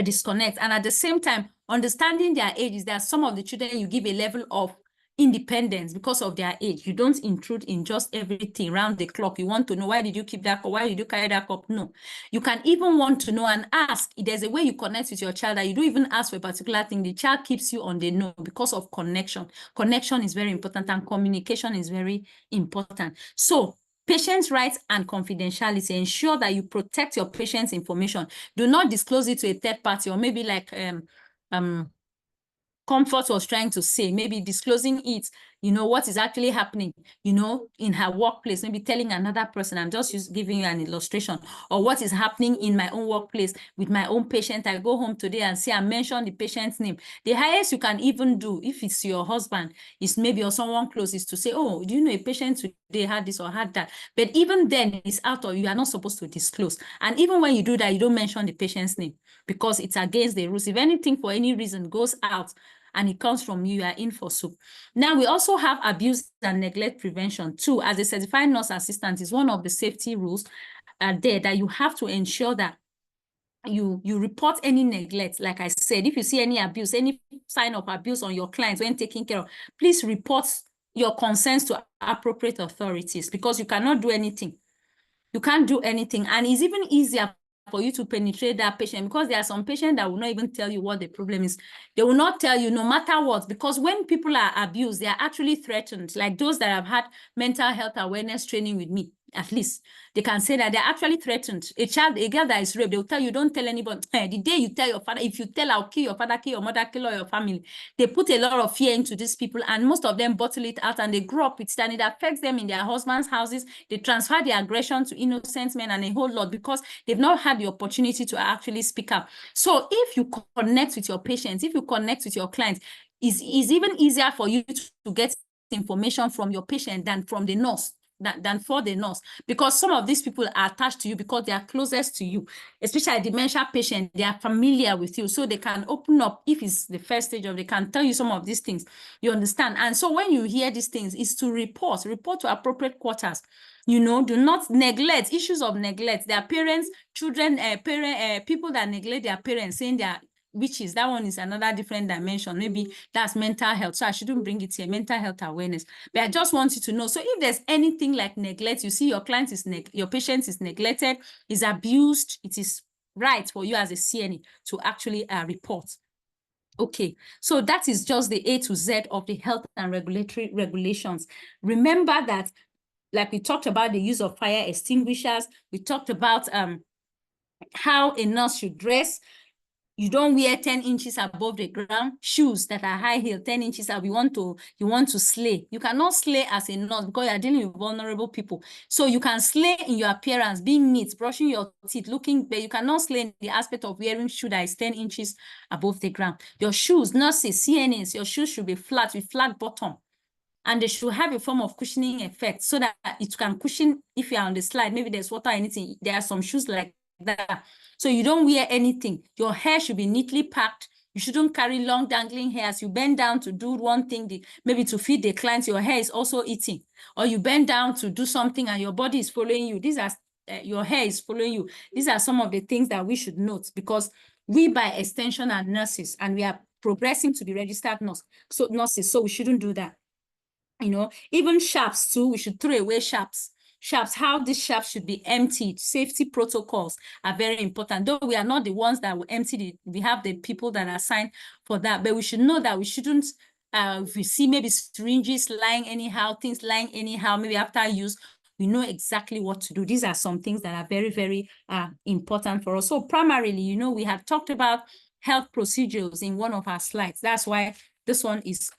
disconnect. And at the same time, understanding their ages, there are some of the children you give a level of independence because of their age. You don't intrude in just everything around the clock. You want to know, why did you keep that cup? Why did you carry that cup? No. You can even want to know and ask. There's a way you connect with your child that you don't even ask for a particular thing. The child keeps you on the know because of connection. Connection is very important, and communication is very important. So patient's rights and confidentiality, ensure that you protect your patient's information. Do not disclose it to a third party, or maybe like Comfort was trying to say, maybe disclosing it, what is actually happening, in her workplace, maybe telling another person. I'm just giving you an illustration, or what is happening in my own workplace with my own patient. I go home today and say, I mention the patient's name. The highest you can even do, if it's your husband, is maybe, or someone close, is to say, oh, do you know a patient today had this or had that? But even then, it's out, or you are not supposed to disclose. And even when you do that, you don't mention the patient's name, because it's against the rules. If anything for any reason goes out and it comes from you, you are in for soup. Now, we also have abuse and neglect prevention too. As a certified nurse assistant, is one of the safety rules there that you have to ensure that you report any neglect. Like I said, if you see any abuse, any sign of abuse on your clients when taking care of, please report your concerns to appropriate authorities, because you cannot do anything. You can't do anything. And it's even easier for you to penetrate that patient, because there are some patients that will not even tell you what the problem is. They will not tell you no matter what, because when people are abused, they are actually threatened. Like those that have had mental health awareness training with me, At least they can say that they're actually threatened. A girl that is raped, they'll tell you, don't tell anybody. The day you tell your father, if you tell, I'll kill your father, kill your mother, kill all your family. They put a lot of fear into these people, and most of them bottle it out, and they grow up with it, and it affects them in their husbands' houses. They transfer their aggression to innocent men and a whole lot because they've not had the opportunity to actually speak up. So if you connect with your patients, if you connect with your clients, it's even easier for you to get information from your patient than from the nurse. Than for the nurse, because some of these people are attached to you because they are closest to you, especially a dementia patient. They are familiar with you, so they can open up if it's the first stage of, they can tell you some of these things, you understand. And so when you hear these things, is to report to appropriate quarters. You know, do not neglect issues of neglect. Their parents, children, people that neglect their parents, saying they are witches. That one is another different dimension. Maybe that's mental health. So I shouldn't bring it here, mental health awareness. But I just want you to know. So if there's anything like neglect, you see your client is your patient is neglected, is abused, it is right for you as a CNA to actually report. Okay, so that is just the A to Z of the health and regulatory regulations. Remember that, like we talked about the use of fire extinguishers, we talked about how a nurse should dress. You don't wear 10 inches above the ground. Shoes that are high heel, 10 inches up. You want to slay. You cannot slay as a nurse because you are dealing with vulnerable people. So you can slay in your appearance, being neat, brushing your teeth, looking, but you cannot slay in the aspect of wearing shoe that is 10 inches above the ground. Your shoes, nurses, CNAs, your shoes should be flat with flat bottom. And they should have a form of cushioning effect so that it can cushion if you're on the slide. Maybe there's water or anything. There are some shoes like that. So you don't wear anything. Your hair should be neatly packed. You shouldn't carry long dangling hair. As you bend down to do one thing, maybe to feed the clients, your hair is also eating. Or you bend down to do something and your body is following you. These are your hair is following you. These are some of the things that we should note, because we by extension are nurses and we are progressing to be registered nurses. So we shouldn't do that. You know, even sharps too, we should throw away sharps. Sharps, how these sharps should be emptied. Safety protocols are very important. Though we are not the ones that will empty it, we have the people that are assigned for that. But we should know that we shouldn't, if we see maybe syringes lying anyhow, things lying anyhow, maybe after use, we know exactly what to do. These are some things that are very, very important for us. So primarily, you know, we have talked about health procedures in one of our slides. That's why this one is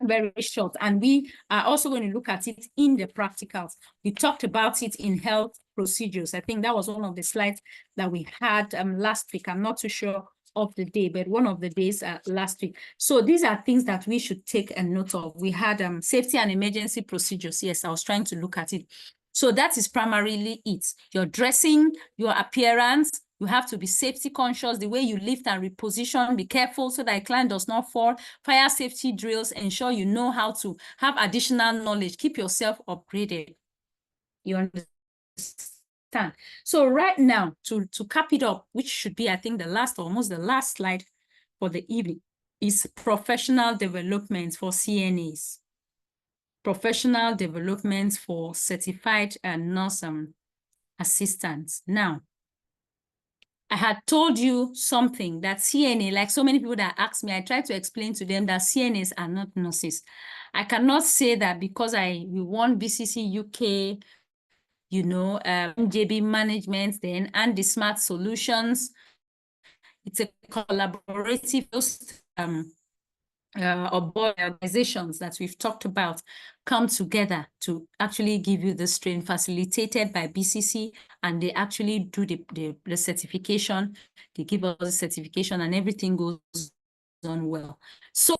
very short, and we are also going to look at it in the practicals. We talked about it in health procedures. I think that was one of the slides that we had last week. I'm not too sure of the day, but one of the days last week. So these are things that we should take a note of. We had safety and emergency procedures. Yes, I was trying to look at it. So that is primarily it. Your dressing, your appearance. You have to be safety conscious, the way you lift and reposition, be careful so that a client does not fall. Fire safety drills, ensure you know how to have additional knowledge. Keep yourself upgraded. You understand? So right now, to cap it up, which should be, I think, the last, almost the last slide for the evening, is professional developments for CNAs. Professional developments for certified nurse assistants. Now, I had told you something that CNA, like so many people that ask me, I try to explain to them that CNAs are not nurses. I cannot say that because we won BCC UK, you know, JB Management, then and the Smart Solutions. It's a collaborative organizations that we've talked about come together to actually give you this training, facilitated by BCC, and they actually do the certification. They give us the certification and everything goes on well. So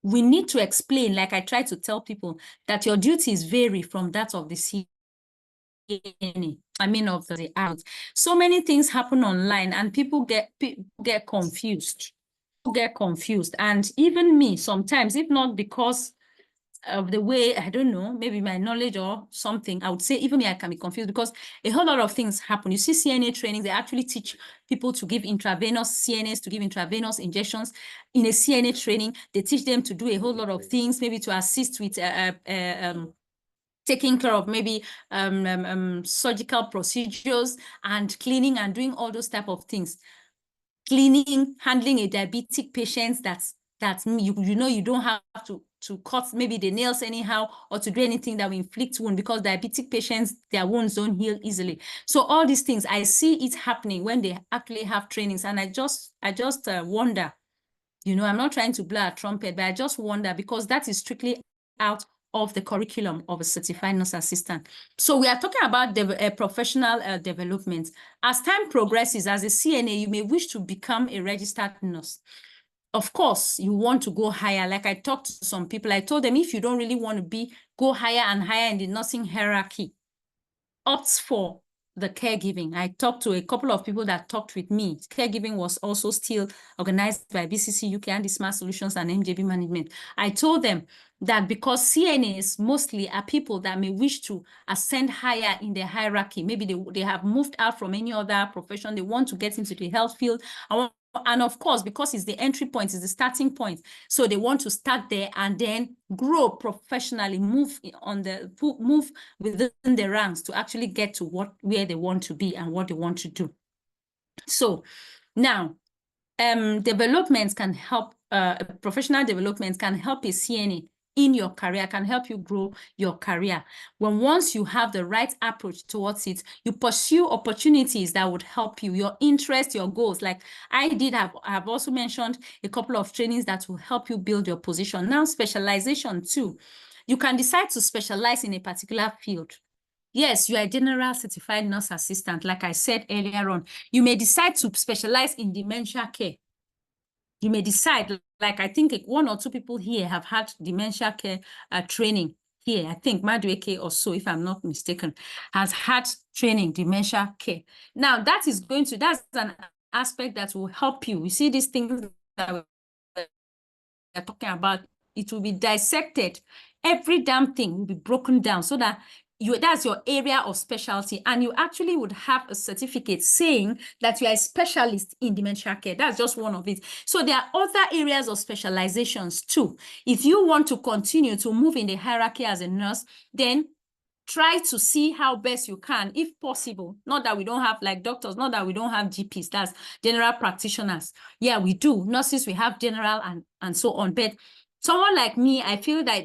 we need to explain, like I try to tell people, that your duties vary from that of the CNA, I mean of the out. So many things happen online and people get confused. And even me sometimes, if not because of the way, I don't know, maybe my knowledge or something, I would say even me, I can be confused because a whole lot of things happen. You see CNA training, they actually teach people to give intravenous, CNAs to give intravenous injections. In a CNA training, they teach them to do a whole lot of things, maybe to assist with taking care of maybe surgical procedures and cleaning and doing all those type of things. Cleaning, handling a diabetic patient, you know, you don't have to cut maybe the nails anyhow, or to do anything that will inflict wound, because diabetic patients, their wounds don't heal easily. So all these things, I see it happening when they actually have trainings, and I just wonder, you know, I'm not trying to blow a trumpet, but I just wonder, because that is strictly out of the curriculum of a certified nurse assistant. So we are talking about professional development. As time progresses, as a CNA, you may wish to become a registered nurse. Of course, you want to go higher. Like I talked to some people, I told them, if you don't really want to go higher and higher in the nursing hierarchy, opt for the caregiving. I talked to a couple of people that talked with me. Caregiving was also still organized by BCC UK and the Smart Solutions and MJB Management. I told them that because CNAs mostly are people that may wish to ascend higher in the hierarchy. Maybe they have moved out from any other profession. They want to get into the health field. And of course, because it's the entry point, it's the starting point. So they want to start there and then grow professionally, move within the ranks to actually get to where they want to be and what they want to do. So now, developments can help, professional development can help a CNA in your career, can help you grow your career. Once you have the right approach towards it, you pursue opportunities that would help you, your interests, your goals. Like I have also mentioned a couple of trainings that will help you build your position. Now, specialization too. You can decide to specialize in a particular field. Yes, you are a general certified nurse assistant, like I said earlier on. You may decide to specialize in dementia care. You may decide, like I think one or two people here have had dementia care training here. I think Madueke or so, if I'm not mistaken, has had training dementia care. Now that's an aspect that will help you. You see these things that we're talking about, it will be dissected. Every damn thing will be broken down so that that's your area of specialty, and you actually would have a certificate saying that you are a specialist in dementia care. That's just one of it. So there are other areas of specializations too. If you want to continue to move in the hierarchy as a nurse, then try to see how best you can, if possible. Not that we don't have, like doctors, not that we don't have GPs, that's general practitioners. Yeah, we do. Nurses, we have general and so on. But someone like me, I feel that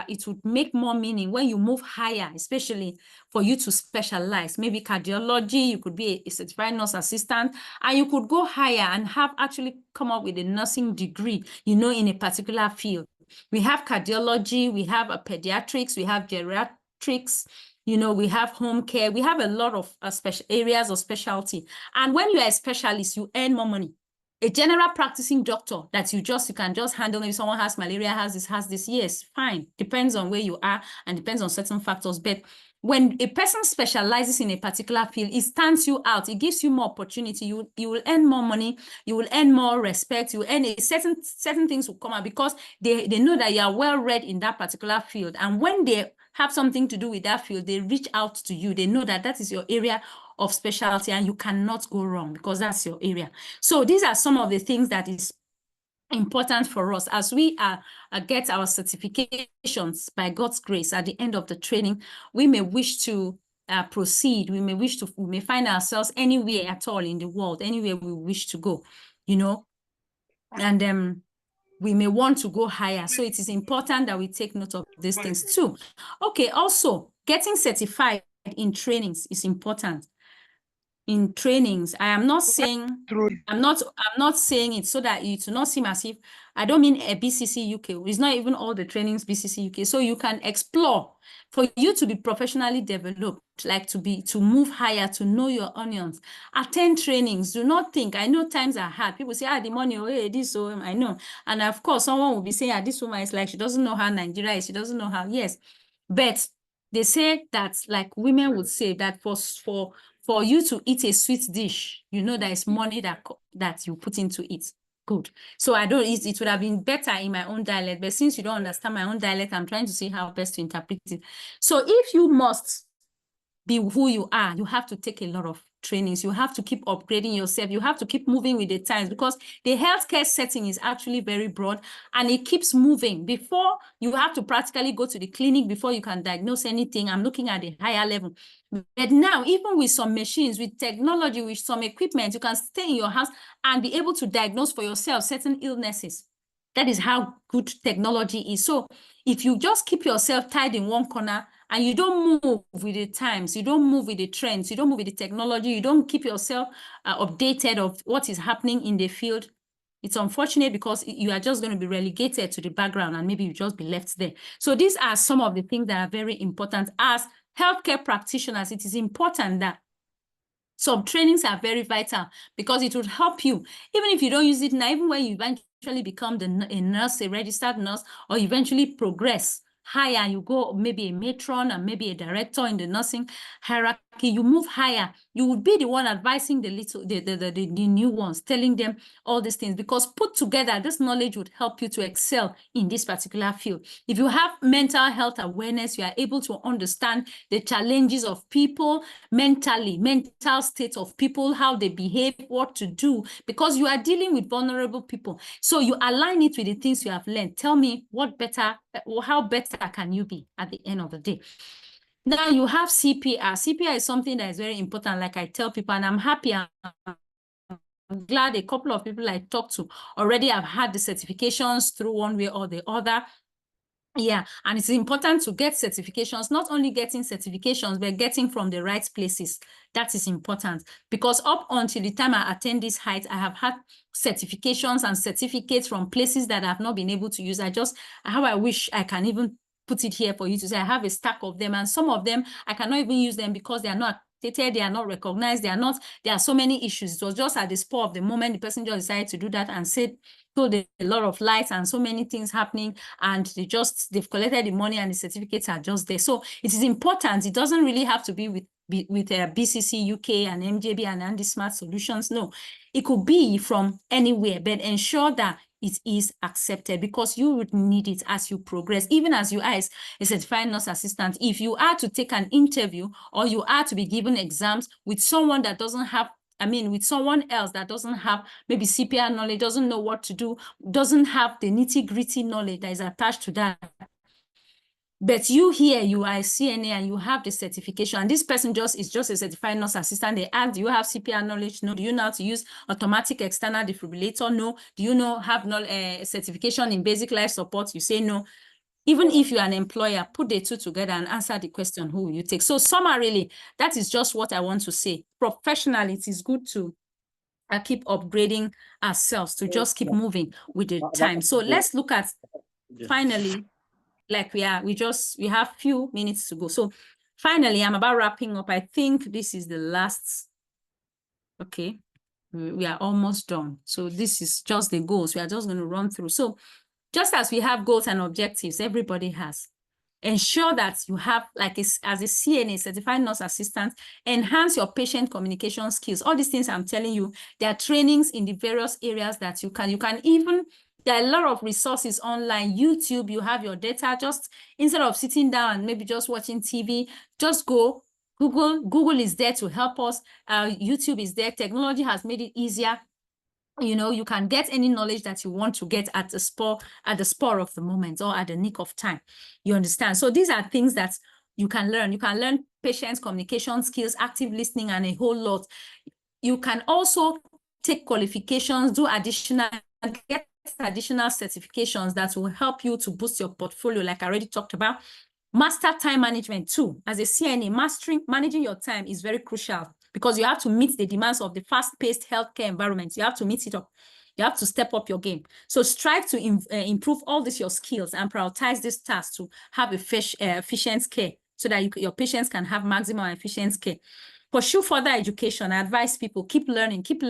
it would make more meaning when you move higher, especially for you to specialize. Maybe cardiology, you could be a certified nurse assistant, and you could go higher and have actually come up with a nursing degree, you know, in a particular field. We have cardiology, we have pediatrics, we have geriatrics, you know, we have home care, we have a lot of special areas of specialty. And when you are a specialist, you earn more money. A general practicing doctor that you can just handle, if someone has malaria, has this, yes, fine. Depends on where you are and depends on certain factors. But when a person specializes in a particular field, it stands you out. It gives you more opportunity. You will earn more money. You will earn more respect. You will earn certain things will come out because they know that you are well read in that particular field. And when they have something to do with that field, they reach out to you. They know that that is your area of specialty and you cannot go wrong because that's your area. So these are some of the things that is important for us as we get our certifications by God's grace. At the end of the training, we may wish to proceed. We may find ourselves anywhere at all in the world, anywhere we wish to go, you know, and we may want to go higher. So it is important that we take note of these things too. Okay, also getting certified in trainings is important. In trainings, I am not saying, I'm not saying it so that it will not seem as if, I don't mean a BCC UK. It's not even all the trainings BCC UK. So you can explore for you to be professionally developed, like to move higher, to know your onions. Attend trainings. Do not think, I know times are hard. People say, the money, hey, this, so I know. And of course, someone will be saying, this woman is like, she doesn't know how Nigeria is. She doesn't know how, yes. But they say that, like women would say that for you to eat a sweet dish, you know there is money that you put into it. Good. So it would have been better in my own dialect, but since you don't understand my own dialect, I'm trying to see how best to interpret it. So if you must be who you are, you have to take a lot of trainings. You have to keep upgrading yourself. You have to keep moving with the times because the healthcare setting is actually very broad and it keeps moving. Before you have to practically go to the clinic before you can diagnose anything. I'm looking at the higher level. But now, even with some machines, with technology, with some equipment, you can stay in your house and be able to diagnose for yourself certain illnesses. That is how good technology is. So if you just keep yourself tied in one corner and you don't move with the times, you don't move with the trends, you don't move with the technology, you don't keep yourself updated of what is happening in the field, it's unfortunate because you are just going to be relegated to the background and maybe you just be left there. So these are some of the things that are very important. As healthcare practitioners, it is important that some trainings are very vital because it would help you, even if you don't use it now, even when you eventually become a nurse, a registered nurse, or eventually progress higher, you go maybe a matron and maybe a director in the nursing hierarchy, you move higher, you would be the one advising the new ones, telling them all these things, because put together, this knowledge would help you to excel in this particular field. If you have mental health awareness, you are able to understand the challenges of people mentally, mental state of people, how they behave, what to do, because you are dealing with vulnerable people. So you align it with the things you have learned. Tell me what better, how better can you be at the end of the day? Now you have CPR. CPR is something that is very important, like I tell people, and I'm happy. I'm glad a couple of people I talked to already have had the certifications through one way or the other. Yeah, and it's important to get certifications, not only getting certifications, but getting from the right places. That is important, because up until the time I attend this height, I have had certifications and certificates from places that I have not been able to use. How I wish I can even put it here for you to say, I have a stack of them, and some of them, I cannot even use them because they are not updated, they are not recognized, there are so many issues. It was just at the spur of the moment, the person just decided to do that and said, told a lot of lies and so many things happening, and they've collected the money and the certificates are just there. So it is important. It doesn't really have to be with BCC UK and MJB and Andy Smart Solutions. No, it could be from anywhere, but ensure that it is accepted, because you would need it as you progress, even as you are a certified nurse assistant. If you are to take an interview or you are to be given exams with someone that doesn't have, with someone else that doesn't have maybe CPR knowledge, doesn't know what to do, doesn't have the nitty-gritty knowledge that is attached to that. But you here, you are a CNA and you have the certification, and this person is just a certified nurse assistant. They ask, do you have CPR knowledge? No. Do you know how to use automatic external defibrillator? No. Do you have certification in basic life support? You say no. Even if you're an employer, put the two together and answer the question, who will you take? So summarily, that is just what I want to say. Professionally, it is good to keep upgrading ourselves, to just keep moving with the time. So let's look at, finally, like we have few minutes to go. So finally, I'm about wrapping up. I think this is the last. Okay, we are almost done. So this is just the goals. We are just going to run through. So just as we have goals and objectives, everybody has. Ensure that you have, like as a CNA, certified nurse assistant, enhance your patient communication skills. All these things I'm telling you, there are trainings in the various areas that you can even, there are a lot of resources online. YouTube, you have your data. Just instead of sitting down and maybe just watching TV, just go Google. Google is there to help us. YouTube is there. Technology has made it easier. You can get any knowledge that you want to get at the spur of the moment or at the nick of time. You understand? So these are things that you can learn. You can learn patient communication skills, active listening, and a whole lot. You can also take qualifications, get additional certifications that will help you to boost your portfolio, like I already talked about. Master time management too. As a CNA, managing your time is very crucial, because you have to meet the demands of the fast-paced healthcare environment. You have to meet it up. You have to step up your game. So strive to improve all your skills and prioritize this task to have efficient care, so that your patients can have maximum efficient care. Pursue further education. I advise people, keep learning, keep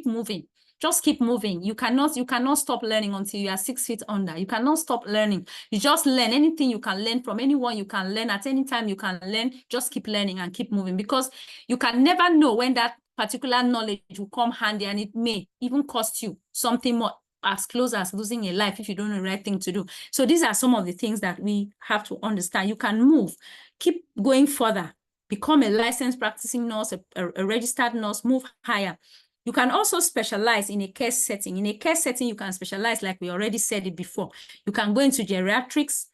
moving. Just keep moving. You cannot stop learning until you are 6 feet under. You cannot stop learning. You just learn anything you can learn from anyone. You can learn at any time. You can learn. Just keep learning and keep moving, because you can never know when that particular knowledge will come handy, and it may even cost you something more, as close as losing a life if you don't know the right thing to do. So these are some of the things that we have to understand. You can move, keep going further, become a licensed practicing nurse, a registered nurse, move higher. You can also specialize in a care setting. In a care setting, you can specialize, like we already said it before. You can go into geriatrics.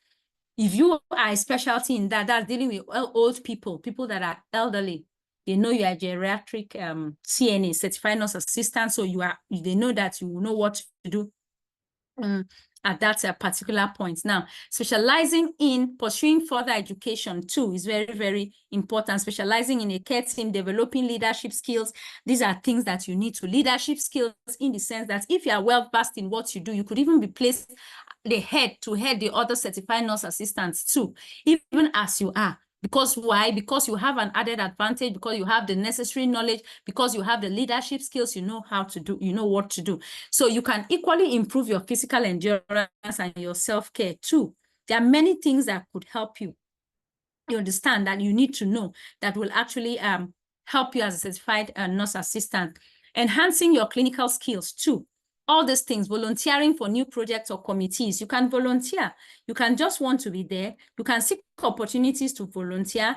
If you are a specialty in that, that's dealing with old people, people that are elderly. They know you are a geriatric CNA, certified nurse assistant, so they know that you know what to do. at that particular point. Now, specializing in pursuing further education too is very, very important. Specializing in a care team, developing leadership skills. These are things that you need to. Leadership skills in the sense that if you are well versed in what you do, you could even be placed the head to head the other certified nurse assistants too, even as you are. Because why? Because you have an added advantage, because you have the necessary knowledge, because you have the leadership skills, you know how to do, you know what to do. So you can equally improve your physical endurance and your self-care too. There are many things that could help you. You understand that you need to know that will actually help you as a certified nurse assistant. Enhancing your clinical skills too. All these things, volunteering for new projects or committees. You can volunteer. You can just want to be there. You can seek opportunities to volunteer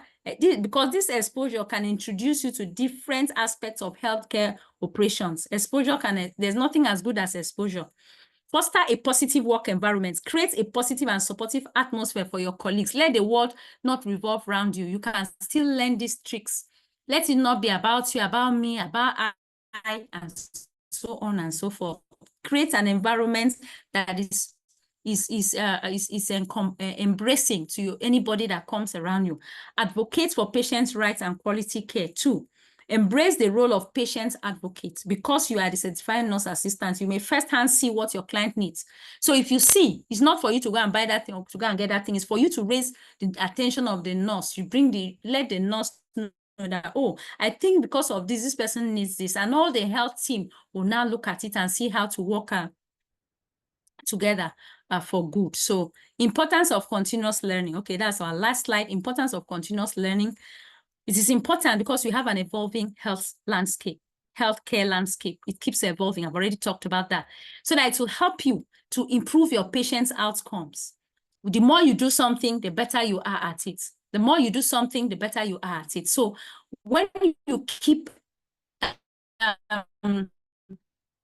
because this exposure can introduce you to different aspects of healthcare operations. Exposure there's nothing as good as exposure. Foster a positive work environment. Create a positive and supportive atmosphere for your colleagues. Let the world not revolve around you. You can still learn these tricks. Let it not be about you, about me, about I, and so on and so forth. Create an environment that is embracing to anybody that comes around you. Advocate for patients' rights and quality care too. Embrace the role of patient advocate. Because you are the certified nurse assistant, you may firsthand see what your client needs. So if you see, it's not for you to go and buy that thing or to go and get that thing. It's for you to raise the attention of the nurse. You let the nurse know that, oh, I think because of this person needs this, and all the health team will now look at it and see how to work together for good. So importance of continuous learning. Okay, that's our last slide. Importance of continuous learning. It is important because we have an evolving healthcare landscape. It keeps evolving. I've already talked about that. So that it will help you to improve your patient's outcomes. The more you do something, the better you are at it. The more you do something, the better you are at it. So when you keep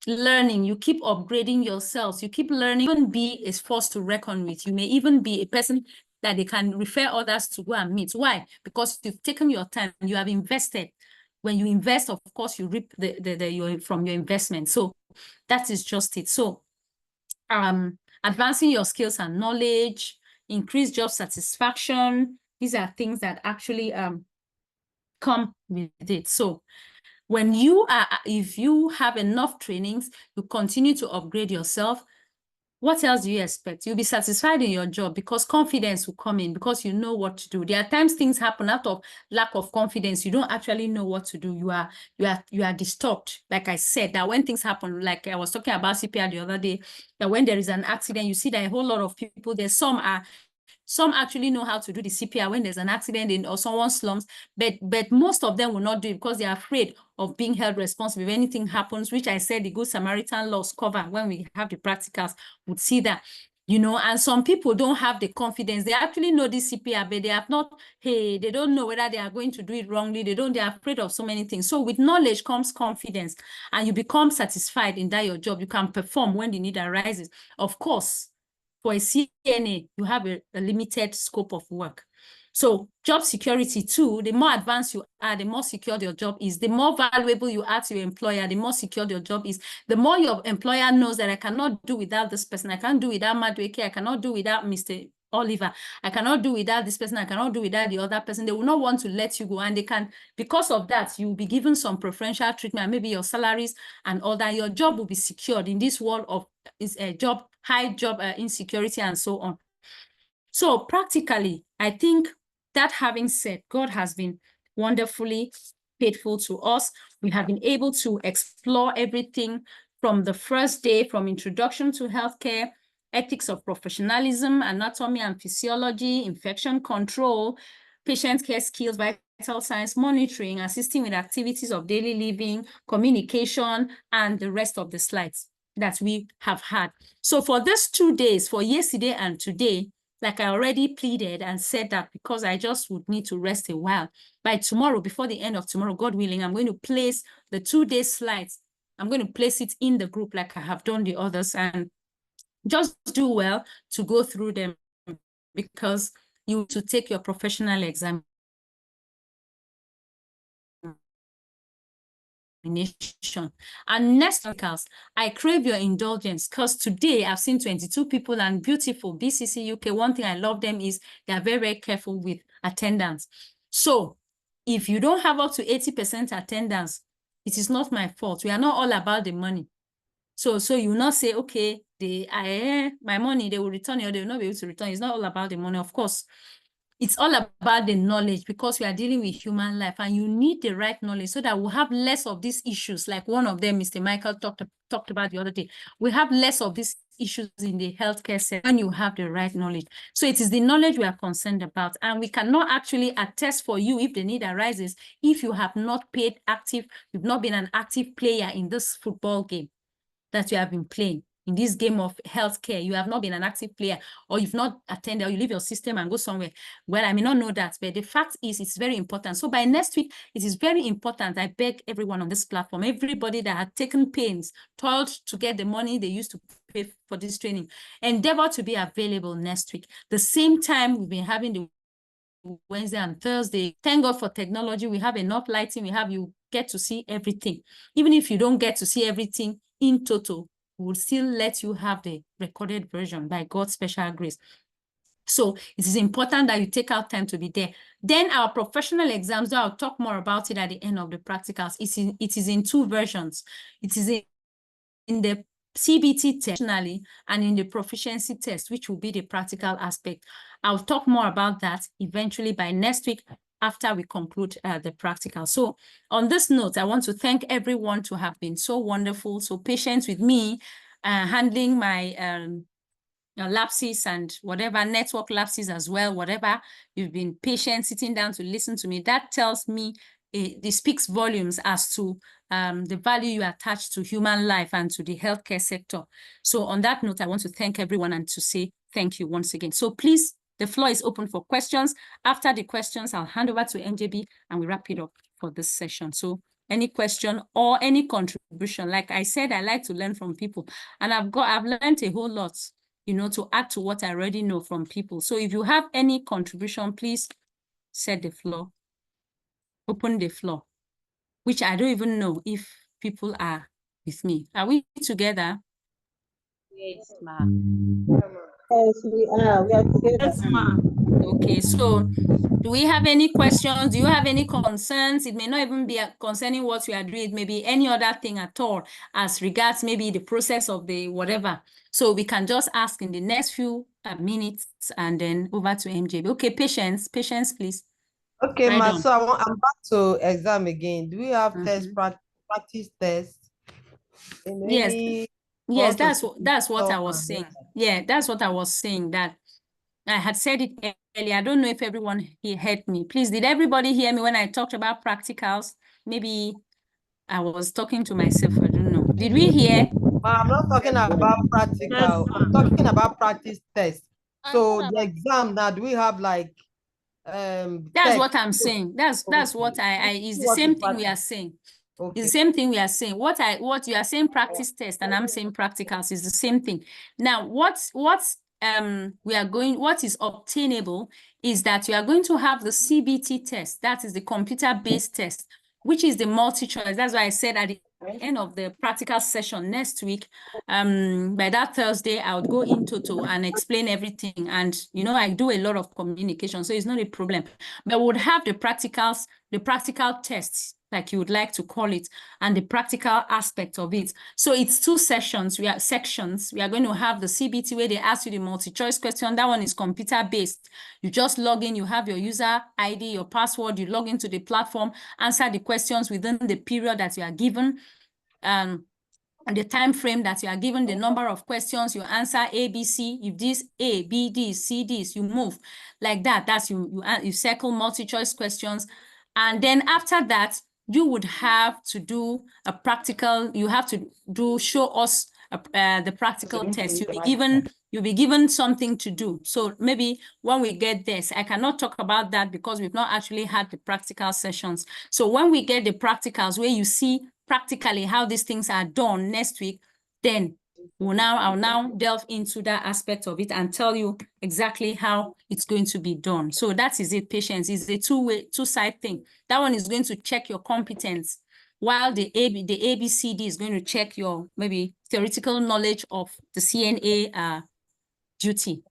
learning, you keep upgrading yourselves, you keep learning, even be a force to reckon with. You may even be a person that they can refer others to go and meet. Why? Because you've taken your time, you have invested. When you invest, of course, you reap from your investment. So that is just it. So advancing your skills and knowledge, increase job satisfaction. These are things that actually come with it. So when if you have enough trainings, you continue to upgrade yourself. What else do you expect? You'll be satisfied in your job because confidence will come in because you know what to do. There are times things happen out of lack of confidence. You don't actually know what to do. You are disturbed. Like I said, that when things happen, like I was talking about CPR the other day, that when there is an accident, you see that a whole lot of people, some actually know how to do the CPR when there's an accident or someone slumps, but most of them will not do it because they are afraid of being held responsible if anything happens, which I said the Good Samaritan laws cover when we have the practicals, would see that, you know, and some people don't have the confidence. They actually know this CPR, but they have not, they don't know whether they are going to do it wrongly. They're afraid of so many things. So with knowledge comes confidence and you become satisfied in that your job. You can perform when the need arises. Of course, for a CNA, you have a limited scope of work. So job security too, the more advanced you are, the more secure your job is, the more valuable you are to your employer, the more secure your job is, the more your employer knows that I cannot do without this person, I can't do without Madueke, I cannot do without Mr. Oliver, I cannot do without this person, I cannot do without the other person. They will not want to let you go, and they can, because of that, you will be given some preferential treatment, maybe your salaries and all that. Your job will be secured in this world of high job insecurity and so on. So practically, I think that having said, God has been wonderfully faithful to us. We have been able to explore everything from the first day, from introduction to healthcare, ethics of professionalism, anatomy and physiology, infection control, patient care skills, vital signs monitoring, assisting with activities of daily living, communication, and the rest of the slides that we have had. So for these 2 days, for yesterday and today, like I already pleaded and said that because I just would need to rest a while. By tomorrow, before the end of tomorrow, God willing, I'm going to place the 2-day slides. I'm going to place it in the group like I have done the others, and just do well to go through them because you need to take your professional exam. examination. And next, I crave your indulgence because today I've seen 22 people and beautiful BCC UK. One thing I love them is they are very, very careful with attendance. So if you don't have up to 80% attendance, it is not my fault. We are not all about the money. So you will not say, okay, my money, they will return it or they will not be able to return. It's not all about the money, of course. It's all about the knowledge because we are dealing with human life and you need the right knowledge so that we'll have less of these issues. Like one of them, Mr. Michael talked about the other day. We have less of these issues in the healthcare sector when you have the right knowledge. So it is the knowledge we are concerned about. And we cannot actually attest for you if the need arises, if you have not paid active, you've not been an active player in this football game that you have been playing. In this game of healthcare, you have not been an active player or you've not attended or you leave your system and go somewhere. Well, I may not know that, but the fact is it's very important. So by next week, it is very important. I beg everyone on this platform, everybody that had taken pains, toiled to get the money they used to pay for this training, endeavor to be available next week. The same time we've been having the Wednesday and Thursday. Thank God for technology. We have enough lighting. You get to see everything. Even if you don't get to see everything in total, we'll still let you have the recorded version by God's special grace. So it is important that you take out time to be there. Then our professional exams, though I'll talk more about it at the end of the practicals. It is in two versions. It is in the CBT test and in the proficiency test, which will be the practical aspect. I'll talk more about that eventually by next week after we conclude the practical. So on this note, I want to thank everyone to have been so wonderful, so patient with me, handling my lapses and whatever, network lapses as well, whatever. You've been patient, sitting down to listen to me. That tells me, this speaks volumes as to the value you attach to human life and to the healthcare sector. So on that note, I want to thank everyone and to say thank you once again. So please, the floor is open for questions. After the questions, I'll hand over to MJB and we wrap it up for this session. So any question or any contribution, like I said, I like to learn from people and I've learned a whole lot, to add to what I already know from people. So if you have any contribution, please set the floor, open the floor, which I don't even know if people are with me. Are we together? Yes, ma'am. Yes, we are. We are together. Yes, ma'am. Okay, so do we have any questions? Do you have any concerns? It may not even be concerning what we are doing. It may be any other thing at all as regards maybe the process of the whatever. So we can just ask in the next few minutes and then over to MJB. Okay, patience, please. Okay, Right ma. on. So I'm back to exam again. Do we have practice test? Yes, that's what I was saying. Yeah, that's what I was saying, that I had said it earlier. I don't know if everyone here heard me. Please, did everybody hear me when I talked about practicals? Maybe I was talking to myself. I don't know. Did we hear? Ma, I'm not talking about practical. I'm talking about practice test. So the exam now, do we have like that's what I'm saying. That's what it's the same thing we are saying. Okay. It's the same thing we are saying. What you are saying practice test and I'm saying practicals is the same thing. Now, what is obtainable is that you are going to have the CBT test. That is the computer-based test, which is the multi-choice. That's why I said at the end of the practical session next week, by that Thursday, I would go into and explain everything. And, I do a lot of communication, so it's not a problem. But we would have the practical tests, like you would like to call it, and the practical aspect of it. So it's two sessions. We are going to have the CBT where they ask you the multi-choice question. That one is computer-based. You just log in, you have your user ID, your password, you log into the platform, answer the questions within the period that you are given, and the time frame that you are given, the number of questions, you answer A, B, C. If this A, B, D, C, D, you move like that. That's you circle multi-choice questions. And then after that, you would have to do a practical, you have to show us the practical test. You'll be given something to do. So maybe when we get this, I cannot talk about that because we've not actually had the practical sessions. So when we get the practicals where you see practically how these things are done next week, then I'll now delve into that aspect of it and tell you exactly how it's going to be done. So that is it, patience. It's a two-side thing. That one is going to check your competence. while the ABCD is going to check your maybe theoretical knowledge of the CNA duty.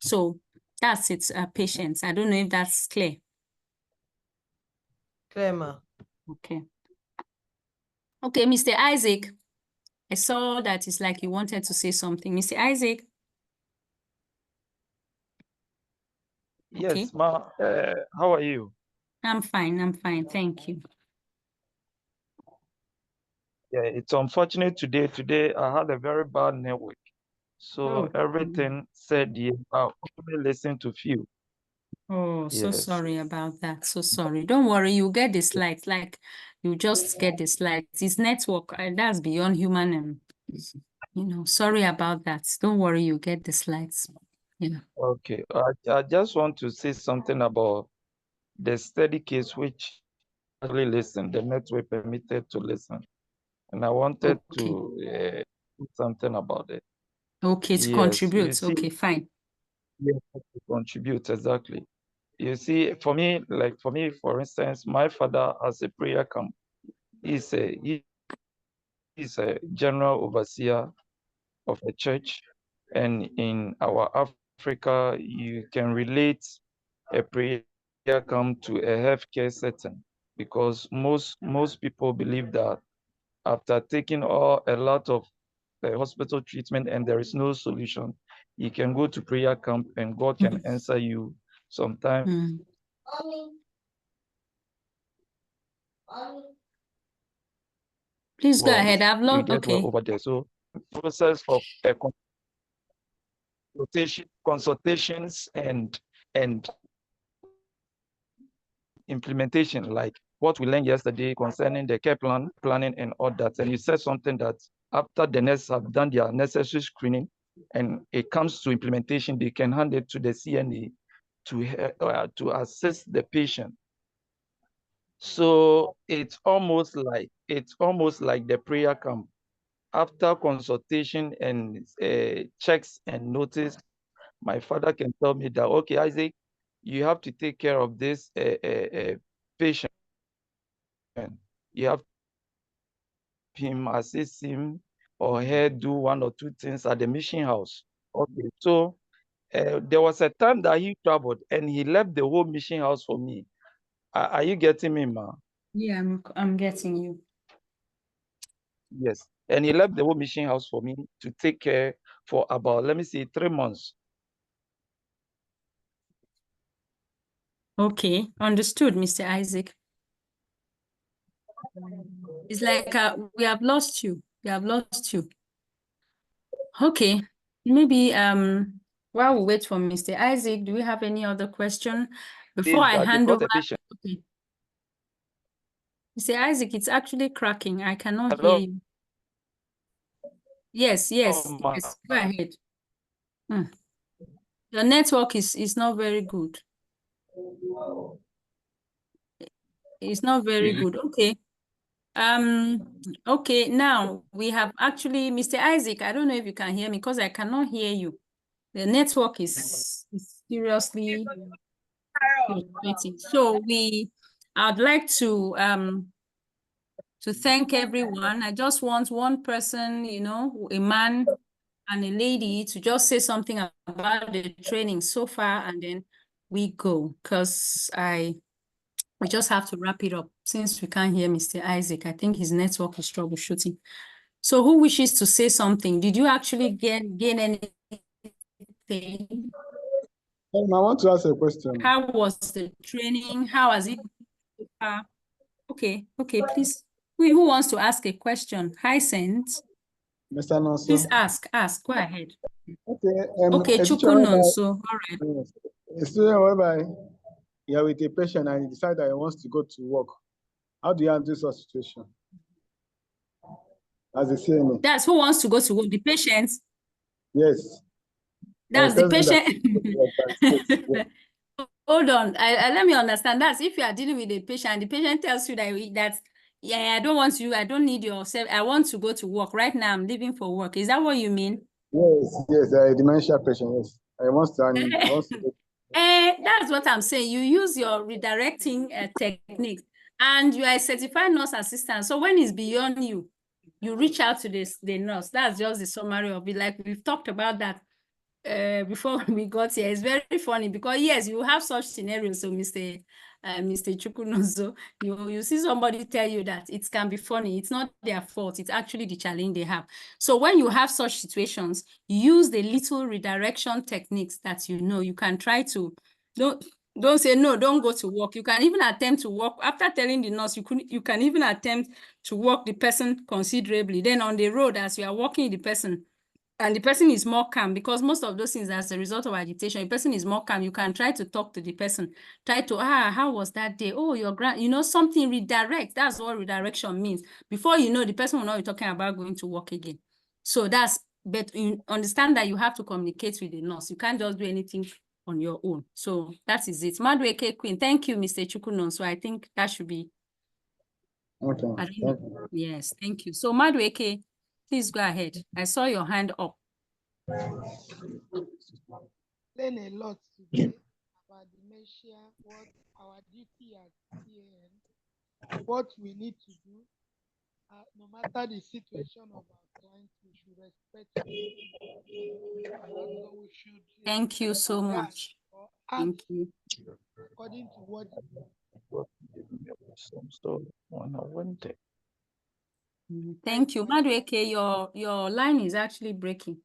So that's it, patience. I don't know if that's clear. Clear, ma. Okay. Okay, Mr. Isaac, I saw that it's like you wanted to say something. Mr. Isaac. Yes, Okay. ma. How are you? I'm fine. Thank you. Yeah, it's unfortunate today. Today I had a very bad network. So everything said here, I only listen to few. Oh, so Yes. sorry about that. So sorry. Don't worry, you get the slides. Like you just get the slides. It's network, and that's beyond human. Sorry about that. Don't worry, you get the slides. Yeah. Okay. I just want to say something about the study case which actually listened. The network permitted to listen, and I wanted to do something about it. Okay, to Yes, contribute. you see, Okay, fine. yes, to contribute exactly. You see, for me, for instance, my father has a prayer camp. He's a general overseer of a church, and in our Africa, you can relate a prayer camp to a healthcare setting, because most people believe that after taking a lot of hospital treatment and there is no solution, you can go to prayer camp and God can answer you sometime. Please go ahead. I've You lost. get well Okay. over there. So process of consultations and implementation, like what we learned yesterday concerning the care planning and all that. And you said something that after the nurses have done their necessary screening and it comes to implementation, they can hand it to the CNA to assist the patient. So it's almost like the prayer camp. After consultation and checks and notice, my father can tell me that, okay, Isaac, you have to take care of this patient. You have him assist him or her do one or two things at the mission house. Okay, so there was a time that he traveled and he left the whole mission house for me. Are you getting me, ma? Yeah, I'm getting you. Yes, and he left the whole mission house for me to take care for about, let me see, 3 months. Okay, understood, Mr. Isaac. It's like we have lost you. We have lost you. Okay, maybe while we wait for Mr. Isaac, do we have any other question before I hand over? Okay. Mr. Isaac, it's actually cracking. I cannot hear you. Yes, yes, yes. Go ahead. Your network is not very good. It's not very good. Okay. Okay, now we have actually Mr. Isaac. I don't know if you can hear me because I cannot hear you. The network is seriously frustrating. So I'd like to thank everyone. I just want one person, a man and a lady, to just say something about the training so far, and then we go, because we just have to wrap it up since we can't hear Mr. Isaac. I think his network is troubleshooting. So who wishes to say something? Did you actually gain anything? I want to ask a question. How was the training? How was it? Okay, please. Who wants to ask a question? Hyacinth. Mr. Nonso. Please ask. Go ahead. Okay, Chukwu Nonso. All right. A student whereby you're with a patient and he decides that he wants to go to work. How do you handle such situation? As a CNA. That's who wants to go to work. The patient? Yes. That's the patient. Hold on. Let me understand. That's if you are dealing with a patient and the patient tells you that yeah, I don't want you, I don't need your service, I want to go to work. Right now, I'm leaving for work. Is that what you mean? Yes, a dementia patient, yes. I want to go. That's what I'm saying. You use your redirecting techniques. and you are a certified nurse assistant. So when it's beyond you, you reach out to the nurse. That's just the summary of it. Like we've talked about that before we got here. It's very funny because yes, you have such scenarios. So Mr. Chukwunozo, you see somebody tell you that it can be funny. It's not their fault. It's actually the challenge they have. So when you have such situations, use the little redirection techniques that you can try to don't say no, don't go to work. You can even attempt to walk after telling the nurse. You can even attempt to walk the person considerably. Then on the road, as you are walking the person, and the person is more calm, because most of those things as a result of agitation, the person is more calm. You can try to talk to the person, try to, how was that day? Oh, your something redirect. That's what redirection means. Before you know, the person will not be talking about going to work again. So but you understand that you have to communicate with the nurse. You can't just do anything on your own. So that is it. Madueke Queen, thank you, Mr. Chukunon. So I think that should be. Okay. Yes, thank you. So Madueke, please go ahead. I saw your hand up. Learn a lot today about dementia, what our duty as CAN, what we need to do. No matter the situation of our clients, we should respect them. And also we should thank you so much. Thank you. According to what thank you. Madueke, your line is actually breaking.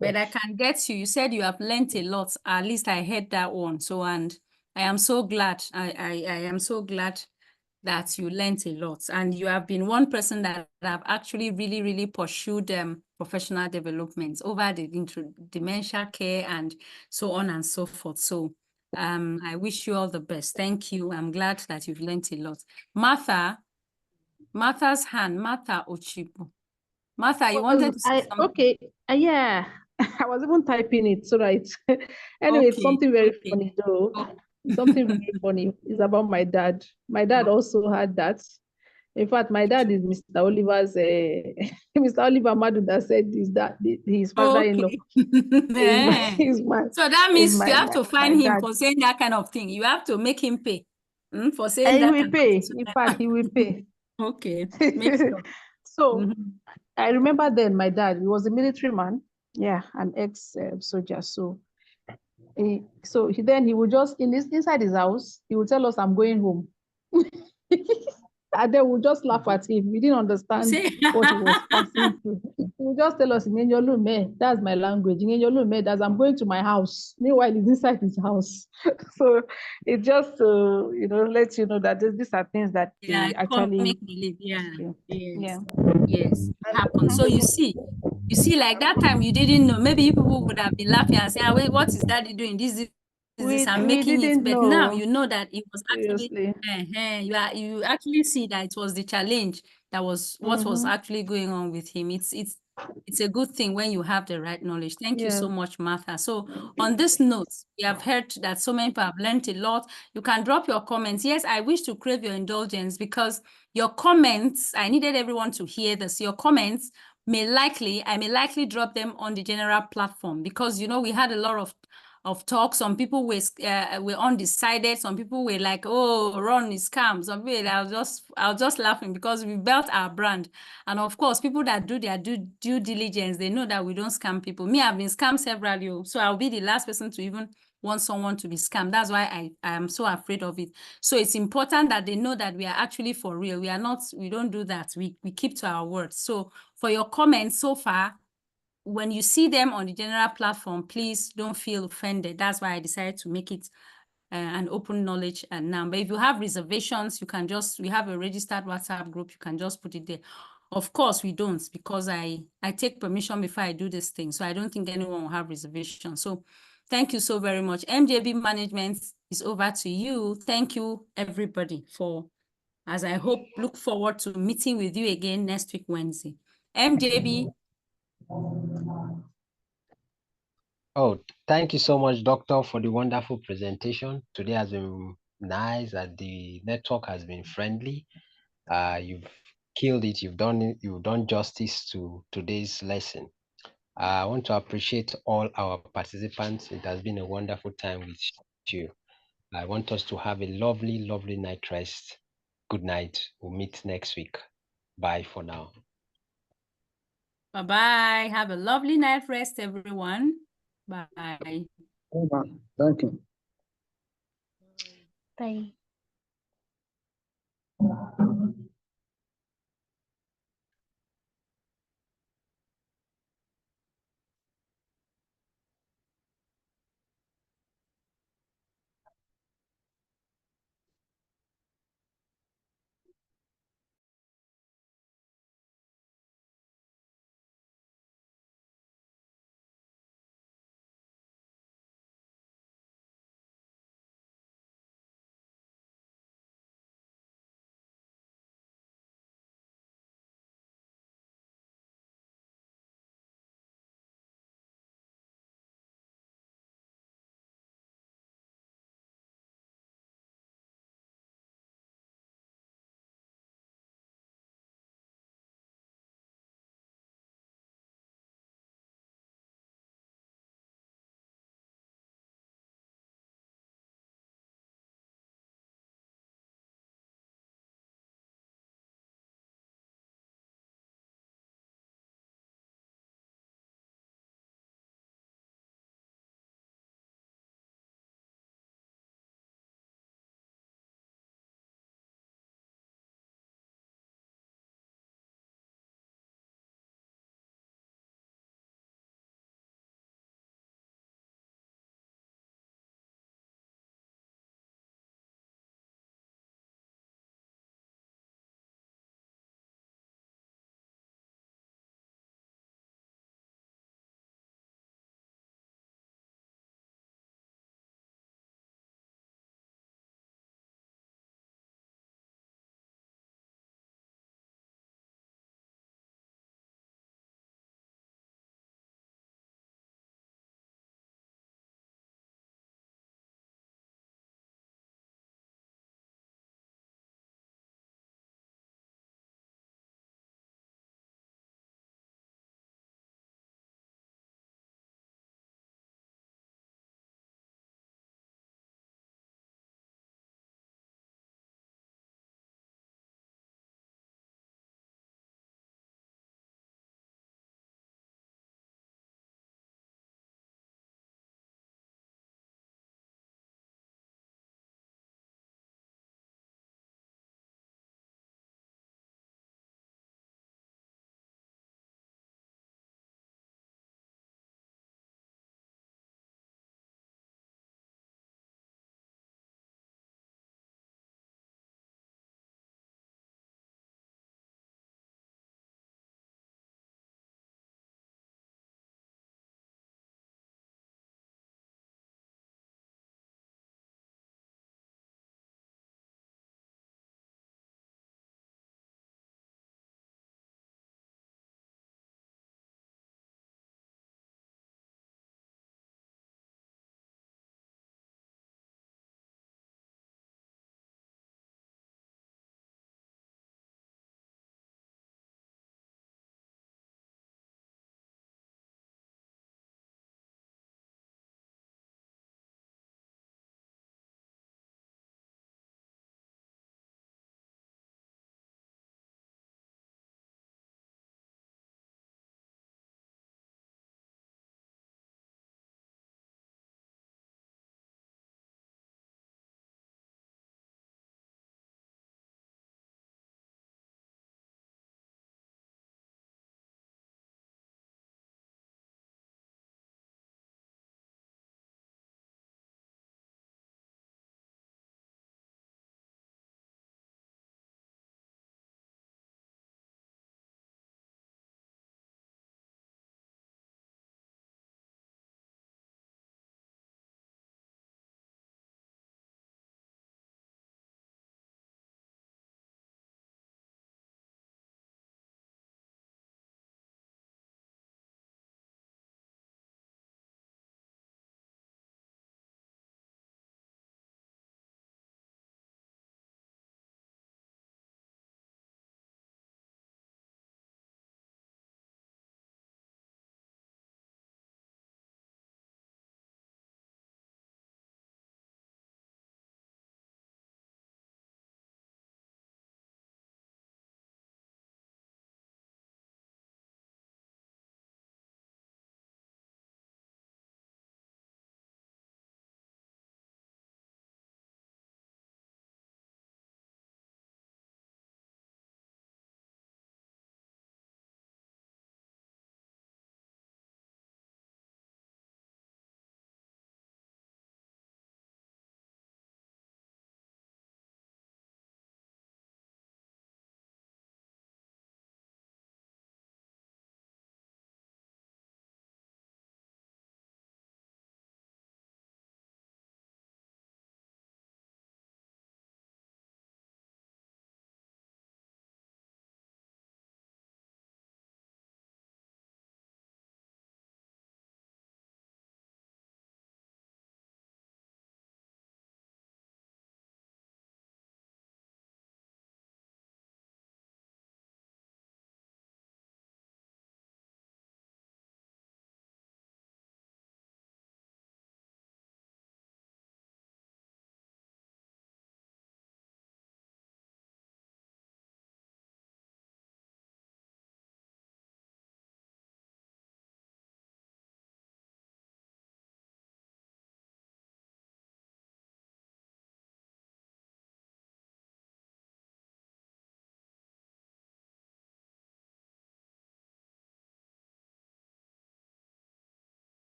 But I can get you. You said you have learned a lot. At least I heard that one. So, and I am so glad. I am so glad that you learned a lot. And you have been one person that have actually really, really pursued professional development over the dementia care and so on and so forth. So I wish you all the best. Thank you. I'm glad that you've learned a lot. Martha's hand, Martha Ochipo. Martha, you wanted to say something? Okay, yeah. I was even typing it, so right. Anyway, it's something very funny though. Something very funny. It's about my dad. My dad also had that. In fact, my dad is Mr. Oliver's Mr. Oliver Madu that said his father-in-law. So that means you have to find him for saying that kind of thing. You have to make him pay for saying that. He will pay. In fact, he will pay. Okay. Make sure. So I remember then my dad, he was a military man. Yeah, an ex-soldier. So then he would just inside his house, he would tell us, "I'm going home." And then we'll just laugh at him. We didn't understand what he was passing through. He would just tell us, that's my language. That's I'm going to my house. Meanwhile, he's inside his house. So it just lets you know that these are things that they actually yes happen. So you see, like that time you didn't know. Maybe people would have been laughing and saying, "Wait, what is daddy doing? This I'm making it." But now you know that it was actually you actually see that it was the challenge that was what was actually going on with him. It's a good thing when you have the right knowledge. Thank you so much, Martha. So on this note, we have heard that so many people have learned a lot. You can drop your comments. Yes, I wish to crave your indulgence because your comments, I needed everyone to hear this. Your comments I may likely drop them on the general platform because we had a lot of talk. Some people were undecided. Some people were like, "Oh, Ron is scam." Some people, I was just laughing because we built our brand, and of course, people that do their due diligence, they know that we don't scam people. Me, I've been scammed several, so I'll be the last person to even want someone to be scammed. That's why I am so afraid of it. So it's important that they know that we are actually for real. We don't do that. We keep to our words. So for your comments so far, when you see them on the general platform, please don't feel offended. That's why I decided to make it an open knowledge number. If you have reservations, we have a registered WhatsApp group. You can just put it there. Of course, we don't, because I take permission before I do this thing. So I don't think anyone will have reservations. So thank you so very much. MJB management is over to you. Thank you, everybody, as I look forward to meeting with you again next week, Wednesday. MJB. Oh, thank you so much, Doctor, for the wonderful presentation. Today has been nice, and the network has been friendly. You've killed it. You've done justice to today's lesson. I want to appreciate all our participants. It has been a wonderful time with you. I want us to have a lovely, lovely night rest. good night. We'll meet next week. Bye for now. Bye-bye. Have a lovely night rest, everyone. Bye. Thank you. Bye.